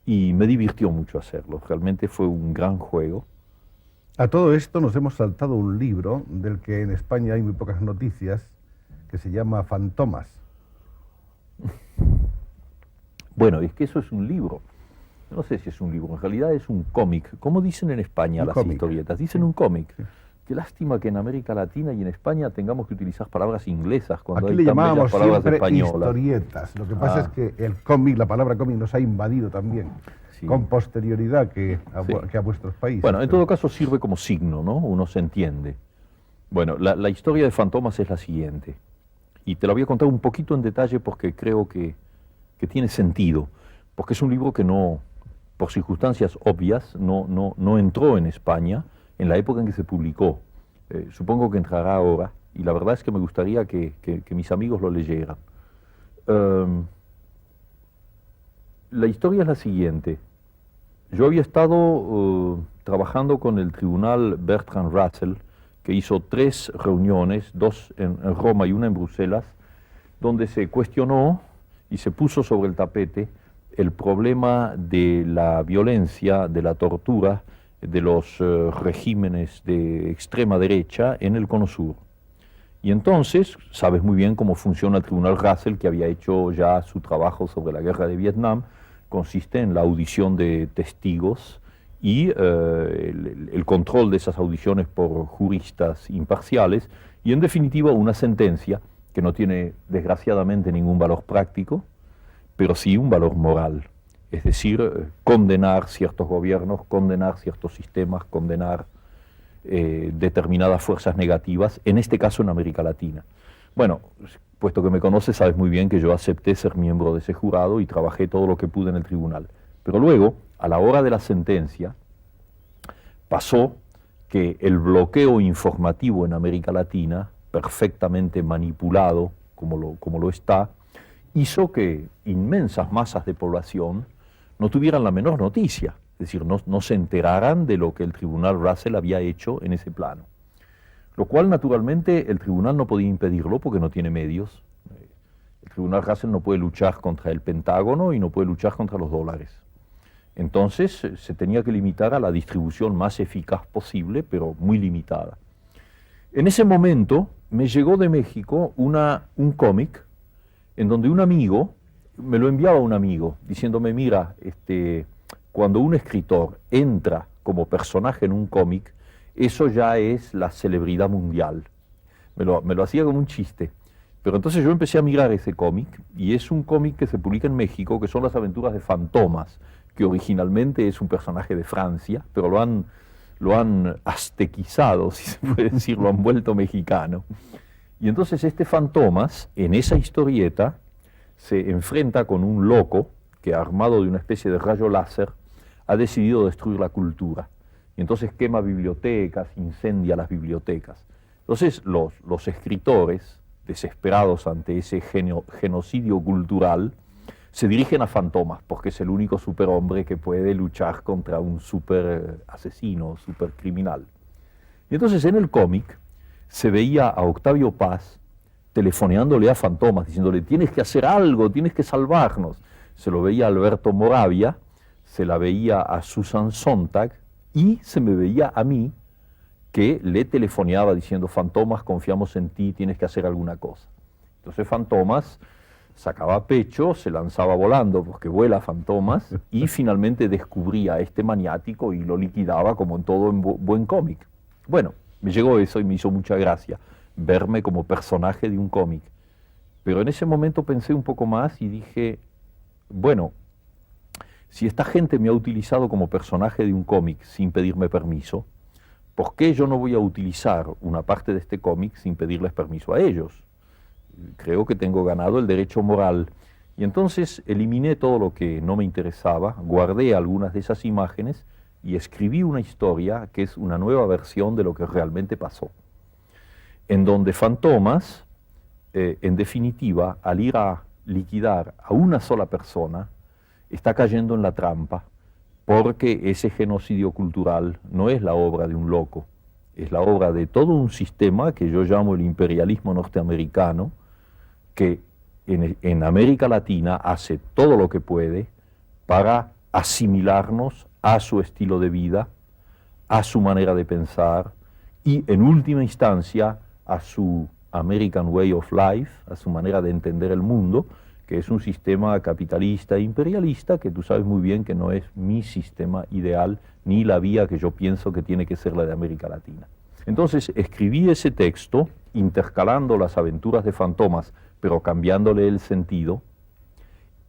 y me divirtió mucho hacerlo, realmente fue un gran juego. A todo esto nos hemos saltado un libro del que en España hay muy pocas noticias, que se llama Fantomas. Bueno, es que eso es un libro. No sé si es un libro, en realidad es un cómic. ¿Cómo dicen en España las historietas? Dicen un cómic. Sí. Qué lástima que en América Latina y en España tengamos que utilizar palabras inglesas cuando aquí hay le tan bellas palabras españolas. Historietas. Lo que pasa es que el cómic, la palabra cómic nos ha invadido también, con posterioridad que a vuestros países. Bueno, en todo caso sirve como signo, ¿no? Uno se entiende. Bueno, la historia de Fantomas es la siguiente. Y te la voy a contar un poquito en detalle porque creo que tiene sentido. Porque es un libro que no, por circunstancias obvias, no entró en España en la época en que se publicó. Supongo que entrará ahora, y la verdad es que me gustaría que mis amigos lo leyeran. La historia es la siguiente. Yo había estado trabajando con el tribunal Bertrand Russell, que hizo 3 reuniones, 2 en Roma y una en Bruselas, donde se cuestionó y se puso sobre el tapete el problema de la violencia, de la tortura, de los regímenes de extrema derecha en el Cono Sur. Y entonces, sabes muy bien cómo funciona el Tribunal Russell, que había hecho ya su trabajo sobre la guerra de Vietnam, consiste en la audición de testigos y el control de esas audiciones por juristas imparciales y, en definitiva, una sentencia que no tiene, desgraciadamente, ningún valor práctico, pero sí un valor moral. Es decir, condenar ciertos gobiernos, condenar ciertos sistemas, condenar determinadas fuerzas negativas, en este caso en América Latina. Bueno, puesto que me conoces, sabes muy bien que yo acepté ser miembro de ese jurado y trabajé todo lo que pude en el tribunal. Pero luego, a la hora de la sentencia, pasó que el bloqueo informativo en América Latina, perfectamente manipulado como lo está, hizo que inmensas masas de población no tuvieran la menor noticia, es decir, no se enteraran de lo que el Tribunal Russell había hecho en ese plano. Lo cual, naturalmente, el tribunal no podía impedirlo porque no tiene medios. El Tribunal Russell no puede luchar contra el Pentágono y no puede luchar contra los dólares. Entonces, se tenía que limitar a la distribución más eficaz posible, pero muy limitada. En ese momento, me llegó de México un cómic en donde un amigo, me lo enviaba un amigo, diciéndome, mira, cuando un escritor entra como personaje en un cómic, eso ya es la celebridad mundial. Me lo hacía como un chiste. Pero entonces yo empecé a mirar ese cómic, y es un cómic que se publica en México, que son las aventuras de Fantomas, que originalmente es un personaje de Francia, pero lo han aztequizado, si se puede decir, lo han vuelto mexicano. Y entonces este Fantomas, en esa historieta, se enfrenta con un loco que, armado de una especie de rayo láser, ha decidido destruir la cultura. Y entonces quema bibliotecas, incendia las bibliotecas. Entonces los escritores, desesperados ante ese genocidio cultural, se dirigen a Fantomas, porque es el único superhombre que puede luchar contra un super asesino, super criminal. Y entonces en el cómic se veía a Octavio Paz telefoneándole a Fantomas, diciéndole, tienes que hacer algo, tienes que salvarnos. Se lo veía a Alberto Moravia, se la veía a Susan Sontag, y se me veía a mí, que le telefoneaba diciendo, Fantomas, confiamos en ti, tienes que hacer alguna cosa. Entonces Fantomas sacaba pecho, se lanzaba volando, porque vuela Fantomas, y finalmente descubría a este maniático y lo liquidaba como en todo buen cómic. Bueno, me llegó eso y me hizo mucha gracia verme como personaje de un cómic. Pero en ese momento pensé un poco más y dije, bueno, si esta gente me ha utilizado como personaje de un cómic sin pedirme permiso, ¿por qué yo no voy a utilizar una parte de este cómic sin pedirles permiso a ellos? Creo que tengo ganado el derecho moral. Y entonces eliminé todo lo que no me interesaba, guardé algunas de esas imágenes y escribí una historia que es una nueva versión de lo que realmente pasó, en donde Fantomas, en definitiva, al ir a liquidar a una sola persona, está cayendo en la trampa porque ese genocidio cultural no es la obra de un loco, es la obra de todo un sistema que yo llamo el imperialismo norteamericano, que en América Latina hace todo lo que puede para asimilarnos a su estilo de vida, a su manera de pensar y en última instancia a su American Way of Life, a su manera de entender el mundo, que es un sistema capitalista e imperialista que tú sabes muy bien que no es mi sistema ideal ni la vía que yo pienso que tiene que ser la de América Latina. Entonces escribí ese texto intercalando las aventuras de Fantomas, pero cambiándole el sentido,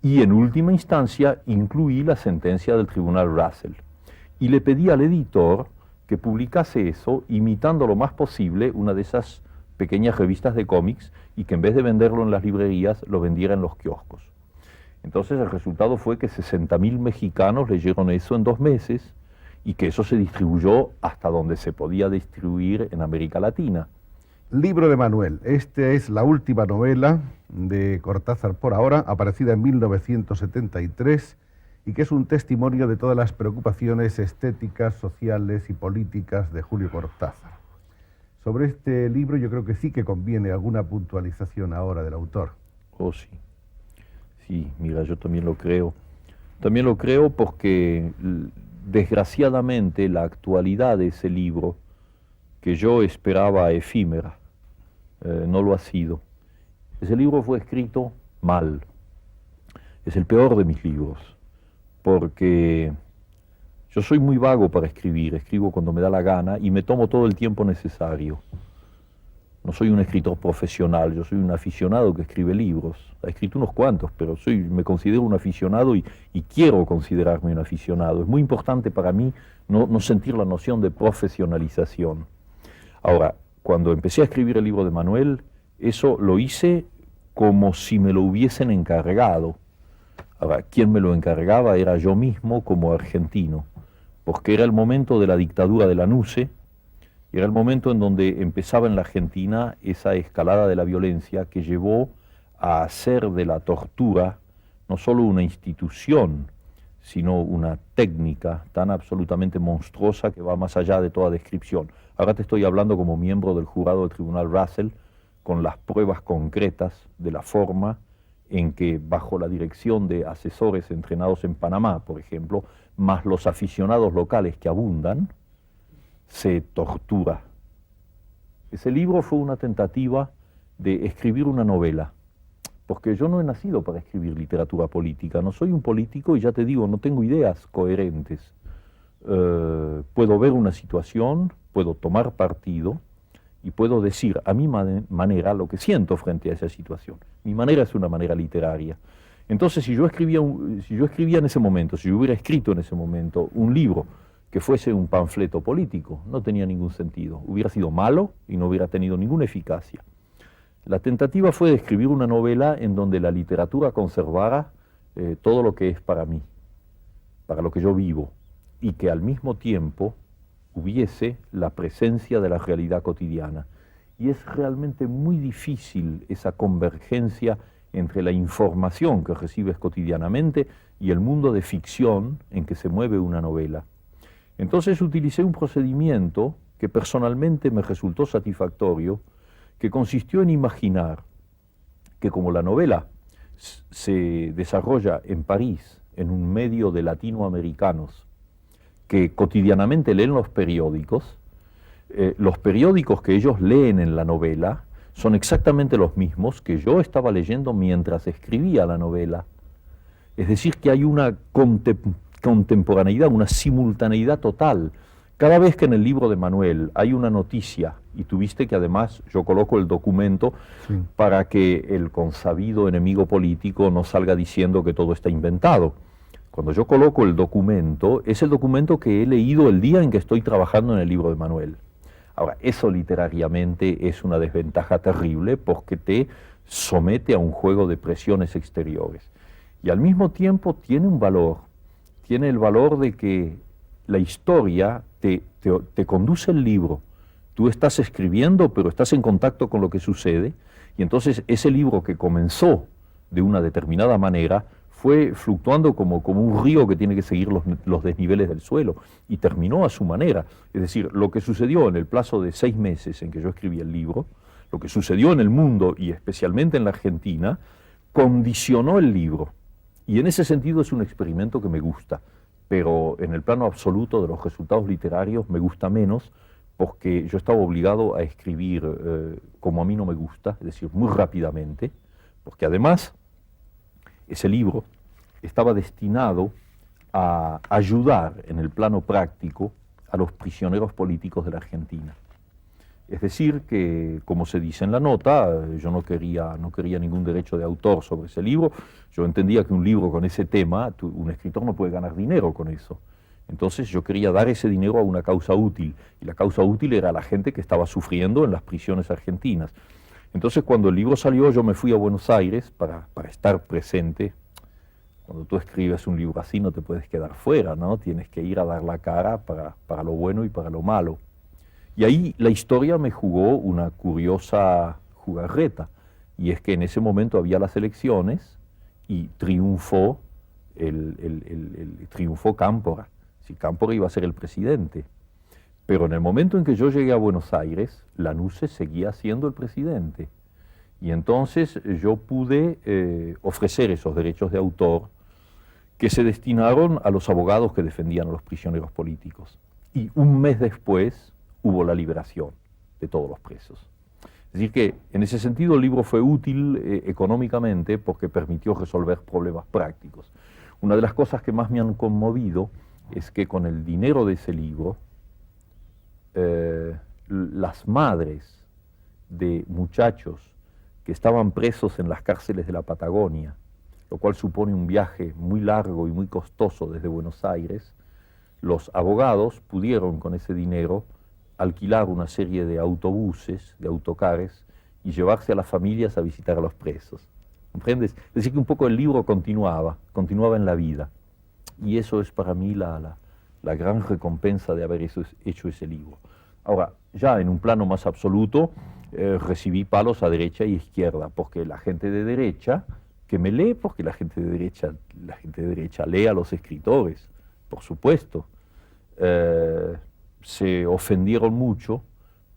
y en última instancia incluí la sentencia del Tribunal Russell. Y le pedí al editor que publicase eso imitando lo más posible una de esas pequeñas revistas de cómics y que en vez de venderlo en las librerías lo vendiera en los kioscos. Entonces el resultado fue que 60.000 mexicanos leyeron eso en 2 meses y que eso se distribuyó hasta donde se podía distribuir en América Latina. Libro de Manuel. Esta es la última novela de Cortázar por ahora, aparecida en 1973 y que es un testimonio de todas las preocupaciones estéticas, sociales y políticas de Julio Cortázar. Sobre este libro yo creo que sí que conviene alguna puntualización ahora del autor. Oh, sí. Sí, mira, yo también lo creo. También lo creo porque, desgraciadamente, la actualidad de ese libro, que yo esperaba efímera, no lo ha sido. Ese libro fue escrito mal. Es el peor de mis libros, porque yo soy muy vago para escribir, escribo cuando me da la gana y me tomo todo el tiempo necesario. No soy un escritor profesional, yo soy un aficionado que escribe libros. He escrito unos cuantos, pero me considero un aficionado y quiero considerarme un aficionado. Es muy importante para mí no sentir la noción de profesionalización. Ahora, cuando empecé a escribir el libro de Manuel, eso lo hice como si me lo hubiesen encargado. Ahora, quien me lo encargaba era yo mismo como argentino, porque era el momento de la dictadura de la NUCE, era el momento en donde empezaba en la Argentina esa escalada de la violencia que llevó a hacer de la tortura no solo una institución, sino una técnica tan absolutamente monstruosa que va más allá de toda descripción. Ahora te estoy hablando como miembro del jurado del Tribunal Russell, con las pruebas concretas de la forma en que, bajo la dirección de asesores entrenados en Panamá, por ejemplo, más los aficionados locales que abundan, se tortura. Ese libro fue una tentativa de escribir una novela, porque yo no he nacido para escribir literatura política, no soy un político y ya te digo, no tengo ideas coherentes. Puedo ver una situación, puedo tomar partido y puedo decir a mi manera lo que siento frente a esa situación. Mi manera es una manera literaria. Entonces, si yo escribía en ese momento, si yo hubiera escrito en ese momento un libro que fuese un panfleto político, no tenía ningún sentido. Hubiera sido malo y no hubiera tenido ninguna eficacia. La tentativa fue de escribir una novela en donde la literatura conservara todo lo que es para mí, para lo que yo vivo, y que al mismo tiempo hubiese la presencia de la realidad cotidiana. Y es realmente muy difícil esa convergencia entre la información que recibes cotidianamente y el mundo de ficción en que se mueve una novela. Entonces utilicé un procedimiento que personalmente me resultó satisfactorio, que consistió en imaginar que como la novela se desarrolla en París, en un medio de latinoamericanos que cotidianamente leen los periódicos que ellos leen en la novela son exactamente los mismos que yo estaba leyendo mientras escribía la novela. Es decir, que hay una contemporaneidad, una simultaneidad total. Cada vez que en el libro de Manuel hay una noticia, y tuviste que además yo coloco el documento para que el consabido enemigo político no salga diciendo que todo está inventado. Cuando yo coloco el documento, es el documento que he leído el día en que estoy trabajando en el libro de Manuel. Ahora, eso literariamente es una desventaja terrible porque te somete a un juego de presiones exteriores. Y al mismo tiempo tiene un valor, tiene el valor de que la historia te conduce el libro. Tú estás escribiendo, pero estás en contacto con lo que sucede, y entonces ese libro que comenzó de una determinada manera fue fluctuando como un río que tiene que seguir los desniveles del suelo, y terminó a su manera. Es decir, lo que sucedió en el plazo de 6 meses en que yo escribí el libro, lo que sucedió en el mundo y especialmente en la Argentina, condicionó el libro. Y en ese sentido es un experimento que me gusta, pero en el plano absoluto de los resultados literarios me gusta menos, porque yo estaba obligado a escribir como a mí no me gusta, es decir, muy rápidamente, porque además ese libro estaba destinado a ayudar en el plano práctico a los prisioneros políticos de la Argentina. Es decir, que, como se dice en la nota, yo no quería ningún derecho de autor sobre ese libro. Yo entendía que un libro con ese tema, un escritor no puede ganar dinero con eso. Entonces yo quería dar ese dinero a una causa útil, y la causa útil era la gente que estaba sufriendo en las prisiones argentinas. Entonces cuando el libro salió yo me fui a Buenos Aires para estar presente. Cuando tú escribes un libro así no te puedes quedar fuera, ¿no? Tienes que ir a dar la cara para lo bueno y para lo malo. Y ahí la historia me jugó una curiosa jugarreta, y es que en ese momento había las elecciones y triunfó triunfó Cámpora. Si Cámpora iba a ser el presidente. Pero en el momento en que yo llegué a Buenos Aires, Lanuse seguía siendo el presidente. Y entonces yo pude ofrecer esos derechos de autor que se destinaron a los abogados que defendían a los prisioneros políticos. Y un mes después hubo la liberación de todos los presos. Es decir que en ese sentido el libro fue útil económicamente porque permitió resolver problemas prácticos. Una de las cosas que más me han conmovido es que con el dinero de ese libro, las madres de muchachos que estaban presos en las cárceles de la Patagonia, lo cual supone un viaje muy largo y muy costoso desde Buenos Aires, los abogados pudieron con ese dinero alquilar una serie de autobuses, de autocares, y llevarse a las familias a visitar a los presos. ¿Comprendes? Es decir, que un poco el libro continuaba en la vida. Y eso es para mí la gran recompensa de haber hecho ese libro. Ahora, ya en un plano más absoluto, recibí palos a derecha y izquierda, porque la gente de derecha, que me lee, porque la gente de derecha lee a los escritores, por supuesto, se ofendieron mucho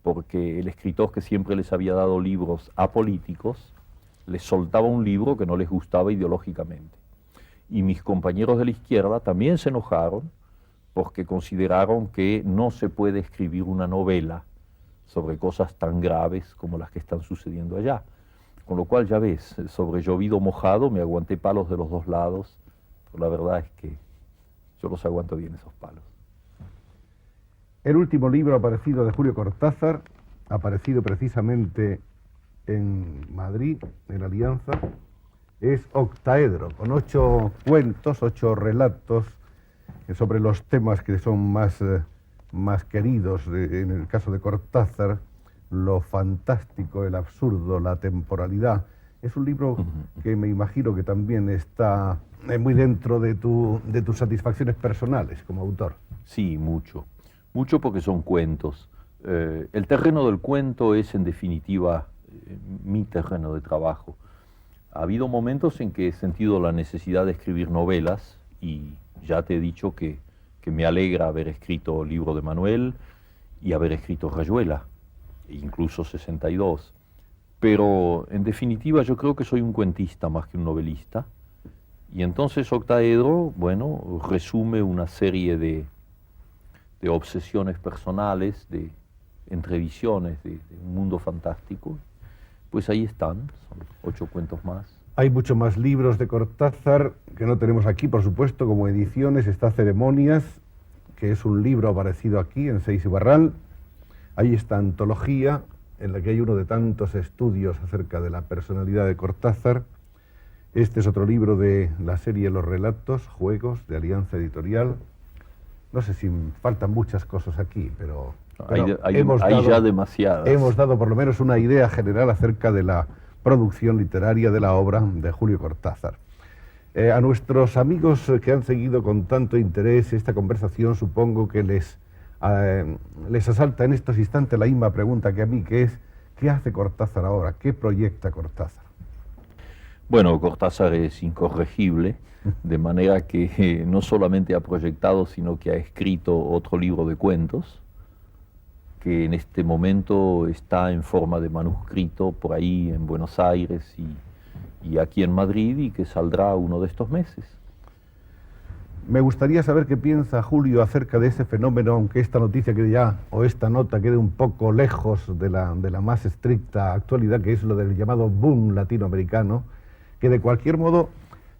porque el escritor que siempre les había dado libros apolíticos les soltaba un libro que no les gustaba ideológicamente. Y mis compañeros de la izquierda también se enojaron porque consideraron que no se puede escribir una novela sobre cosas tan graves como las que están sucediendo allá. Con lo cual, ya ves, sobre llovido mojado me aguanté palos de los dos lados, pero la verdad es que yo los aguanto bien esos palos. El último libro aparecido de Julio Cortázar, aparecido precisamente en Madrid, en Alianza, es Octaedro, con 8 cuentos, 8 relatos sobre los temas que son más queridos, en el caso de Cortázar, lo fantástico, el absurdo, la temporalidad. Es un libro que me imagino que también está muy dentro de tus satisfacciones personales como autor. Sí, mucho porque son cuentos. El terreno del cuento es en definitiva mi terreno de trabajo. Ha habido momentos en que he sentido la necesidad de escribir novelas, y ya te he dicho que me alegra haber escrito Libro de Manuel y haber escrito Rayuela, e incluso 62. Pero en definitiva yo creo que soy un cuentista más que un novelista, y entonces Octaedro, bueno, resume una serie de obsesiones personales, de entrevisiones de un mundo fantástico. Pues ahí están, son 8 cuentos más. Hay muchos más libros de Cortázar que no tenemos aquí, por supuesto, como ediciones. Está Ceremonias, que es un libro aparecido aquí en Seix y Barral. Ahí está Antología, en la que hay uno de tantos estudios acerca de la personalidad de Cortázar. Este es otro libro de la serie Los Relatos, Juegos, de Alianza Editorial. No sé si faltan muchas cosas aquí, pero hay ya demasiadas. Hemos dado por lo menos una idea general acerca de la producción literaria de la obra de Julio Cortázar. A nuestros amigos que han seguido con tanto interés esta conversación, supongo que les asalta en estos instantes la misma pregunta que a mí, que es: ¿qué hace Cortázar ahora? ¿Qué proyecta Cortázar? Bueno, Cortázar es incorregible, de manera que no solamente ha proyectado, sino que ha escrito otro libro de cuentos, que en este momento está en forma de manuscrito por ahí en Buenos Aires y aquí en Madrid, y que saldrá uno de estos meses. Me gustaría saber qué piensa Julio acerca de ese fenómeno, aunque esta noticia quede ya, o esta nota quede un poco lejos de la más estricta actualidad, que es lo del llamado boom latinoamericano, que de cualquier modo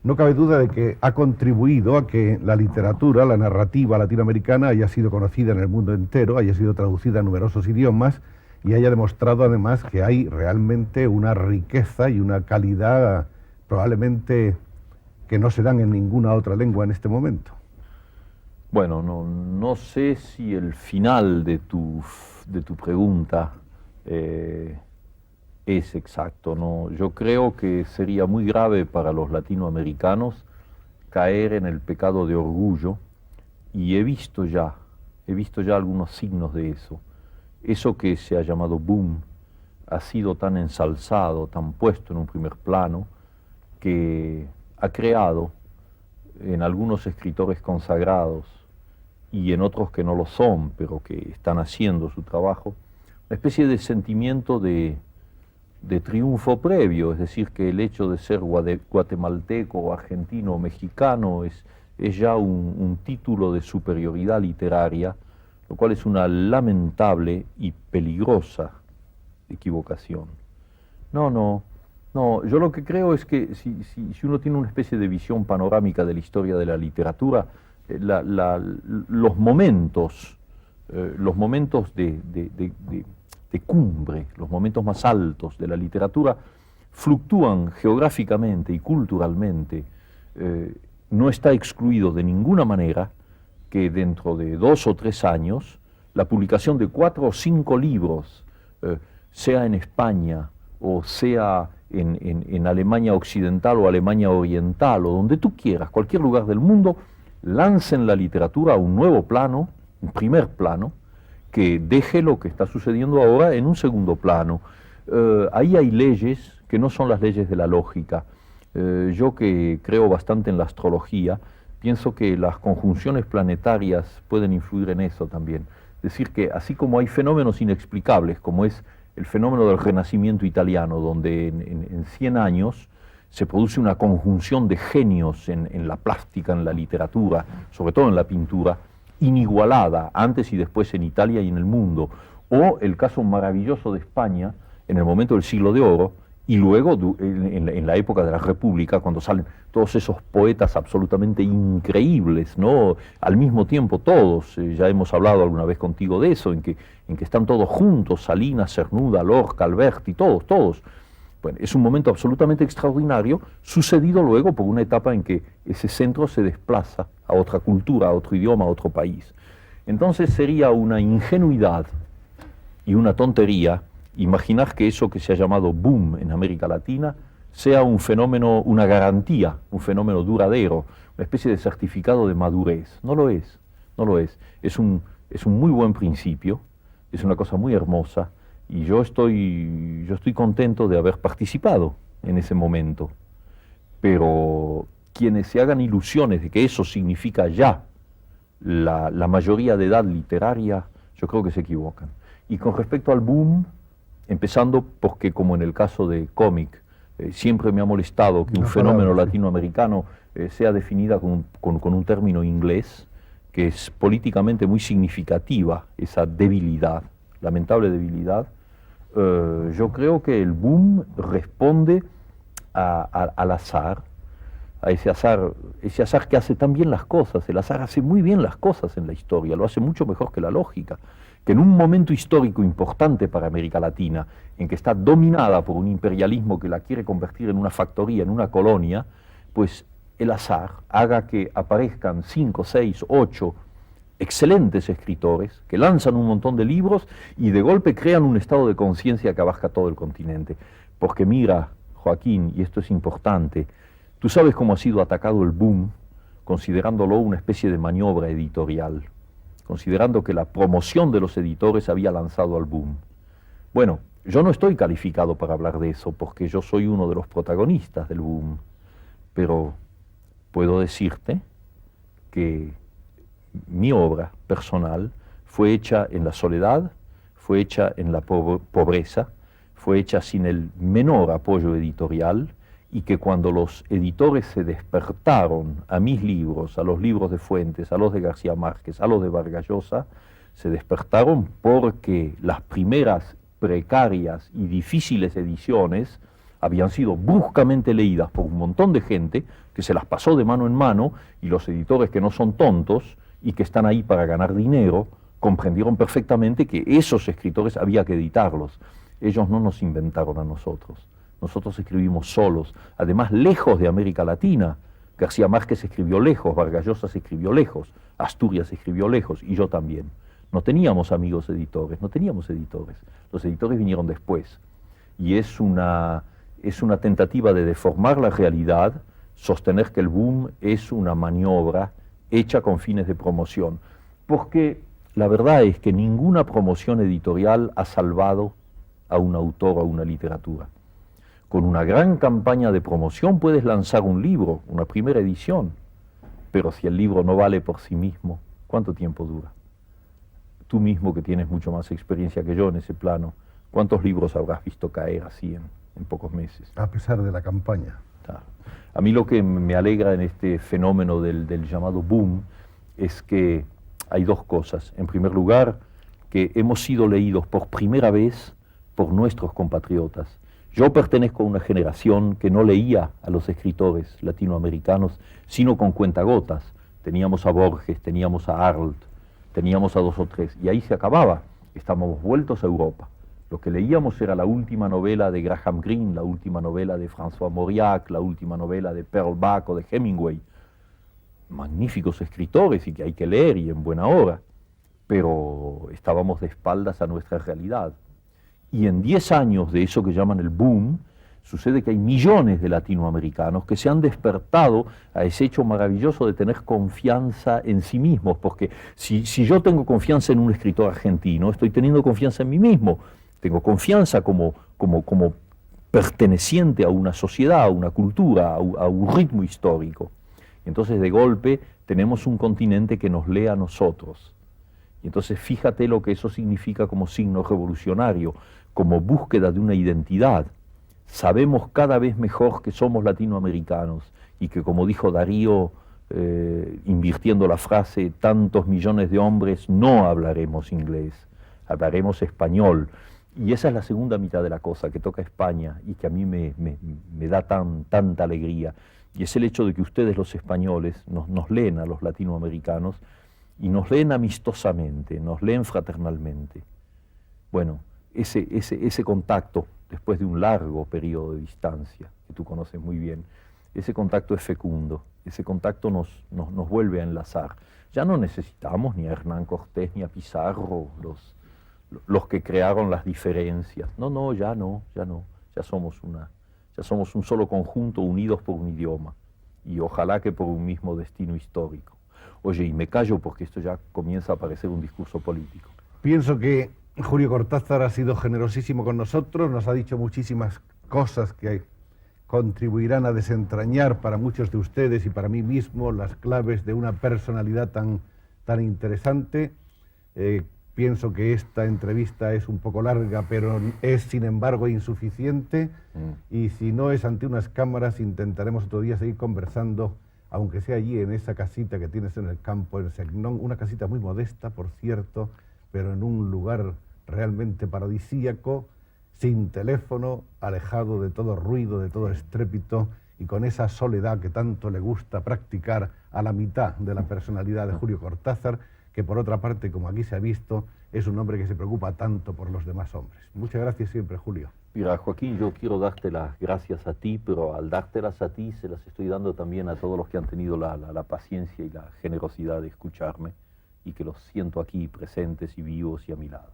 no cabe duda de que ha contribuido a que la literatura, la narrativa latinoamericana haya sido conocida en el mundo entero, haya sido traducida a numerosos idiomas y haya demostrado además que hay realmente una riqueza y una calidad probablemente que no se dan en ninguna otra lengua en este momento. Bueno, no sé si el final de tu pregunta es exacto, ¿no? Yo creo que sería muy grave para los latinoamericanos caer en el pecado de orgullo, y he visto ya algunos signos de eso. Eso que se ha llamado boom ha sido tan ensalzado, tan puesto en un primer plano, que ha creado en algunos escritores consagrados y en otros que no lo son, pero que están haciendo su trabajo, una especie de sentimiento de triunfo previo, es decir, que el hecho de ser guatemalteco o argentino o mexicano es ya un título de superioridad literaria, lo cual es una lamentable y peligrosa equivocación. No, yo lo que creo es que si uno tiene una especie de visión panorámica de la historia de la literatura, los momentos de cumbre, los momentos más altos de la literatura, fluctúan geográficamente y culturalmente. No está excluido de ninguna manera que dentro de 2 o 3 años la publicación de 4 o 5 libros, sea en España o sea en Alemania Occidental o Alemania Oriental o donde tú quieras, cualquier lugar del mundo, lancen la literatura a un nuevo plano, un primer plano, que deje lo que está sucediendo ahora en un segundo plano. Ahí hay leyes que no son las leyes de la lógica. Yo, que creo bastante en la astrología, pienso que las conjunciones planetarias pueden influir en eso también. Es decir, que así como hay fenómenos inexplicables, como es el fenómeno del Renacimiento italiano, donde en 100 años se produce una conjunción de genios en la plástica, en la literatura, sobre todo en la pintura, inigualada antes y después en Italia y en el mundo, o el caso maravilloso de España en el momento del Siglo de Oro, y luego en la época de la República, cuando salen todos esos poetas absolutamente increíbles, ¿no? Al mismo tiempo todos, ya hemos hablado alguna vez contigo de eso, en que están todos juntos, Salinas, Cernuda, Lorca, Alberti, todos. Bueno, es un momento absolutamente extraordinario, sucedido luego por una etapa en que ese centro se desplaza a otra cultura, a otro idioma, a otro país. Entonces sería una ingenuidad y una tontería imaginar que eso que se ha llamado boom en América Latina sea un fenómeno, una garantía, un fenómeno duradero, una especie de certificado de madurez. No lo es. Es un muy buen principio, es una cosa muy hermosa, y yo estoy contento de haber participado en ese momento. Pero quienes se hagan ilusiones de que eso significa ya la mayoría de edad literaria, yo creo que se equivocan. Y con respecto al boom, empezando porque, como en el caso de cómic, siempre me ha molestado que un fenómeno latinoamericano sea definida con un término inglés, que es políticamente muy significativa, esa debilidad, lamentable debilidad. Yo creo que el boom responde al azar, a ese azar que hace tan bien las cosas. El azar hace muy bien las cosas en la historia, lo hace mucho mejor que la lógica. Que en un momento histórico importante para América Latina, en que está dominada por un imperialismo que la quiere convertir en una factoría, en una colonia, pues el azar haga que aparezcan 5, 6, 8 excelentes escritores que lanzan un montón de libros y de golpe crean un estado de conciencia que abarca todo el continente. Porque mira, Joaquín, y esto es importante, tú sabes cómo ha sido atacado el boom, considerándolo una especie de maniobra editorial, considerando que la promoción de los editores había lanzado al boom. Bueno, Yo no estoy calificado para hablar de eso porque yo soy uno de los protagonistas del boom, pero puedo decirte que mi obra personal fue hecha en la soledad, fue hecha en la pobreza, fue hecha sin el menor apoyo editorial, y que cuando los editores se despertaron a mis libros, a los libros de Fuentes, a los de García Márquez, a los de Vargas Llosa, se despertaron porque las primeras precarias y difíciles ediciones habían sido bruscamente leídas por un montón de gente que se las pasó de mano en mano, y los editores, que no son tontos y que están ahí para ganar dinero, comprendieron perfectamente que esos escritores había que editarlos. Ellos no nos inventaron a nosotros. Nosotros escribimos solos, además lejos de América Latina. García Márquez escribió lejos, Vargas Llosa se escribió lejos, Asturias escribió lejos, y yo también. No teníamos amigos editores, no teníamos editores. Los editores vinieron después. Y es una tentativa de deformar la realidad, sostener que el boom es una maniobra hecha con fines de promoción. Porque la verdad es que ninguna promoción editorial ha salvado a un autor o a una literatura. Con una gran campaña de promoción puedes lanzar un libro, una primera edición, pero si el libro no vale por sí mismo, ¿cuánto tiempo dura? Tú mismo, que tienes mucho más experiencia que yo en ese plano, ¿cuántos libros habrás visto caer así en pocos meses? A pesar de la campaña. Claro. A mí lo que me alegra en este fenómeno del llamado boom es que hay dos cosas. En primer lugar, que hemos sido leídos por primera vez por nuestros compatriotas. Yo pertenezco a una generación que no leía a los escritores latinoamericanos, sino con cuentagotas. Teníamos a Borges, teníamos a Arlt, teníamos a dos o tres, y ahí se acababa. Estábamos vueltos a Europa. Lo que leíamos era la última novela de Graham Greene, la última novela de François Mauriac, la última novela de Pearl Buck o de Hemingway. Magníficos escritores y que hay que leer, y en buena hora, pero estábamos de espaldas a nuestra realidad. Y en 10 años de eso que llaman el boom, sucede que hay millones de latinoamericanos que se han despertado a ese hecho maravilloso de tener confianza en sí mismos, porque si yo tengo confianza en un escritor argentino, estoy teniendo confianza en mí mismo, tengo confianza como perteneciente a una sociedad, a una cultura, a un ritmo histórico. Y entonces de golpe tenemos un continente que nos lee a nosotros. Y entonces fíjate lo que eso significa como signo revolucionario, como búsqueda de una identidad. Sabemos cada vez mejor que somos latinoamericanos y que, como dijo Darío, invirtiendo la frase, tantos millones de hombres no hablaremos inglés, hablaremos español. Y esa es la segunda mitad de la cosa que toca España y que a mí me da tanta alegría. Y es el hecho de que ustedes, los españoles, nos leen a los latinoamericanos, y nos leen amistosamente, nos leen fraternalmente. Bueno, ese contacto, después de un largo periodo de distancia, que tú conoces muy bien, ese contacto es fecundo, ese contacto nos vuelve a enlazar. Ya no necesitamos ni a Hernán Cortés ni a Pizarro, los que crearon las diferencias. No, ya somos un solo conjunto, unidos por un idioma, y ojalá que por un mismo destino histórico. Oye, y me callo porque esto ya comienza a parecer un discurso político. Pienso que Julio Cortázar ha sido generosísimo con nosotros, nos ha dicho muchísimas cosas que contribuirán a desentrañar para muchos de ustedes y para mí mismo las claves de una personalidad tan interesante. Pienso que esta entrevista es un poco larga, pero es sin embargo insuficiente, y si no es ante unas cámaras intentaremos otro día seguir conversando, aunque sea allí en esa casita que tienes en el campo, en Segnón, una casita muy modesta, por cierto, pero en un lugar realmente paradisíaco, sin teléfono, alejado de todo ruido, de todo estrépito, y con esa soledad que tanto le gusta practicar a la mitad de la personalidad de Julio Cortázar, que por otra parte, como aquí se ha visto, es un hombre que se preocupa tanto por los demás hombres. Muchas gracias siempre, Julio. Mira, Joaquín, yo quiero darte las gracias a ti, pero al dártelas a ti se las estoy dando también a todos los que han tenido la paciencia y la generosidad de escucharme, y que los siento aquí presentes y vivos y a mi lado.